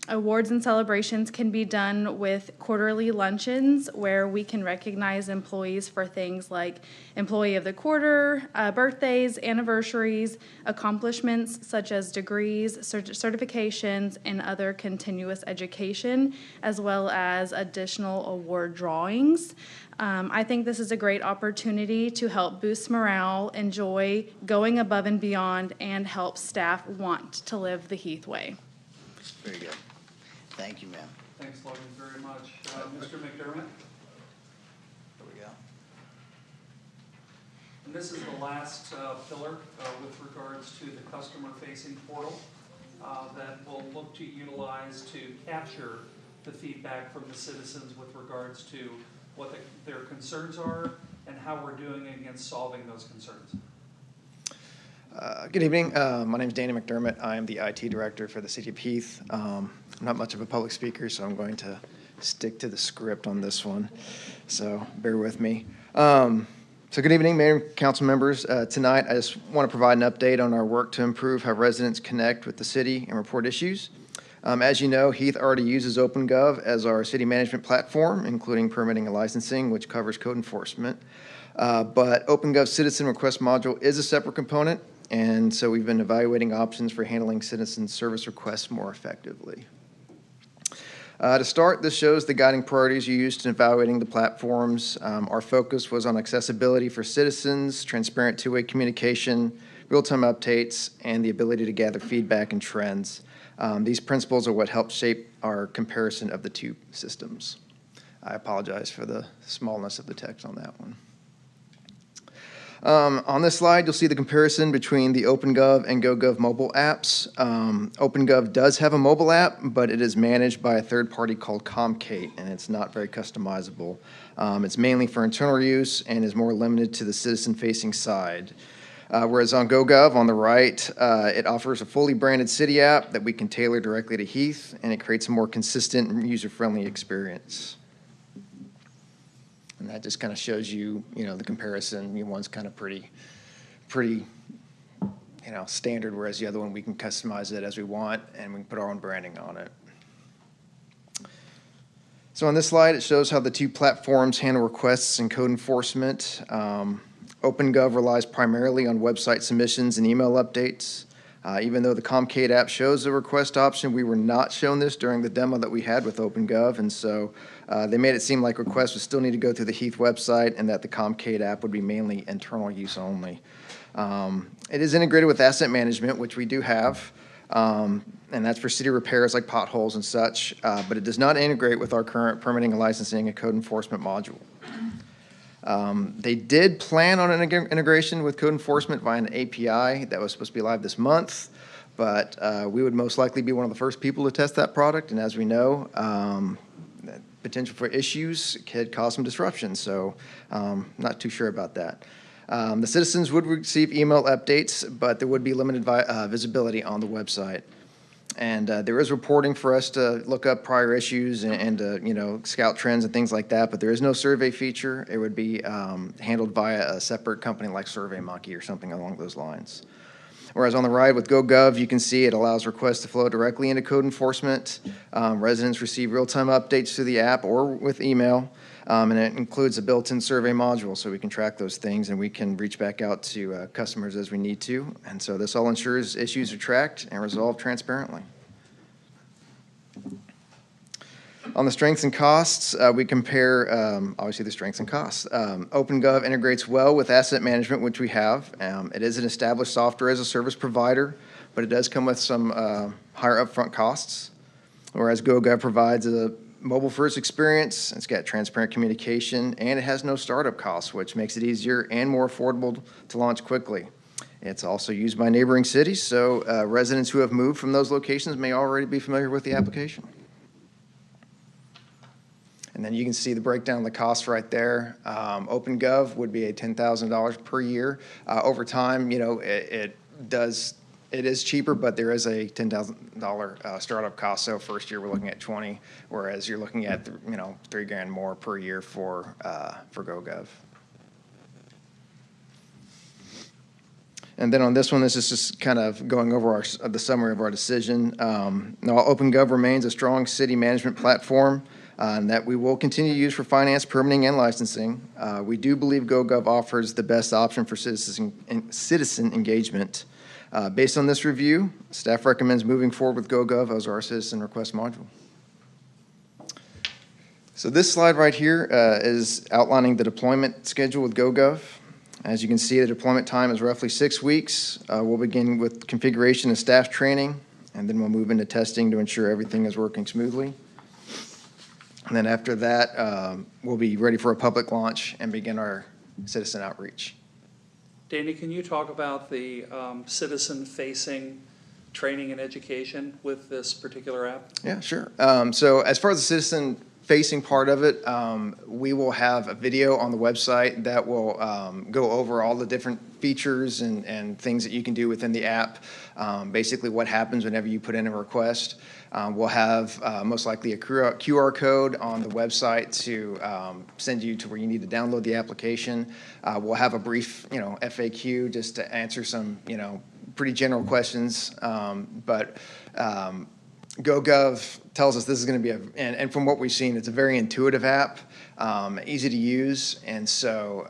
Awards and celebrations can be done with quarterly luncheons where we can recognize employees for things like Employee of the Quarter, birthdays, anniversaries, accomplishments such as degrees, certifications, and other continuous education, as well as additional award drawings. I think this is a great opportunity to help boost morale, enjoy going above and beyond, and help staff want to live the Heath Way. Very good. Thank you, ma'am. Thanks, Logan, very much. Mr. McDermott? There we go. And this is the last pillar with regards to the customer-facing portal that will look to utilize to capture the feedback from the citizens with regards to what their concerns are and how we're doing against solving those concerns. Good evening. My name is Danny McDermott. I am the IT director for the City of Heath. I'm not much of a public speaker, so I'm going to stick to the script on this one. So bear with me. So good evening, Mayor and Council members. Tonight, I just want to provide an update on our work to improve how residents connect with the city and report issues. As you know, Heath already uses OpenGov as our city management platform, including permitting and licensing, which covers code enforcement. But OpenGov's citizen request module is a separate component. And so we've been evaluating options for handling citizen service requests more effectively. To start, this shows the guiding priorities you used in evaluating the platforms. Our focus was on accessibility for citizens, transparent two-way communication, real-time updates, and the ability to gather feedback and trends. These principles are what helped shape our comparison of the two systems. I apologize for the smallness of the text on that one. On this slide, you'll see the comparison between the OpenGov and GoGov mobile apps. OpenGov does have a mobile app, but it is managed by a third party called Comcate, and it's not very customizable. It's mainly for internal use and is more limited to the citizen-facing side. Whereas on GoGov, on the right, it offers a fully branded city app that we can tailor directly to Heath, and it creates a more consistent and user-friendly experience. And that just kind of shows you, the comparison. One's kind of pretty, standard, whereas the other one, we can customize it as we want, and we can put our own branding on it. So on this slide, it shows how the two platforms handle requests and code enforcement. OpenGov relies primarily on website submissions and email updates. Even though the Comcate app shows the request option, we were not shown this during the demo that we had with OpenGov, and so they made it seem like requests would still need to go through the Heath website and that the Comcate app would be mainly internal use only. It is integrated with asset management, which we do have, and that's for city repairs like potholes and such, but it does not integrate with our current permitting and licensing and code enforcement module. They did plan on an integration with code enforcement via an API that was supposed to be live this month, but we would most likely be one of the first people to test that product, and as we know, potential for issues could cause some disruption, so not too sure about that. The citizens would receive email updates, but there would be limited visibility on the website. And there is reporting for us to look up prior issues and you know, scout trends and things like that, but there is no survey feature. It would be handled via a separate company like SurveyMonkey or something along those lines. Whereas on the right with GoGov, you can see it allows requests to flow directly into code enforcement. Residents receive real-time updates through the app or with email, and it includes a built-in survey module so we can track those things and we can reach back out to customers as we need to. And so this all ensures issues are tracked and resolved transparently. On the strengths and costs, we compare, obviously, the strengths and costs. OpenGov integrates well with asset management, which we have. It is an established software as a service provider, but it does come with some higher upfront costs, whereas GoGov provides a mobile-first experience. It's got transparent communication, and it has no startup costs, which makes it easier and more affordable to launch quickly. It's also used by neighboring cities, so residents who have moved from those locations may already be familiar with the application. And then you can see the breakdown of the costs right there. OpenGov would be a $10,000 per year. Over time, you know, it is cheaper, but there is a $10,000 startup cost. So first year we're looking at 20, whereas you're looking at you know, $3,000 more per year for GoGov. And then on this one, this is just kind of going over the summary of our decision. Now, OpenGov remains a strong city management platform that we will continue to use for finance, permitting, and licensing. We do believe GoGov offers the best option for citizen engagement. Based on this review, staff recommends moving forward with GoGov as our citizen request module. So this slide right here is outlining the deployment schedule with GoGov. As you can see, the deployment time is roughly 6 weeks. We'll begin with configuration and staff training, and then we'll move into testing to ensure everything is working smoothly. And then after that, we'll be ready for a public launch and begin our citizen outreach. Danny, can you talk about the citizen-facing training and education with this particular app? Yeah, sure. So as far as the citizen-facing part of it, we will have a video on the website that will go over all the different features and things that you can do within the app. Basically what happens whenever you put in a request. We'll have most likely a QR code on the website to send you to where you need to download the application. We'll have a brief, you know, FAQ just to answer some, you know, pretty general questions. But GoGov tells us this is going to be and from what we've seen, it's a very intuitive app, easy to use, and so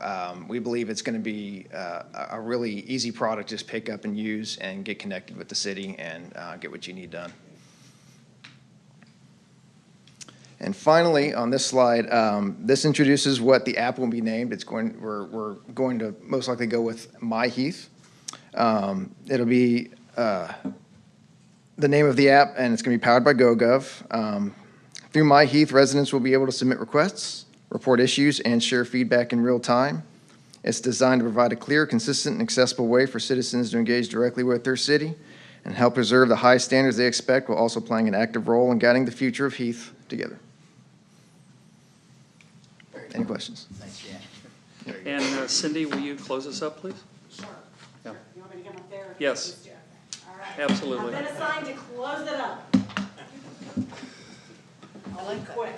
we believe it's going to be a really easy product to just pick up and use and get connected with the city and get what you need done. And finally, on this slide, this introduces what the app will be named. We're going to most likely go with My Heath. It'll be the name of the app, and it's going to be powered by GoGov. Through My Heath, residents will be able to submit requests, report issues, and share feedback in real time. It's designed to provide a clear, consistent, and accessible way for citizens to engage directly with their city and help preserve the high standards they expect while also playing an active role in guiding the future of Heath together. Any questions? Thanks, Dan. And Cindy, will you close us up, please? Sure. Yeah. You want me to come up there? Yes. All right. Absolutely. I've been assigned to close it up. I'll be quick.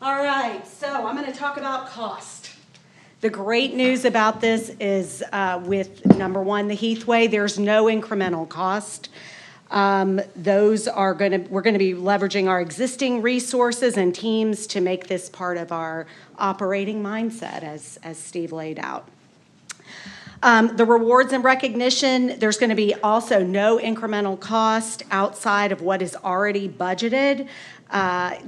All right, so I'm going to talk about cost. The great news about this is with number one, the Heathway, there's no incremental cost. We're going to be leveraging our existing resources and teams to make this part of our operating mindset, as Steve laid out. The rewards and recognition, there's going to be also no incremental cost outside of what is already budgeted.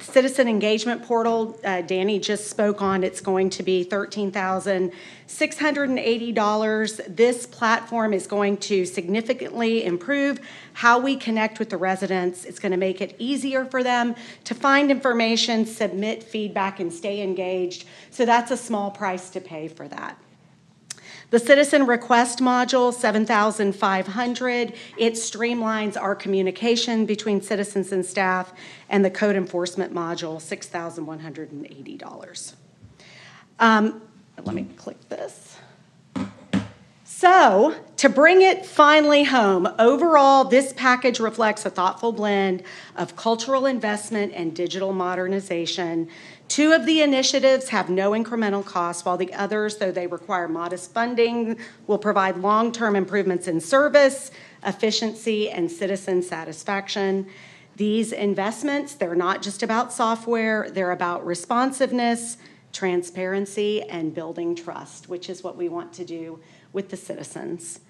Citizen engagement portal, Danny just spoke on, it's going to be $13,680. This platform is going to significantly improve how we connect with the residents. It's going to make it easier for them to find information, submit feedback, and stay engaged. So that's a small price to pay for that. The citizen request module, $7,500. It streamlines our communication between citizens and staff. And the code enforcement module, $6,180. Let me click this. So, to bring it finally home, overall, this package reflects a thoughtful blend of cultural investment and digital modernization. 2 of the initiatives have no incremental cost, while the others, though they require modest funding, will provide long-term improvements in service, efficiency, and citizen satisfaction. These investments, they're not just about software, they're about responsiveness, transparency, and building trust, which is what we want to do with the citizens.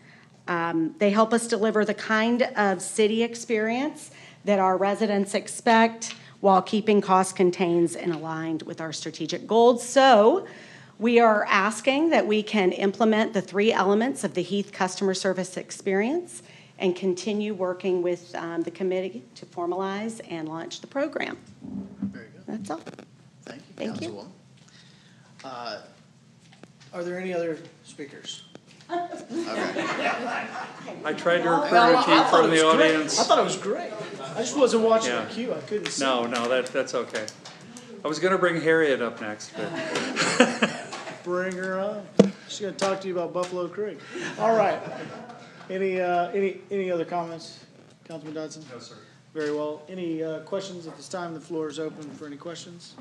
They help us deliver the kind of city experience that our residents expect while keeping costs contained and aligned with our strategic goals. So we are asking that we can implement the 3 elements of the Heath customer service experience and continue working with the committee to formalize and launch the program. Very good. That's all. Thank you, Thank you. Councilwoman. Are there any other speakers? I tried to recruit you from the audience. I thought it was great. I just wasn't watching Yeah. the queue. I couldn't see. No, that's okay. I was gonna bring Harriet up next, but Bring her on. She's gonna talk to you about Buffalo Creek. All right. Any other comments, Councilman Dodson? no, sir. Very well. Any questions at this time? The floor is open for any questions.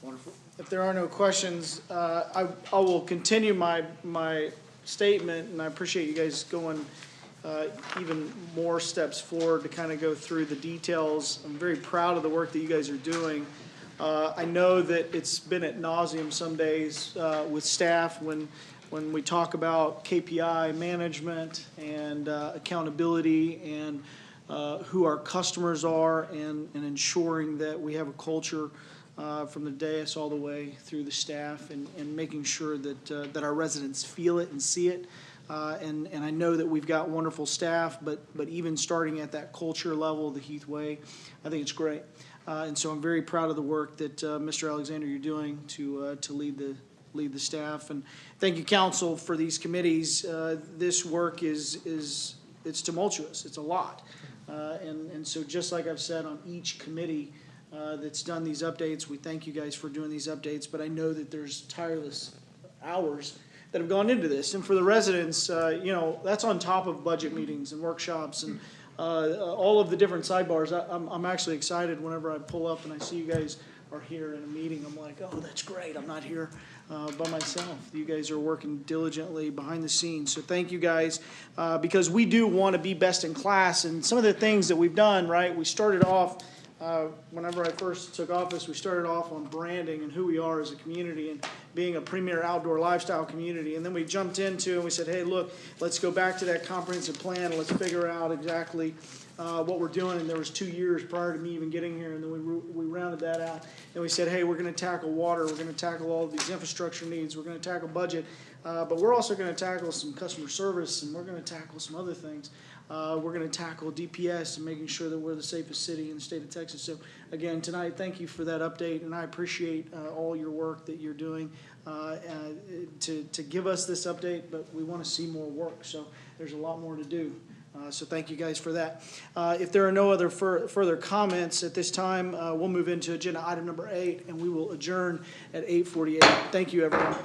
Wonderful. If there are no questions, I will continue my statement, and I appreciate you guys going even more steps forward to kind of go through the details. I'm very proud of the work that you guys are doing. I know that it's been ad nauseum some days with staff when we talk about KPI management and accountability and who our customers are and ensuring that we have a culture from the dais all the way through the staff and making sure that our residents feel it and see it. And I know that we've got wonderful staff, but even starting at that culture level, the Heath Way, I think it's great. And so I'm very proud of the work that Mr. Alexander, you're doing to lead the staff. And thank you, council, for these committees. This work it's tumultuous. It's a lot. And so just like I've said on each committee that's done these updates, we thank you guys for doing these updates, but I know that there's tireless hours that have gone into this. And for the residents, that's on top of budget meetings and workshops and all of the different sidebars. I'm actually excited whenever I pull up and I see you guys are here in a meeting. I'm like, oh, that's great. I'm not here by myself. You guys are working diligently behind the scenes. So thank you guys, because we do want to be best in class. And some of the things that we've done, right, we started off, whenever I first took office, we started off on branding and who we are as a community and being a premier outdoor lifestyle community. And then we jumped into and we said, hey, look, let's go back to that comprehensive plan and let's figure out exactly what we're doing. And there was 2 years prior to me even getting here, and then we rounded that out. And we said, hey, we're going to tackle water. We're going to tackle all of these infrastructure needs. We're going to tackle budget. But we're also going to tackle some customer service, and we're going to tackle some other things. We're going to tackle DPS and making sure that we're the safest city in the state of Texas. So again, tonight, thank you for that update, and I appreciate all your work that you're doing to give us this update, but we want to see more work. So there's a lot more to do. So thank you guys for that. If there are no other further comments at this time, we'll move into agenda item number 8, and we will adjourn at 8:48. Thank you, everyone.